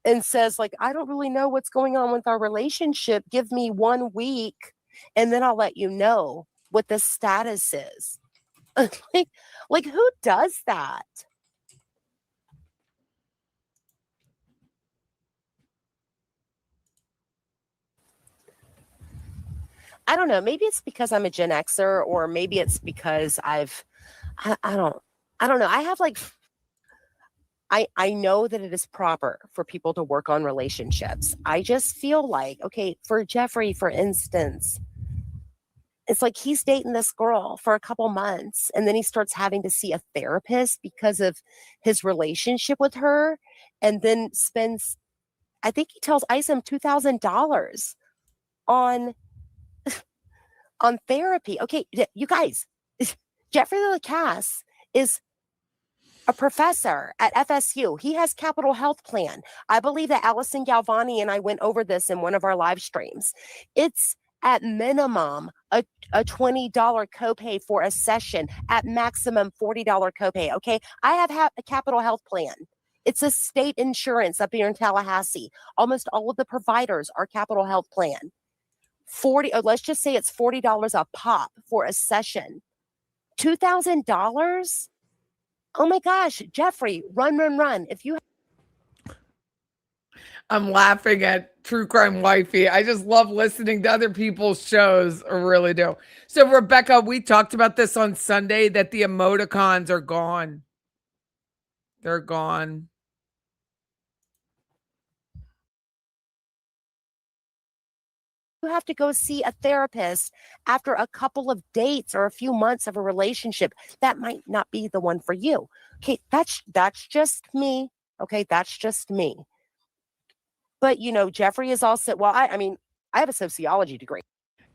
And says, like, I don't really know what's going on with our relationship. Give me 1 week, and then I'll let you know what the status is. like, who does that? I don't know. Maybe it's because I'm a Gen Xer, or maybe it's because I don't know. I have like. I know that it is proper for people to work on relationships. I just feel like, okay, for Jeffrey, for instance, it's like he's dating this girl for a couple months and then he starts having to see a therapist because of his relationship with her, and then spends, I think he tells Isom $2,000 on therapy. Okay, you guys, Jeffrey Lacasse is a professor at FSU. He has Capital Health Plan. I believe that Allison Galvani and I went over this in one of our live streams. It's at minimum a $20 copay for a session, at maximum $40 copay. Okay, I have a Capital Health Plan. It's a state insurance up here in Tallahassee. Almost all of the providers are Capital Health Plan. Let's just say it's $40 a pop for a session. $2,000? Oh my gosh, Jeffrey, run. If you I'm laughing at True Crime Wifey. I just love listening to other people's shows. I really do. So, Rebecca, we talked about this on Sunday, that the emoticons are gone. They're gone. have to go see a therapist after a couple of dates or a few months of a relationship, that might not be the one for you. Okay, that's just me. Okay, that's just me. But, you know, Jeffrey is also, well, I mean, I have a sociology degree.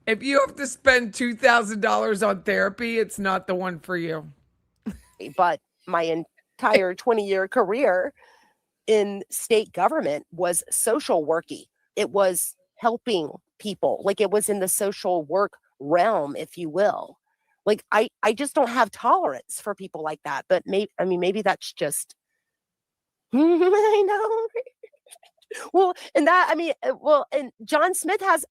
If you have to spend $2,000 on therapy, it's not the one for you. But my entire 20-year career in state government was social worky. It was helping people. Like, it was in the social work realm, if you will. Like, I just don't have tolerance for people like that. But maybe that's just, I know. Well, and John Smith has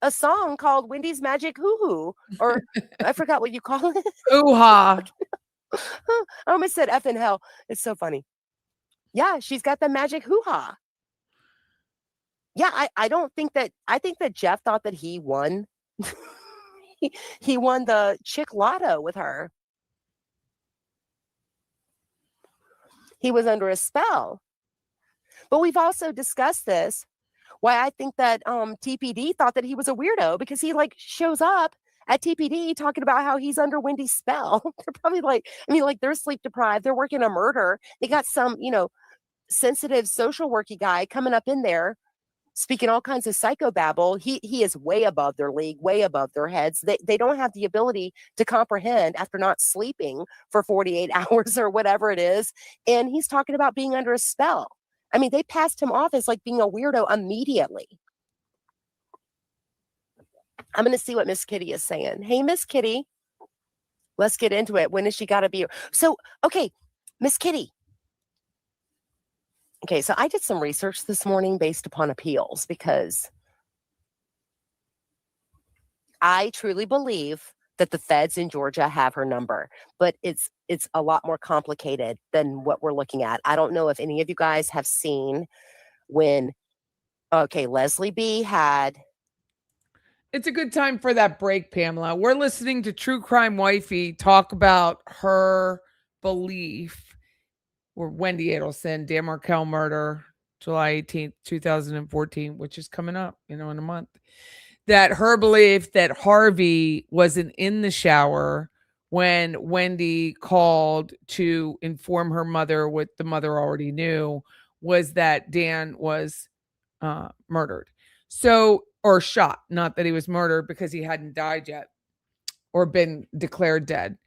a song called Wendy's Magic Hoo-Hoo, or I forgot what you call it. Ooh-ha. I almost said F in hell. It's so funny. Yeah, she's got the magic hoo-ha. Yeah, I think that Jeff thought that he won. he won the chick lotto with her. He was under a spell. But we've also discussed this, why I think that TPD thought that he was a weirdo, because he shows up at TPD talking about how he's under Wendy's spell. They're probably they're sleep deprived. They're working a murder. They got some, sensitive social worky guy coming up in there speaking all kinds of psychobabble. He is way above their league, way above their heads. They don't have the ability to comprehend after not sleeping for 48 hours or whatever it is. And he's talking about being under a spell. I mean, they passed him off as like being a weirdo immediately. I'm going to see what Miss Kitty is saying. Hey, Miss Kitty, let's get into it. When is she got to be? So, okay, Miss Kitty. Okay, so I did some research this morning based upon appeals because I truly believe that the feds in Georgia have her number, but it's a lot more complicated than what we're looking at. I don't know if any of you guys have seen when, Leslie B had. It's a good time for that break, Pamela. We're listening to True Crime Wifey talk about her belief, or Wendi Adelson, Dan Markel murder, July 18th, 2014, which is coming up, in a month. That her belief that Harvey wasn't in the shower when Wendi called to inform her mother what the mother already knew, was that Dan was murdered. So, or shot, not that he was murdered because he hadn't died yet or been declared dead.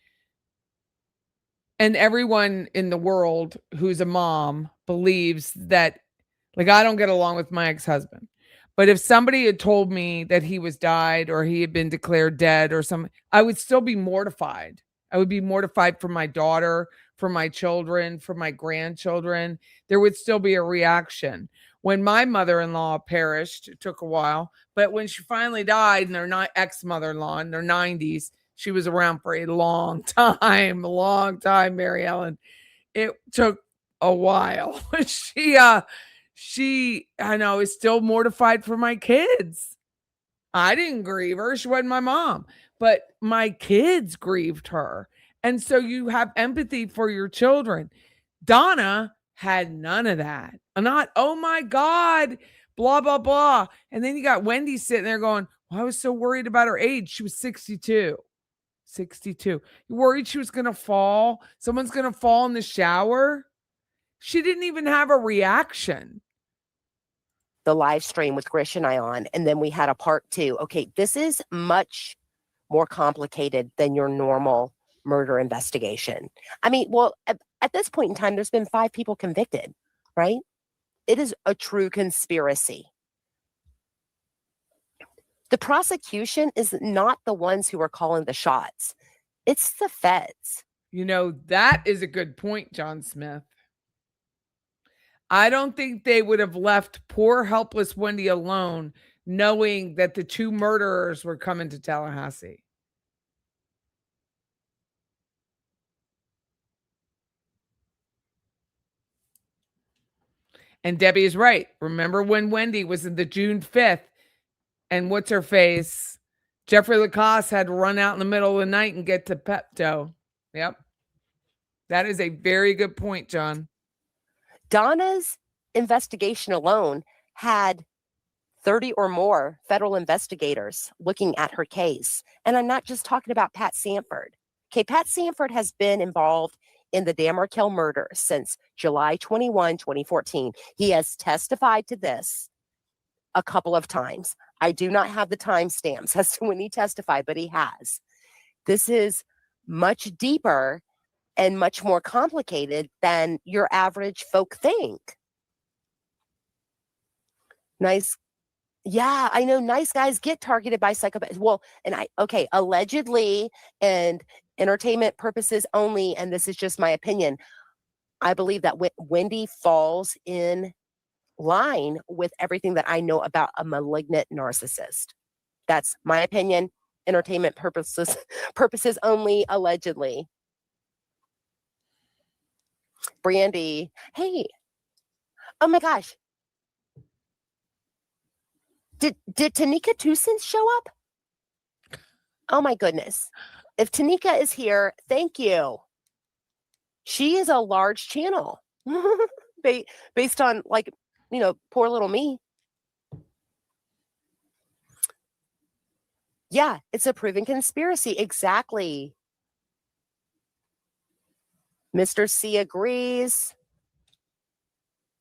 And everyone in the world who's a mom believes that, like, I don't get along with my ex-husband, but if somebody had told me that he was died or he had been declared dead or something, I would still be mortified. I would be mortified for my daughter, for my children, for my grandchildren. There would still be a reaction. When my mother-in-law perished, it took a while, but when she finally died, and they're not ex-mother-in-law in their 90s, she was around for a long time, Mary Ellen. It took a while. She, I know, is still mortified for my kids. I didn't grieve her. She wasn't my mom, but my kids grieved her. And so you have empathy for your children. Donna had none of that. Not, oh my God, blah, blah, blah. And then you got Wendi sitting there going, well, I was so worried about her age. She was 62. 62. You worried she was going to fall? Someone's going to fall in the shower? She didn't even have a reaction. The live stream with Grisch and I on, and then we had a part 2. Okay, this is much more complicated than your normal murder investigation. I mean, well, at this point in time, there's been 5 people convicted, right? It is a true conspiracy. The prosecution is not the ones who are calling the shots. It's the feds. That is a good point, John Smith. I don't think they would have left poor, helpless Wendi alone, knowing that the 2 murderers were coming to Tallahassee. And Debbie is right. Remember when Wendi was in the June 5th and what's her face? Jeffrey Lacasse had to run out in the middle of the night and get to Pepto. Yep. That is a very good point, John. Donna's investigation alone had 30 or more federal investigators looking at her case. And I'm not just talking about Pat Sanford. Okay, Pat Sanford has been involved in the Dan Markel murder since July 21, 2014. He has testified to this a couple of times. I do not have the timestamps as to when he testified, but he has. This is much deeper and much more complicated than your average folk think. Nice. Yeah, I know nice guys get targeted by psychopaths. Well, allegedly, and entertainment purposes only, and this is just my opinion, I believe that Wendi falls in line with everything that I know about a malignant narcissist. That's my opinion. Entertainment purposes only, allegedly. Brandy, hey, oh my gosh. Did Tanika Tucson show up? Oh my goodness. If Tanika is here, thank you. She is a large channel based on, poor little me. Yeah, it's a proven conspiracy. Exactly. Mr. C agrees.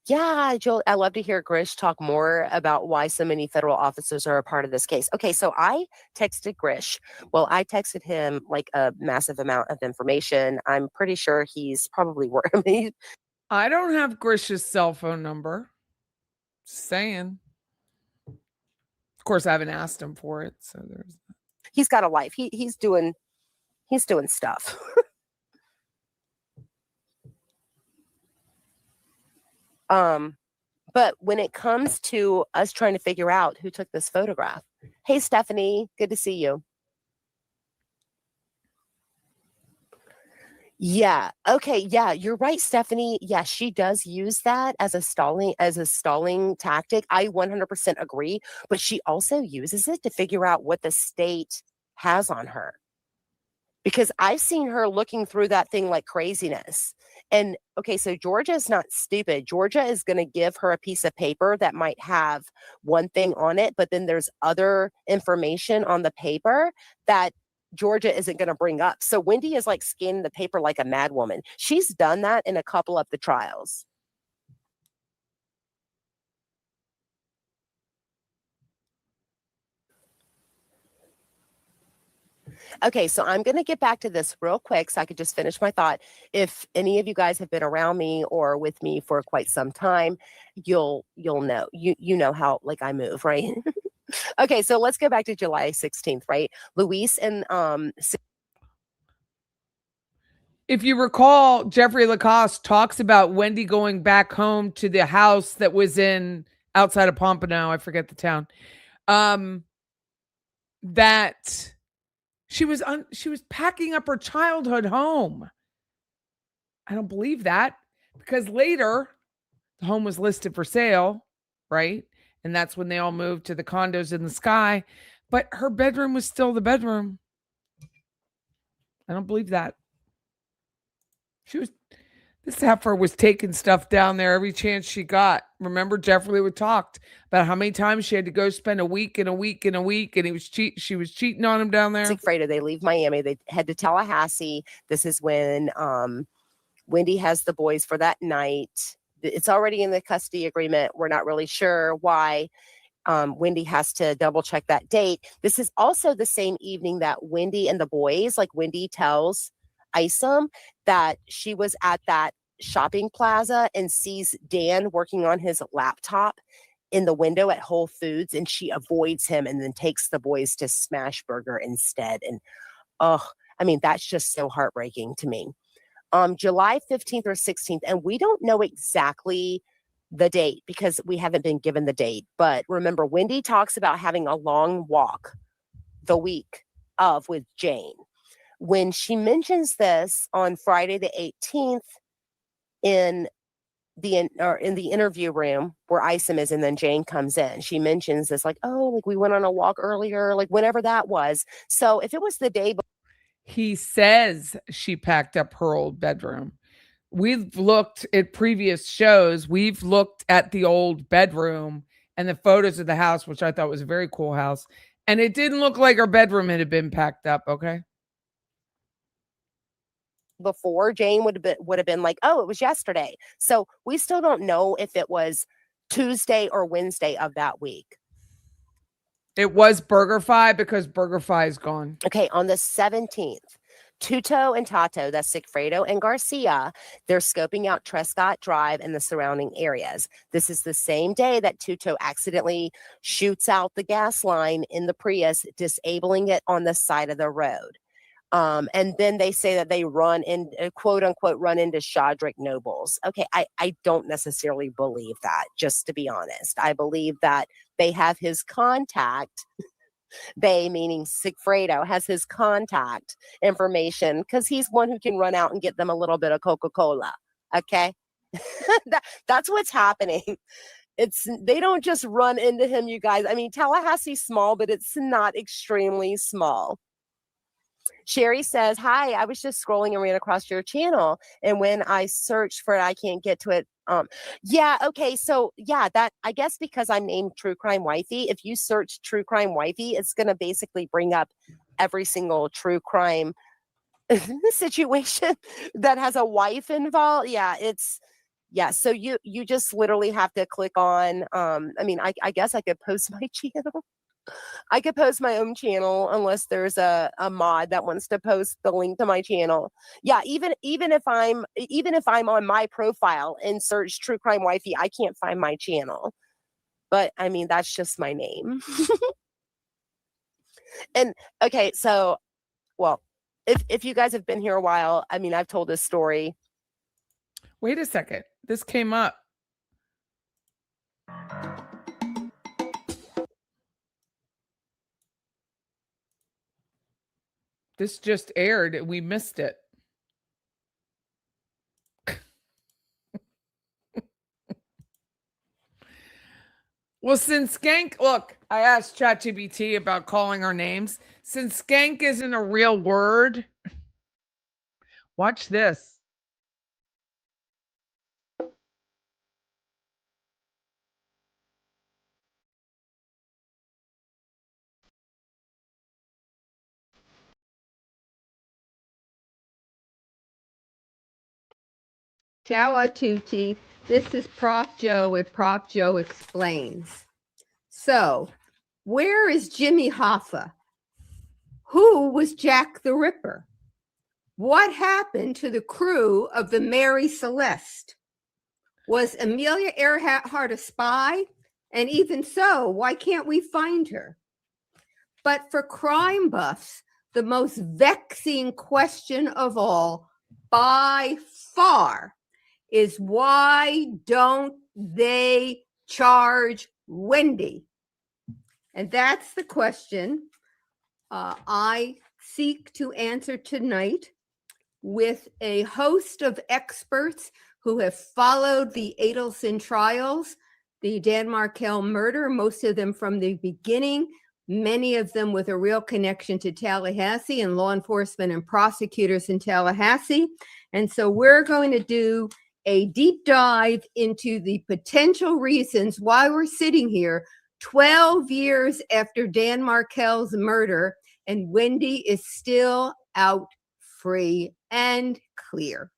Yeah, Joel, I love to hear Grisch talk more about why so many federal officers are a part of this case. Okay, so I texted Grisch. Well, I texted him like a massive amount of information. I'm pretty sure he's probably worried. I don't have Grish's cell phone number. Just saying. Of course, I haven't asked him for it, so there's. He's got a life. He's doing stuff. But when it comes to us trying to figure out who took this photograph, hey, Stephanie, good to see you. Yeah. Okay. Yeah, you're right, Stephanie. Yeah, she does use that as a stalling tactic. I 100% agree, but she also uses it to figure out what the state has on her. Because I've seen her looking through that thing like craziness. And okay, so Georgia is not stupid. Georgia is going to give her a piece of paper that might have one thing on it, but then there's other information on the paper that Georgia isn't going to bring up. So Whendi is like scanning the paper like a madwoman. She's done that in a couple of the trials. Okay, so I'm going to get back to this real quick so I could just finish my thought. If any of you guys have been around me or with me for quite some time, you'll know. You know how like I move, right? Okay, so let's go back to July 16th, right? Luis and If you recall, Jeffrey Lacasse talks about Whendi going back home to the house that was outside of Pompano. I forget the town. That she was packing up her childhood home. I don't believe that, because later the home was listed for sale, right? And that's when they all moved to the condos in the sky. But her bedroom was still the bedroom. I don't believe that. This heifer was taking stuff down there every chance she got. Remember, Jeffrey would talked about how many times she had to go spend a week and a week and a week, and she was cheating on him down there. Sigfredo, they leave Miami. They head to Tallahassee. This is when Whendi has the boys for that night. It's already in the custody agreement. We're not really sure why Whendi has to double check that date. This is also the same evening that Whendi and the boys, like Whendi tells Isom that she was at that shopping plaza and sees Dan working on his laptop in the window at Whole Foods, and she avoids him and then takes the boys to Smash Burger instead. And I mean, that's just so heartbreaking to me. July 15th or 16th, and we don't know exactly the date because we haven't been given the date. But remember, Whendi talks about having a long walk the week of with Jane. When she mentions this on Friday the 18th in the interview room where Isom is, and then Jane comes in, she mentions this like, oh, like we went on a walk earlier, like whenever that was. So if it was the day before, he says she packed up her old bedroom. We've looked at previous shows. We've looked at the old bedroom and the photos of the house, which I thought was a very cool house. And it didn't look like her bedroom had been packed up. Okay. before, Jane would have been like, oh, it was yesterday. So we still don't know if it was Tuesday or Wednesday of that week. It was BurgerFi because BurgerFi is gone. Okay, on the 17th, Tuto and Tato, that's Sigfredo and Garcia, they're scoping out Trescott Drive and the surrounding areas. This is the same day that Tuto accidentally shoots out the gas line in the Prius, disabling it on the side of the road. And then they say that they run in, quote unquote, run into Shadrick Nobles. Okay, I don't necessarily believe that, just to be honest. I believe that they have his contact. They, meaning Sigfredo, has his contact information because he's one who can run out and get them a little bit of Coca-Cola. Okay, that's what's happening. They don't just run into him, you guys. I mean, Tallahassee's small, but it's not extremely small. Sherry says, hi, I was just scrolling and ran across your channel. And when I searched for it, I can't get to it. Yeah, okay. So yeah, that, I guess because I'm named True Crime Wifey, if you search True Crime Wifey, it's going to basically bring up every single true crime situation that has a wife involved. Yeah, it's Yeah, so you just literally have to click on, I mean, I guess I could post my channel. I could post my own channel unless there's a mod that wants to post the link to my channel. Yeah, even if I'm on my profile and search True Crime Wifey, I can't find my channel. But I mean, that's just my name. And okay, so well, if you guys have been here a while, I mean, I've told this story. Wait a second. This came up. This just aired. We missed it. Well, since skank, look, I asked ChatGPT about calling our names. Since skank isn't a real word, watch this. Ciao a tutti. This is Prof Joe with Prof Joe Explains. So, where is Jimmy Hoffa? Who was Jack the Ripper? What happened to the crew of the Mary Celeste? Was Amelia Earhart a spy? And even so, why can't we find her? But for crime buffs, the most vexing question of all, by far, is why don't they charge Whendi? And that's the question I seek to answer tonight with a host of experts who have followed the Adelson trials, the Dan Markel murder, most of them from the beginning, many of them with a real connection to Tallahassee and law enforcement and prosecutors in Tallahassee. And so we're going to do a deep dive into the potential reasons why we're sitting here 12 years after Dan Markel's murder and Whendi is still out free and clear.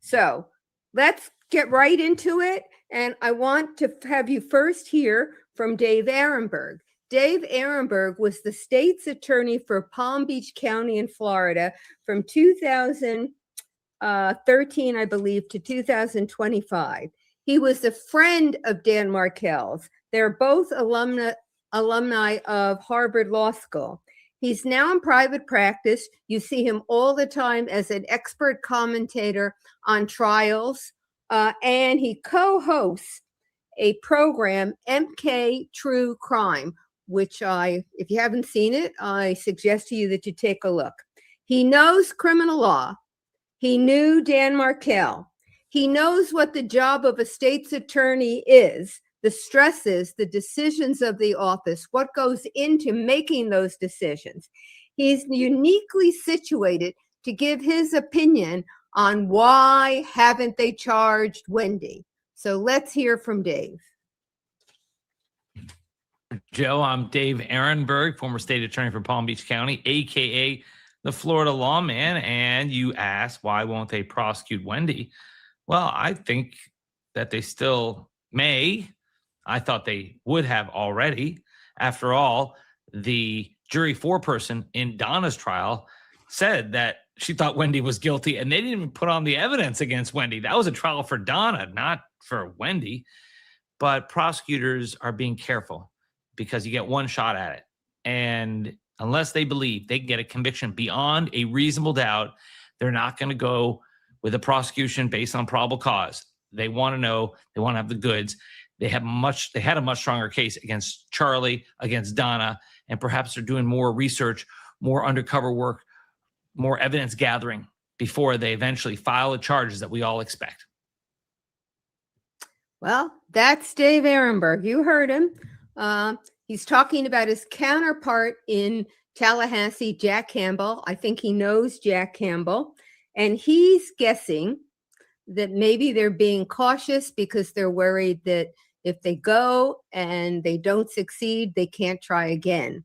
So let's get right into it. And I want to have you first hear from Dave Ehrenberg. Dave Ehrenberg was the state's attorney for Palm Beach County in Florida from 2013, I believe, to 2025. He was a friend of Dan Markel's. They're both alumni of Harvard Law School. He's now in private practice. You see him all the time as an expert commentator on trials, and he co-hosts a program, MK True Crime, which if you haven't seen it, I suggest to you that you take a look. He knows criminal law. He knew Dan Markel. He knows what the job of a state's attorney is, the stresses, the decisions of the office, what goes into making those decisions. He's uniquely situated to give his opinion on why haven't they charged Whendi. So let's hear from Dave. Joe, I'm Dave Ehrenberg, former state attorney for Palm Beach County, AKA the Florida lawman. And you asked, why won't they prosecute Whendi? Well, I think that they still may. I thought they would have already. After all, the jury foreperson in Donna's trial said that she thought Whendi was guilty, and they didn't even put on the evidence against Whendi. That was a trial for Donna, not for Whendi. But prosecutors are being careful because you get one shot at it. And unless they believe they can get a conviction beyond a reasonable doubt, they're not going to go with a prosecution based on probable cause. They want to know, they want to have the goods. They had a much stronger case against Charlie, against Donna, and perhaps they're doing more research, more undercover work, more evidence gathering before they eventually file the charges that we all expect. Well, that's Dave Ehrenberg. You heard him. He's talking about his counterpart in Tallahassee, Jack Campbell. I think he knows Jack Campbell. And he's guessing that maybe they're being cautious because they're worried that if they go and they don't succeed, they can't try again.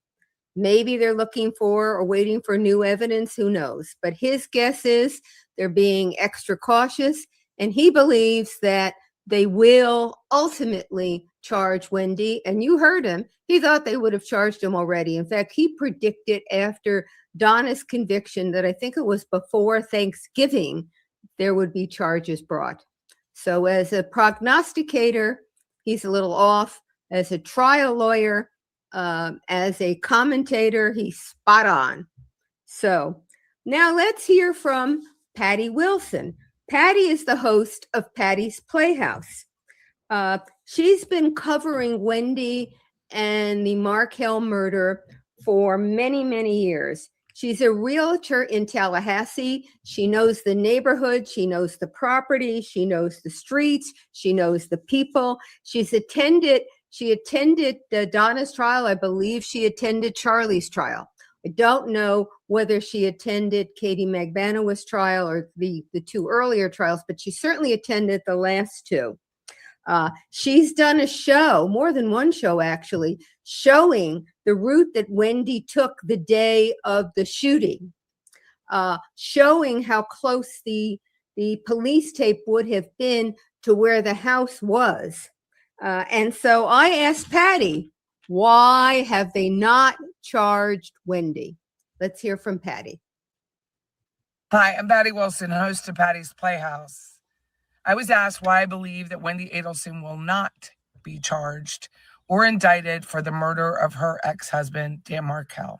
Maybe they're looking for or waiting for new evidence. Who knows? But his guess is they're being extra cautious And he believes that they will ultimately charge Whendi. And you heard him. He thought they would have charged him already. In fact, he predicted after Donna's conviction that I think it was before Thanksgiving, there would be charges brought. So as a prognosticator, he's a little off. As a trial lawyer, as a commentator, he's spot on. So now let's hear from Patty Wilson. Patty is the host of Patty's Playhouse. She's been covering Whendi and the Markel murder for many, many years. She's a realtor in Tallahassee. She knows the neighborhood. She knows the property. She knows the streets. She knows the people. She attended Donna's trial. I believe she attended Charlie's trial. I don't know whether she attended Katie Magbanua's trial or the two earlier trials, but she certainly attended the last two. She's done a show, more than one show actually, showing the route that Whendi took the day of the shooting, showing how close the police tape would have been to where the house was. And so I asked Patty, why have they not charged Whendi? Let's hear from Patty. Hi, I'm Patty Wilson, host of Patty's Playhouse. I was asked why I believe that Wendi Adelson will not be charged or indicted for the murder of her ex-husband, Dan Markel.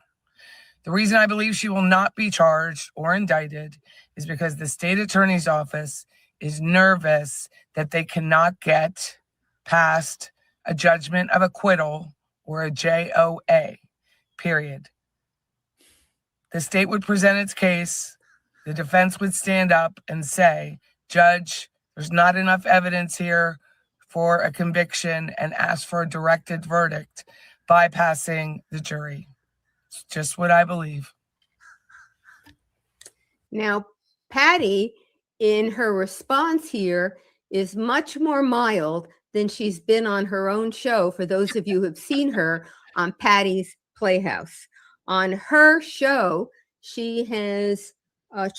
The reason I believe she will not be charged or indicted is because the state attorney's office is nervous that they cannot get past a judgment of acquittal or a JOA, period. The state would present its case. The defense would stand up and say, Judge, there's not enough evidence here for a conviction, and ask for a directed verdict, bypassing the jury. It's just what I believe. Now, Patty, in her response here, is much more mild than she's been on her own show, for those of you who have seen her on Patty's Playhouse. On her show, she has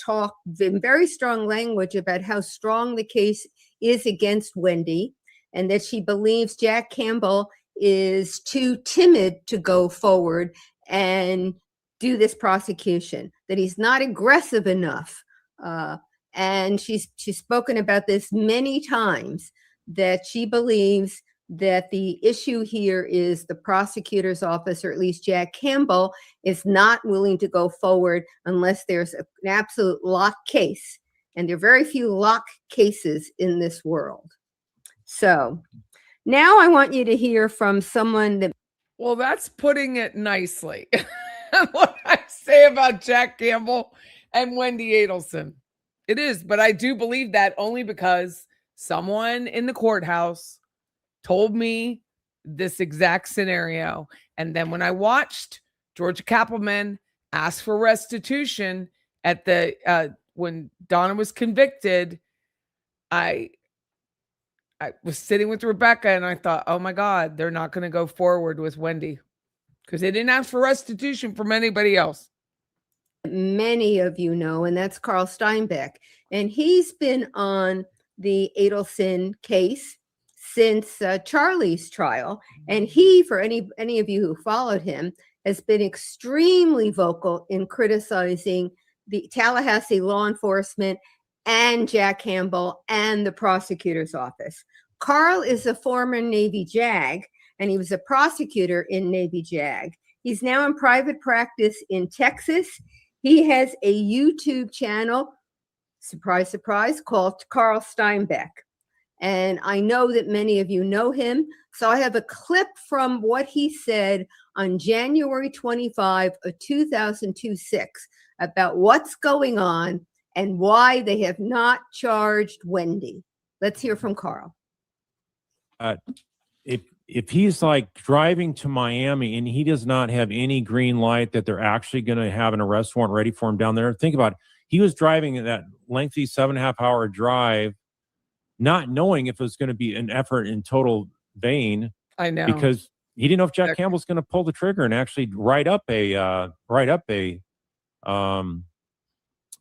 talked in very strong language about how strong the case is against Whendi, and that she believes Jack Campbell is too timid to go forward and do this prosecution, that he's not aggressive enough. And she's spoken about this many times, that she believes that the issue here is the prosecutor's office, or at least Jack Campbell, is not willing to go forward unless there's an absolute lock case. And there are very few lock cases in this world. So now I want you to hear from someone that... Well, that's putting it nicely. What I say about Jack Campbell and Wendi Adelson. It is, but I do believe that only because someone in the courthouse told me this exact scenario. And then when I watched Georgia Kappelman ask for restitution at the when Donna was convicted, I was sitting with Rebecca and I thought, oh my God, they're not going to go forward with Wendi because they didn't ask for restitution from anybody else. Many of you know, and that's Carl Steinbeck. And he's been on the Adelson case since Charlie's trial. And he, for any of you who followed him, has been extremely vocal in criticizing the Tallahassee law enforcement and Jack Campbell and the prosecutor's office. Carl is a former Navy JAG, and he was a prosecutor in Navy JAG. He's now in private practice in Texas. He has a YouTube channel, surprise, surprise, called Carl Steinbeck. And I know that many of you know him. So I have a clip from what he said on January 25 of 2006 about what's going on and why they have not charged Wendi. Let's hear from Carl. If he's like driving to Miami and he does not have any green light that they're actually going to have an arrest warrant ready for him down there, think about it. He was driving that lengthy 7.5 hour drive, not knowing if it was going to be an effort in total vain. I know, because he didn't know if Jack Campbell's going to pull the trigger and actually write up an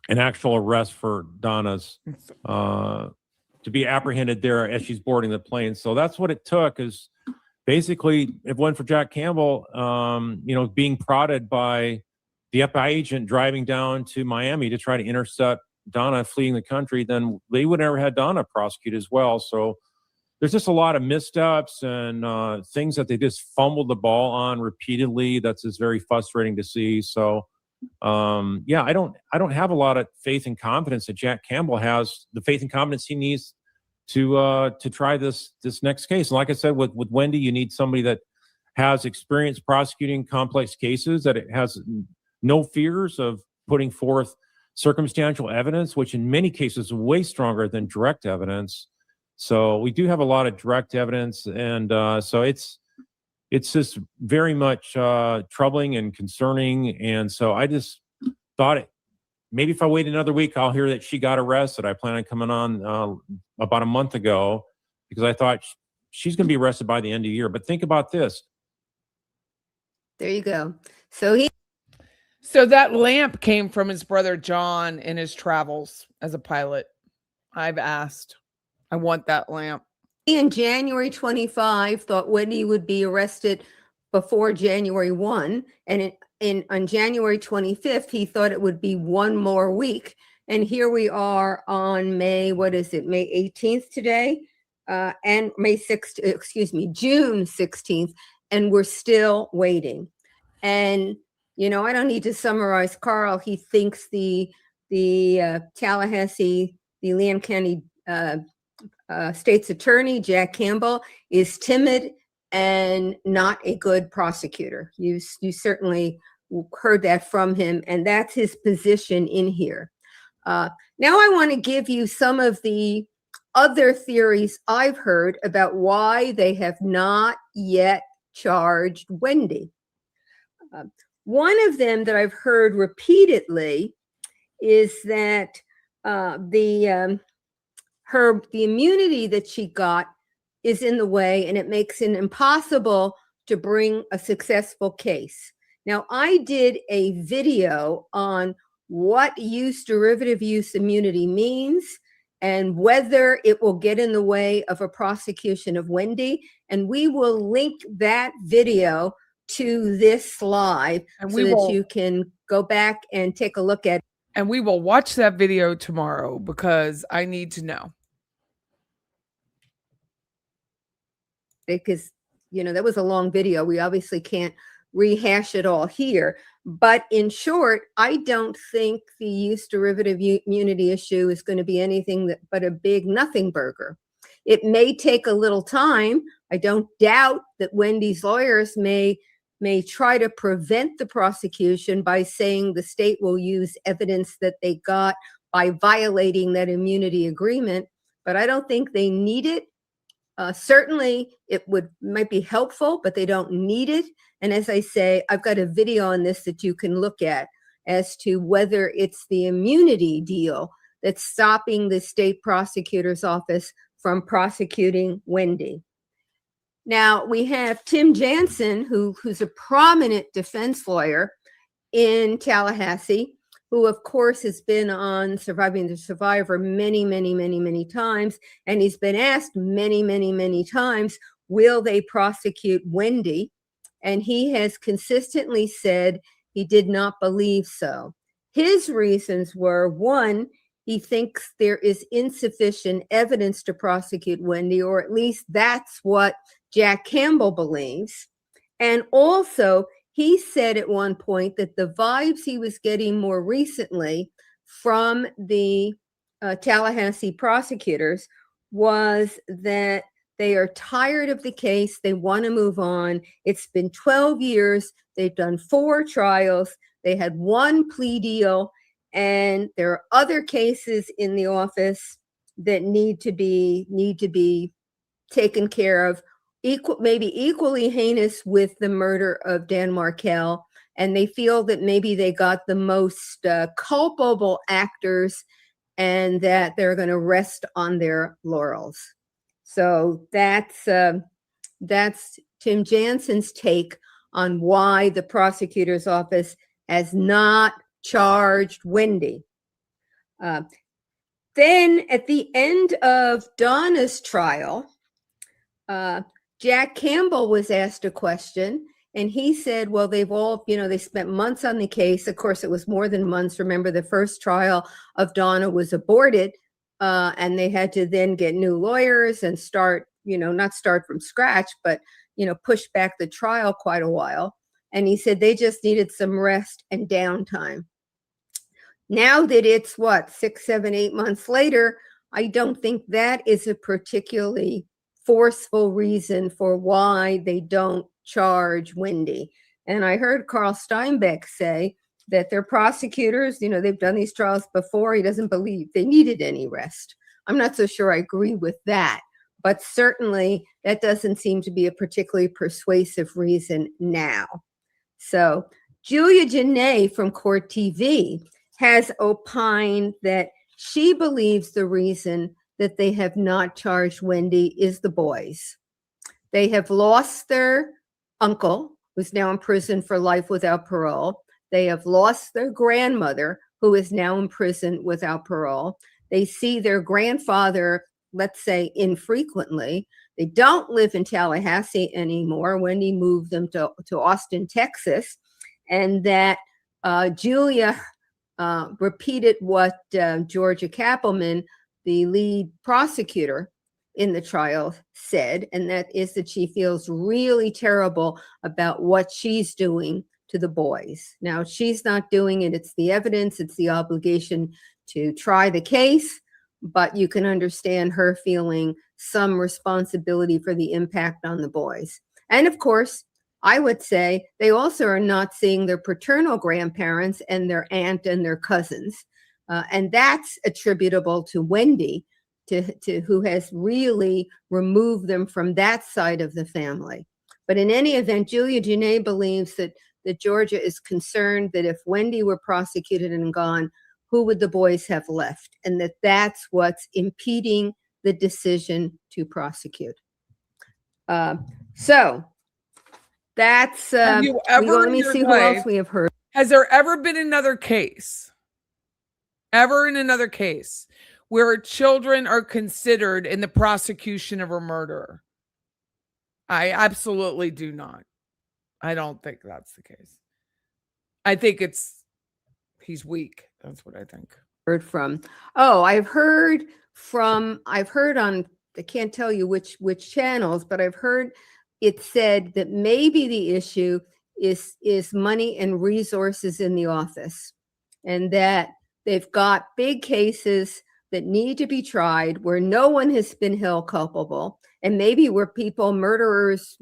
actual arrest for Donna's to be apprehended there as she's boarding the plane. So that's what it took. Is basically if it went for Jack Campbell, being prodded by the FBI agent driving down to Miami to try to intercept Donna fleeing the country, then they would never had Donna prosecuted as well. So there's just a lot of missteps and things that they just fumbled the ball on repeatedly. That's just very frustrating to see. So I don't have a lot of faith and confidence that Jack Campbell has the faith and confidence he needs to try this next case. And like I said, with Whendi, you need somebody that has experience prosecuting complex cases, that it has no fears of putting forth circumstantial evidence, which in many cases is way stronger than direct evidence. So we do have a lot of direct evidence, and so it's just very much troubling and concerning. And so I just thought maybe if I wait another week, I'll hear that she got arrested. I plan on coming on about a month ago because I thought she's going to be arrested by the end of the year. But think about this. There you go. So that lamp came from his brother John in his travels as a pilot. I've asked. I want that lamp. In January 25, thought Whendi would be arrested before January 1. And on January 25th, he thought it would be one more week. And here we are on May 18th today? And June 16th. And we're still waiting. And I don't need to summarize Carl. He thinks the Tallahassee, the Lamb County state's attorney, Jack Campbell, is timid and not a good prosecutor. You certainly heard that from him, and that's his position in here. Now I want to give you some of the other theories I've heard about why they have not yet charged Whendi. One of them that I've heard repeatedly is that the immunity that she got is in the way, and it makes it impossible to bring a successful case. Now, I did a video on what derivative use immunity means and whether it will get in the way of a prosecution of Whendi, and we will link that video to this live you can go back and take a look at it. And we will watch that video tomorrow because I need to know. Because, that was a long video. We obviously can't rehash it all here. But in short, I don't think the use derivative immunity issue is going to be anything but a big nothing burger. It may take a little time. I don't doubt that Wendi's lawyers may try to prevent the prosecution by saying the state will use evidence that they got by violating that immunity agreement, but I don't think they need it. Certainly, it might be helpful, but they don't need it. And as I say, I've got a video on this that you can look at as to whether it's the immunity deal that's stopping the state prosecutor's office from prosecuting Whendi. Now, we have Tim Jansen, who's a prominent defense lawyer in Tallahassee, who, of course, has been on Surviving the Survivor many, many, many, many times. And he's been asked many, many, many times, will they prosecute Whendi? And he has consistently said he did not believe so. His reasons were, one, he thinks there is insufficient evidence to prosecute Whendi, or at least that's what Jack Campbell believes. And also, he said at one point that the vibes he was getting more recently from the Tallahassee prosecutors was that they are tired of the case. They want to move on. It's been 12 years. They've done 4 trials. They had 1 plea deal. And there are other cases in the office that need to be taken care of, maybe equally heinous with the murder of Dan Markell. And they feel that maybe they got the most culpable actors and that they're going to rest on their laurels. So that's Tim Jansen's take on why the prosecutor's office has not charged Whendi. Then at the end of Donna's trial, Jack Campbell was asked a question, and he said, well, they've all, they spent months on the case. Of course, it was more than months. Remember, the first trial of Donna was aborted, and they had to then get new lawyers and start, not start from scratch, but, push back the trial quite a while. And he said they just needed some rest and downtime. Now that it's 6, 7, 8 months later, I don't think that is a particularly forceful reason for why they don't charge Whendi. And I heard Carl Steinbeck say that their prosecutors, they've done these trials before. He doesn't believe they needed any rest. I'm not so sure I agree with that, but certainly that doesn't seem to be a particularly persuasive reason now. So Julia Janae from Court TV has opined that she believes the reason that they have not charged Whendi is the boys. They have lost their uncle, who's now in prison for life without parole. They have lost their grandmother, who is now in prison without parole. They see their grandfather, let's say, infrequently. They don't live in Tallahassee anymore. Whendi moved them to Austin, Texas. And that Julia repeated what Georgia Kappelman, the lead prosecutor in the trial, said, and that is that she feels really terrible about what she's doing to the boys. Now, she's not doing it. It's the evidence. It's the obligation to try the case, but you can understand her feeling some responsibility for the impact on the boys. And of course, I would say they also are not seeing their paternal grandparents and their aunt and their cousins. And that's attributable to Whendi, to who has really removed them from that side of the family. But in any event, Julia Janae believes that Georgia is concerned that if Whendi were prosecuted and gone, who would the boys have left? And that's what's impeding the decision to prosecute. So that's, Have you ever let me see who else we have heard. Has there ever been another case? Ever in another case where children are considered in the prosecution of a murderer? I absolutely do not. I don't think that's the case. I think he's weak. That's what I think. Heard from. Oh, I've heard on, I can't tell you which channels, but I've heard it said that maybe the issue is money and resources in the office, and that they've got big cases that need to be tried where no one has been held culpable, and maybe where people, murderers,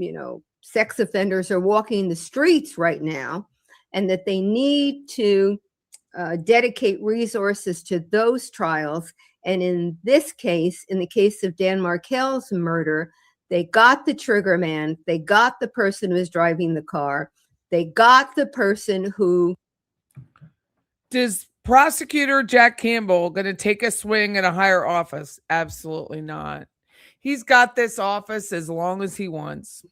sex offenders are walking the streets right now, and that they need to dedicate resources to those trials. And in this case, in the case of Dan Markel's murder, they got the trigger man, they got the person who was driving the car, they got the person who... Does Prosecutor Jack Campbell going to take a swing at a higher office? Absolutely not. He's got this office as long as he wants.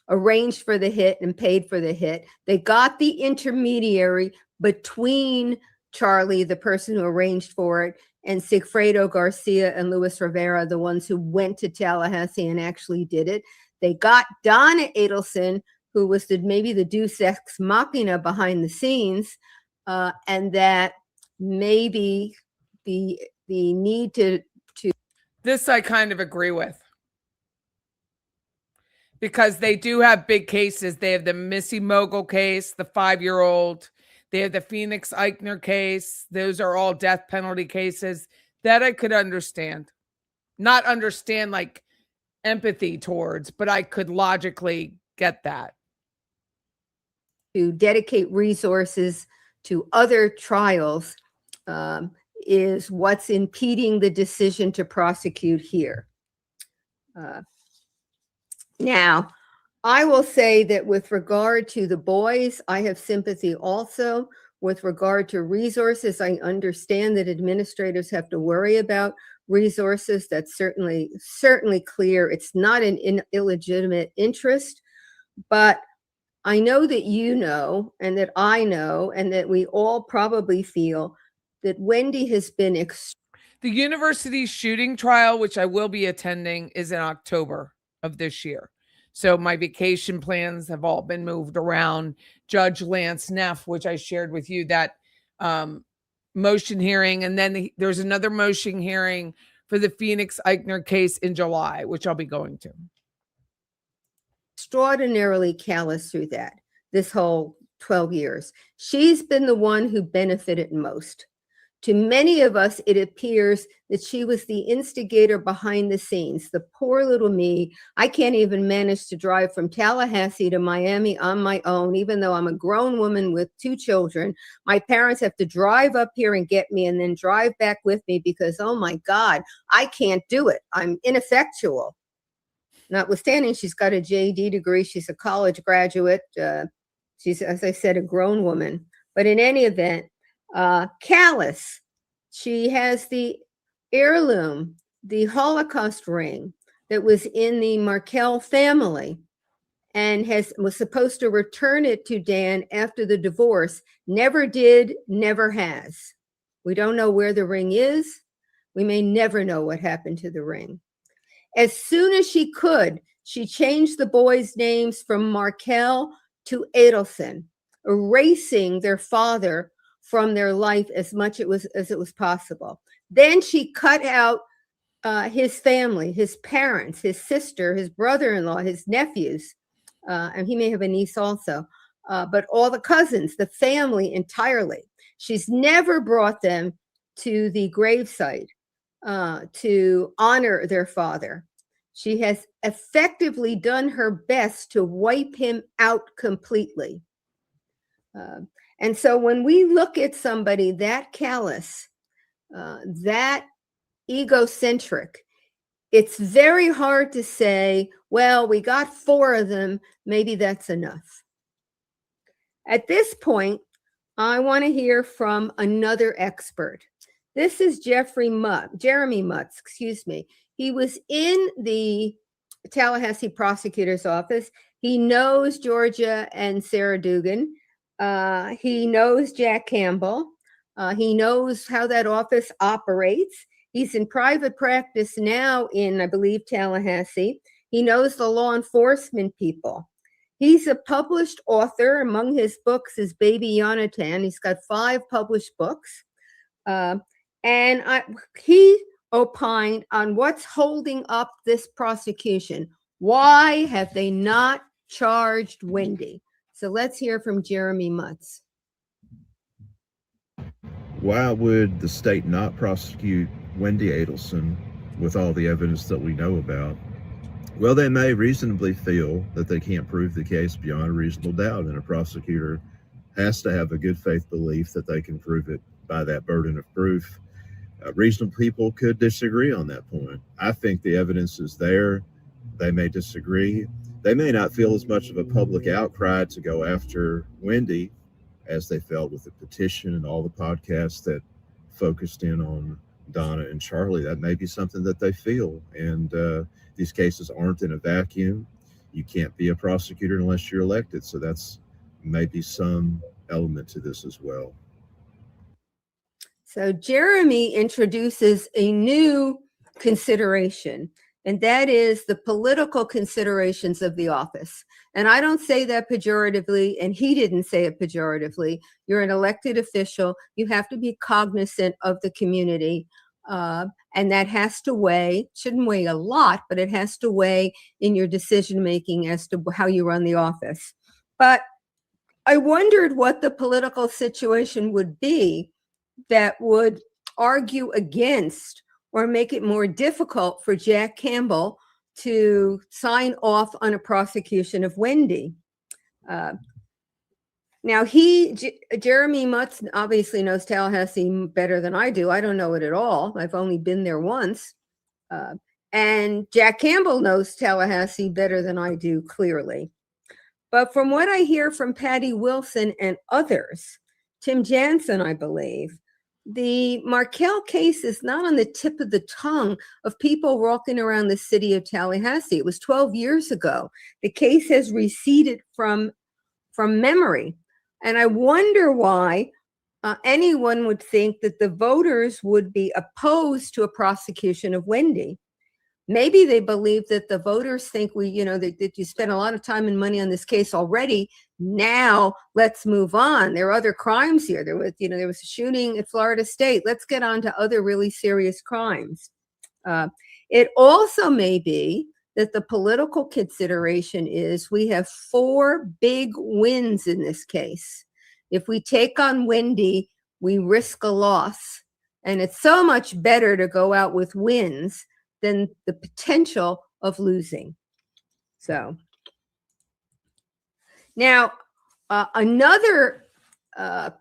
Arranged for the hit and paid for the hit. They got the intermediary between Charlie, the person who arranged for it, and Sigfredo Garcia and Luis Rivera, the ones who went to Tallahassee and actually did it. They got Donna Adelson, who was maybe the deus ex machina behind the scenes, and that maybe the need to... This I kind of agree with. Because they do have big cases. They have the Missy Mogul case, the 5-year-old. They have the Phoenix Eichner case. Those are all death penalty cases that I could understand. Not understand like empathy towards, but I could logically get that. To dedicate resources to other trials is what's impeding the decision to prosecute here. Now, I will say that with regard to the boys, I have sympathy also. With regard to resources, I understand that administrators have to worry about resources. That's certainly clear. It's not an illegitimate interest, but I know that you know, and that I know, and that we all probably feel that Whendi has been The university shooting trial, which I will be attending, is in October of this year. So my vacation plans have all been moved around. Judge Lance Neff, which I shared with you, that motion hearing. And then there's another motion hearing for the Phoenix Eichner case in July, which I'll be going to. Extraordinarily callous through that, this whole 12 years. She's been the one who benefited most. To many of us, it appears that she was the instigator behind the scenes. The poor little me. I can't even manage to drive from Tallahassee to Miami on my own, even though I'm a grown woman with 2 children. My parents have to drive up here and get me and then drive back with me because, oh my God, I can't do it. I'm ineffectual. Notwithstanding, she's got a JD degree. She's a college graduate. She's, as I said, a grown woman. But in any event, callous. She has the heirloom, the Holocaust ring that was in the Markel family, and was supposed to return it to Dan after the divorce. Never did, never has. We don't know where the ring is. We may never know what happened to the ring. As soon as she could, she changed the boys' names from Markel to Adelson, erasing their father from their life as much as it was possible. Then she cut out his family, his parents, his sister, his brother-in-law, his nephews, and he may have a niece also, but all the cousins, the family entirely. She's never brought them to the gravesite to honor their father. She has effectively done her best to wipe him out completely. And so when we look at somebody that callous, that egocentric, it's very hard to say, well, we got 4 of them, maybe that's enough. At this point, I want to hear from another expert. This is Jeremy Mutz, excuse me. He was in the Tallahassee prosecutor's office. He knows Georgia and Sarah Dugan. He knows Jack Campbell. He knows how that office operates. He's in private practice now in, I believe, Tallahassee. He knows the law enforcement people. He's a published author. Among his books is Baby Yonatan. He's got 5 published books. He opined on what's holding up this prosecution. Why have they not charged Whendi? So let's hear from Jeremy Mutz. Why would the state not prosecute Wendi Adelson with all the evidence that we know about? Well, they may reasonably feel that they can't prove the case beyond a reasonable doubt, and a prosecutor has to have a good faith belief that they can prove it by that burden of proof. Reasonable people could disagree on that point. I think the evidence is there. They may disagree. They may not feel as much of a public outcry to go after Wendi as they felt with the petition and all the podcasts that focused in on Donna and Charlie. That may be something that they feel. And these cases aren't in a vacuum. You can't be a prosecutor unless you're elected. So that's maybe some element to this as well. So Jeremy introduces a new consideration, and that is the political considerations of the office. And I don't say that pejoratively, and he didn't say it pejoratively. You're an elected official. You have to be cognizant of the community. And that has to weigh, shouldn't weigh a lot, but it has to weigh in your decision-making as to how you run the office. But I wondered what the political situation would be that would argue against or make it more difficult for Jack Campbell to sign off on a prosecution of Wendi. Now, Jeremy Mutz obviously knows Tallahassee better than I do. I don't know it at all. I've only been there once. And Jack Campbell knows Tallahassee better than I do, clearly. But from what I hear from Patty Wilson and others, Tim Jansen, I believe, the Markel case is not on the tip of the tongue of people walking around the city of Tallahassee. It was 12 years ago. The case has receded from memory. And I wonder why anyone would think that the voters would be opposed to a prosecution of Whendi. Maybe they believe that the voters think that you spent a lot of time and money on this case already. Now let's move on. There are other crimes here. There was a shooting at Florida State. Let's get on to other really serious crimes. It also may be that the political consideration is we have 4 big wins in this case. If we take on Whendi, we risk a loss. And it's so much better to go out with wins than the potential of losing. So now, another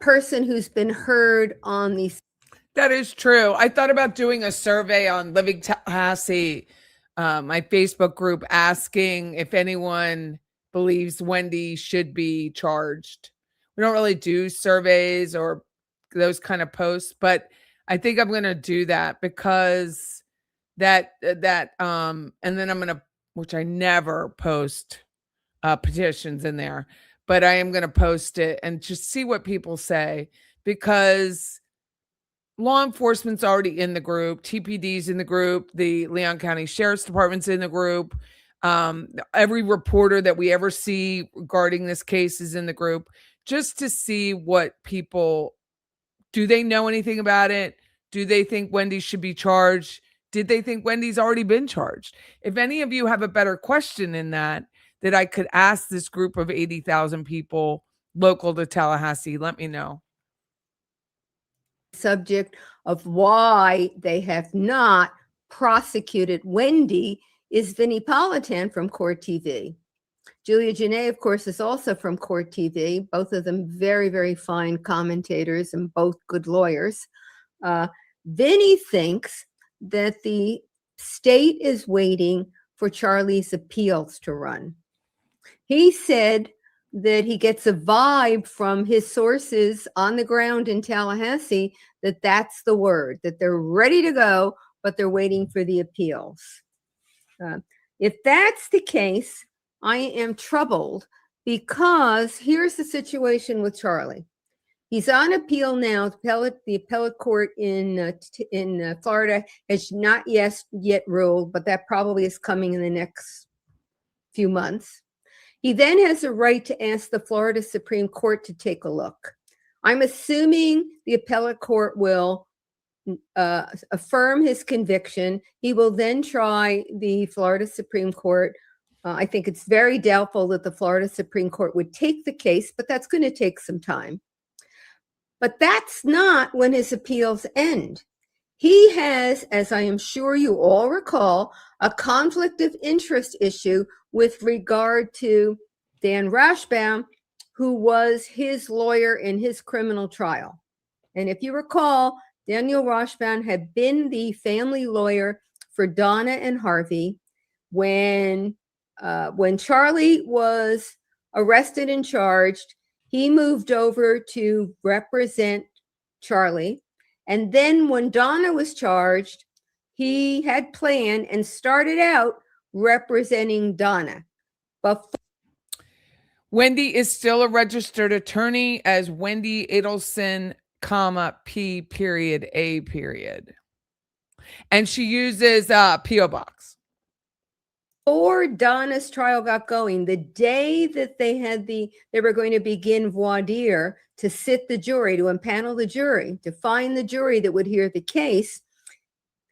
person who's been heard on these. That is true. I thought about doing a survey on Living Tallahassee, my Facebook group, asking if anyone believes Whendi should be charged. We don't really do surveys or those kind of posts, but I think I'm going to do that because and then I'm going to, which I never post petitions in there, but I am going to post it and just see what people say, because law enforcement's already in the group, TPD's in the group, the Leon County Sheriff's Department's in the group. Every reporter that we ever see regarding this case is in the group, just to see what people, do they know anything about it? Do they think Whendi should be charged? Did they think Wendy's already been charged? If any of you have a better question in that I could ask this group of 80,000 people local to Tallahassee, let me know. Subject of why they have not prosecuted Whendi is Vinnie Politan from Court TV. Julia Janae, of course, is also from Court TV. Both of them very, very fine commentators and both good lawyers. Vinnie thinks that the state is waiting for Charlie's appeals to run. He said that he gets a vibe from his sources on the ground in Tallahassee that that's the word, that they're ready to go, but they're waiting for the appeals. If that's the case, I am troubled, because here's the situation with Charlie. He's on appeal now. The appellate court in Florida has not yet ruled, but that probably is coming in the next few months. He then has a right to ask the Florida Supreme Court to take a look. I'm assuming the appellate court will affirm his conviction. He will then try the Florida Supreme Court. I think it's very doubtful that the Florida Supreme Court would take the case, but that's going to take some time. But that's not when his appeals end. He has, as I am sure you all recall, a conflict of interest issue with regard to Dan Rashbaum, who was his lawyer in his criminal trial. And if you recall, Daniel Rashbaum had been the family lawyer for Donna and Harvey when Charlie was arrested and charged. He moved over to represent Charlie. And then when Donna was charged, he had planned and started out representing Donna. But Whendi is still a registered attorney as Wendi Adelson, P period A period. And she uses P.O. Box. Before Donna's trial got going, the day that they were going to begin voir dire to sit the jury, to impanel the jury, to find the jury that would hear the case,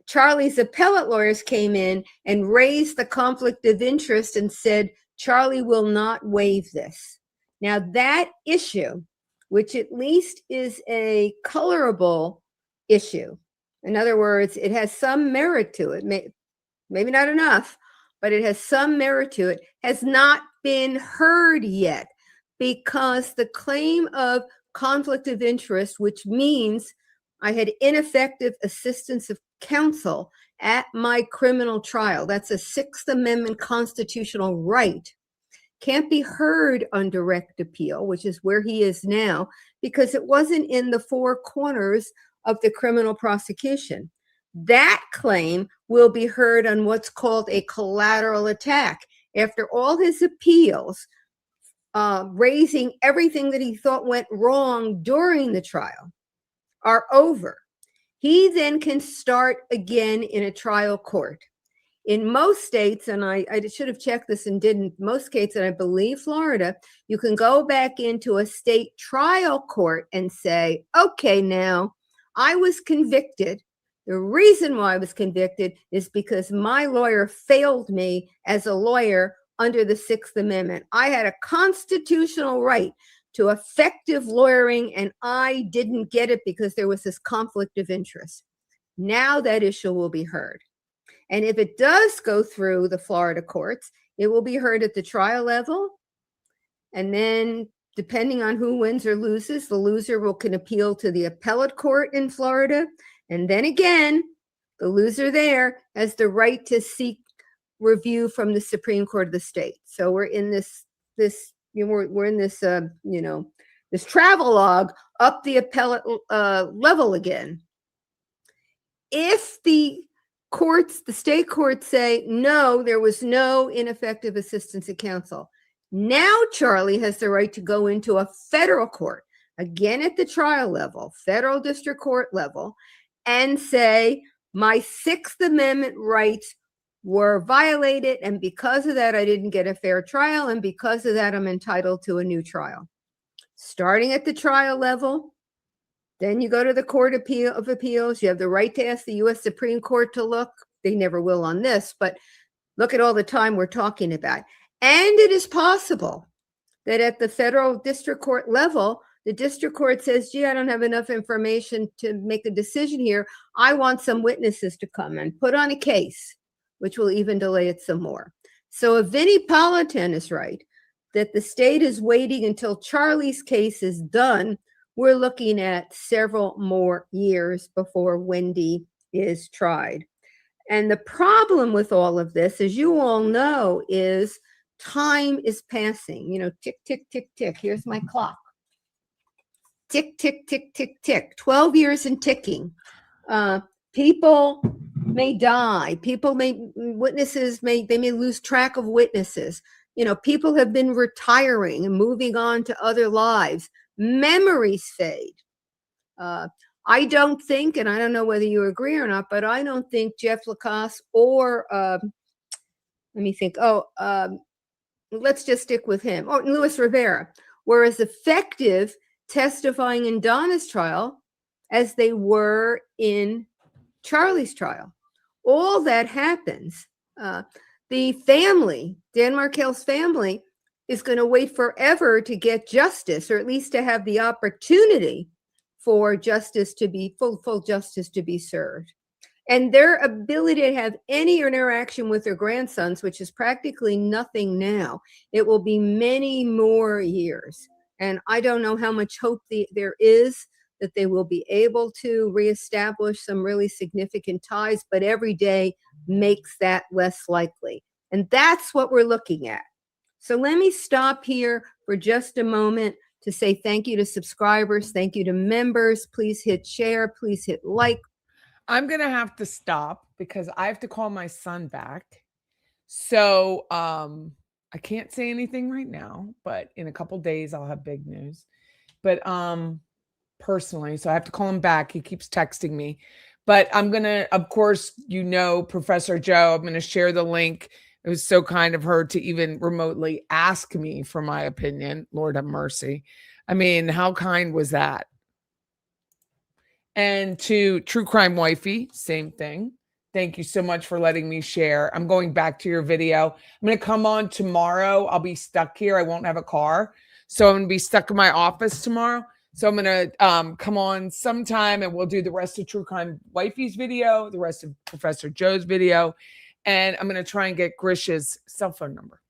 Charlie's appellate lawyers came in and raised the conflict of interest and said, Charlie will not waive this. Now that issue, which at least is a colorable issue, in other words, it has some merit to it, maybe not enough, but it has some merit to it, has not been heard yet, because the claim of conflict of interest, which means I had ineffective assistance of counsel at my criminal trial, that's a Sixth Amendment constitutional right, can't be heard on direct appeal, which is where he is now, because it wasn't in the four corners of the criminal prosecution. That claim will be heard on what's called a collateral attack. After all his appeals, raising everything that he thought went wrong during the trial, are over, he then can start again in a trial court. In most states, and I should have checked this and didn't, most states, and I believe Florida, you can go back into a state trial court and say, okay, now I was convicted. The reason why I was convicted is because my lawyer failed me as a lawyer under the Sixth Amendment. I had a constitutional right to effective lawyering, and I didn't get it because there was this conflict of interest. Now that issue will be heard. And if it does go through the Florida courts, it will be heard at the trial level. And then depending on who wins or loses, the loser can appeal to the appellate court in Florida. And then again, the loser there has the right to seek review from the Supreme Court of the state. So we're in this we're in this this travelogue up the appellate level again. If the state courts say, no, there was no ineffective assistance of counsel, now Charlie has the right to go into a federal court, again at the trial level, federal district court level, and say, my Sixth Amendment rights were violated, and because of that, I didn't get a fair trial, and because of that, I'm entitled to a new trial. Starting at the trial level, then you go to the Court of Appeals. You have the right to ask the U.S. Supreme Court to look. They never will on this, but look at all the time we're talking about. And it is possible that at the federal district court level, the district court says, gee, I don't have enough information to make a decision here. I want some witnesses to come and put on a case, which will even delay it some more. So if Vinnie Politan is right, that the state is waiting until Charlie's case is done, we're looking at several more years before Whendi is tried. And the problem with all of this, as you all know, is time is passing. You know, tick, tick, tick, tick. Here's my clock. Tick, tick, tick, tick, tick. 12 years and ticking. People may die. Witnesses may lose track of witnesses. You know, people have been retiring and moving on to other lives. Memories fade. I don't think, and I don't know whether you agree or not, but I don't think Jeff Lacasse or, let's just stick with him, or Luis Rivera, were as effective testifying in Donna's trial as they were in Charlie's trial. All that happens. The family, Dan Markel's family, is going to wait forever to get justice, or at least to have the opportunity for justice to be full justice to be served. And their ability to have any interaction with their grandsons, which is practically nothing now, it will be many more years. And I don't know how much hope there is that they will be able to reestablish some really significant ties, but every day makes that less likely. And that's what we're looking at. So let me stop here for just a moment to say thank you to subscribers. Thank you to members. Please hit share. Please hit like. I'm going to have to stop because I have to call my son back. So I can't say anything right now, but in a couple days I'll have big news. But personally, so I have to call him back. He keeps texting me. But I'm going to, of course, Professor Joe, I'm going to share the link. It was so kind of her to even remotely ask me for my opinion. Lord have mercy. I mean, how kind was that? And to True Crime Wifey, same thing. Thank you so much for letting me share. I'm going back to your video. I'm going to come on tomorrow. I'll be stuck here. I won't have a car. So I'm going to be stuck in my office tomorrow. So I'm going to come on sometime and we'll do the rest of True Crime Wifey's video, the rest of Professor Joe's video. And I'm going to try and get Grish's cell phone number.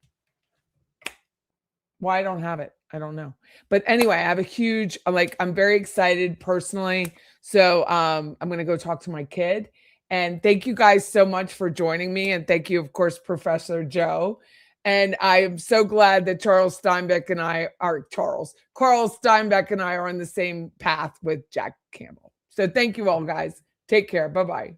Why I don't have it, I don't know. But anyway, I have a huge, I'm very excited personally. So I'm going to go talk to my kid. And thank you guys so much for joining me. And thank you, of course, Professor Joe. And I am so glad that Carl Steinbeck and I are on the same path with Jack Campbell. So thank you all, guys. Take care. Bye-bye.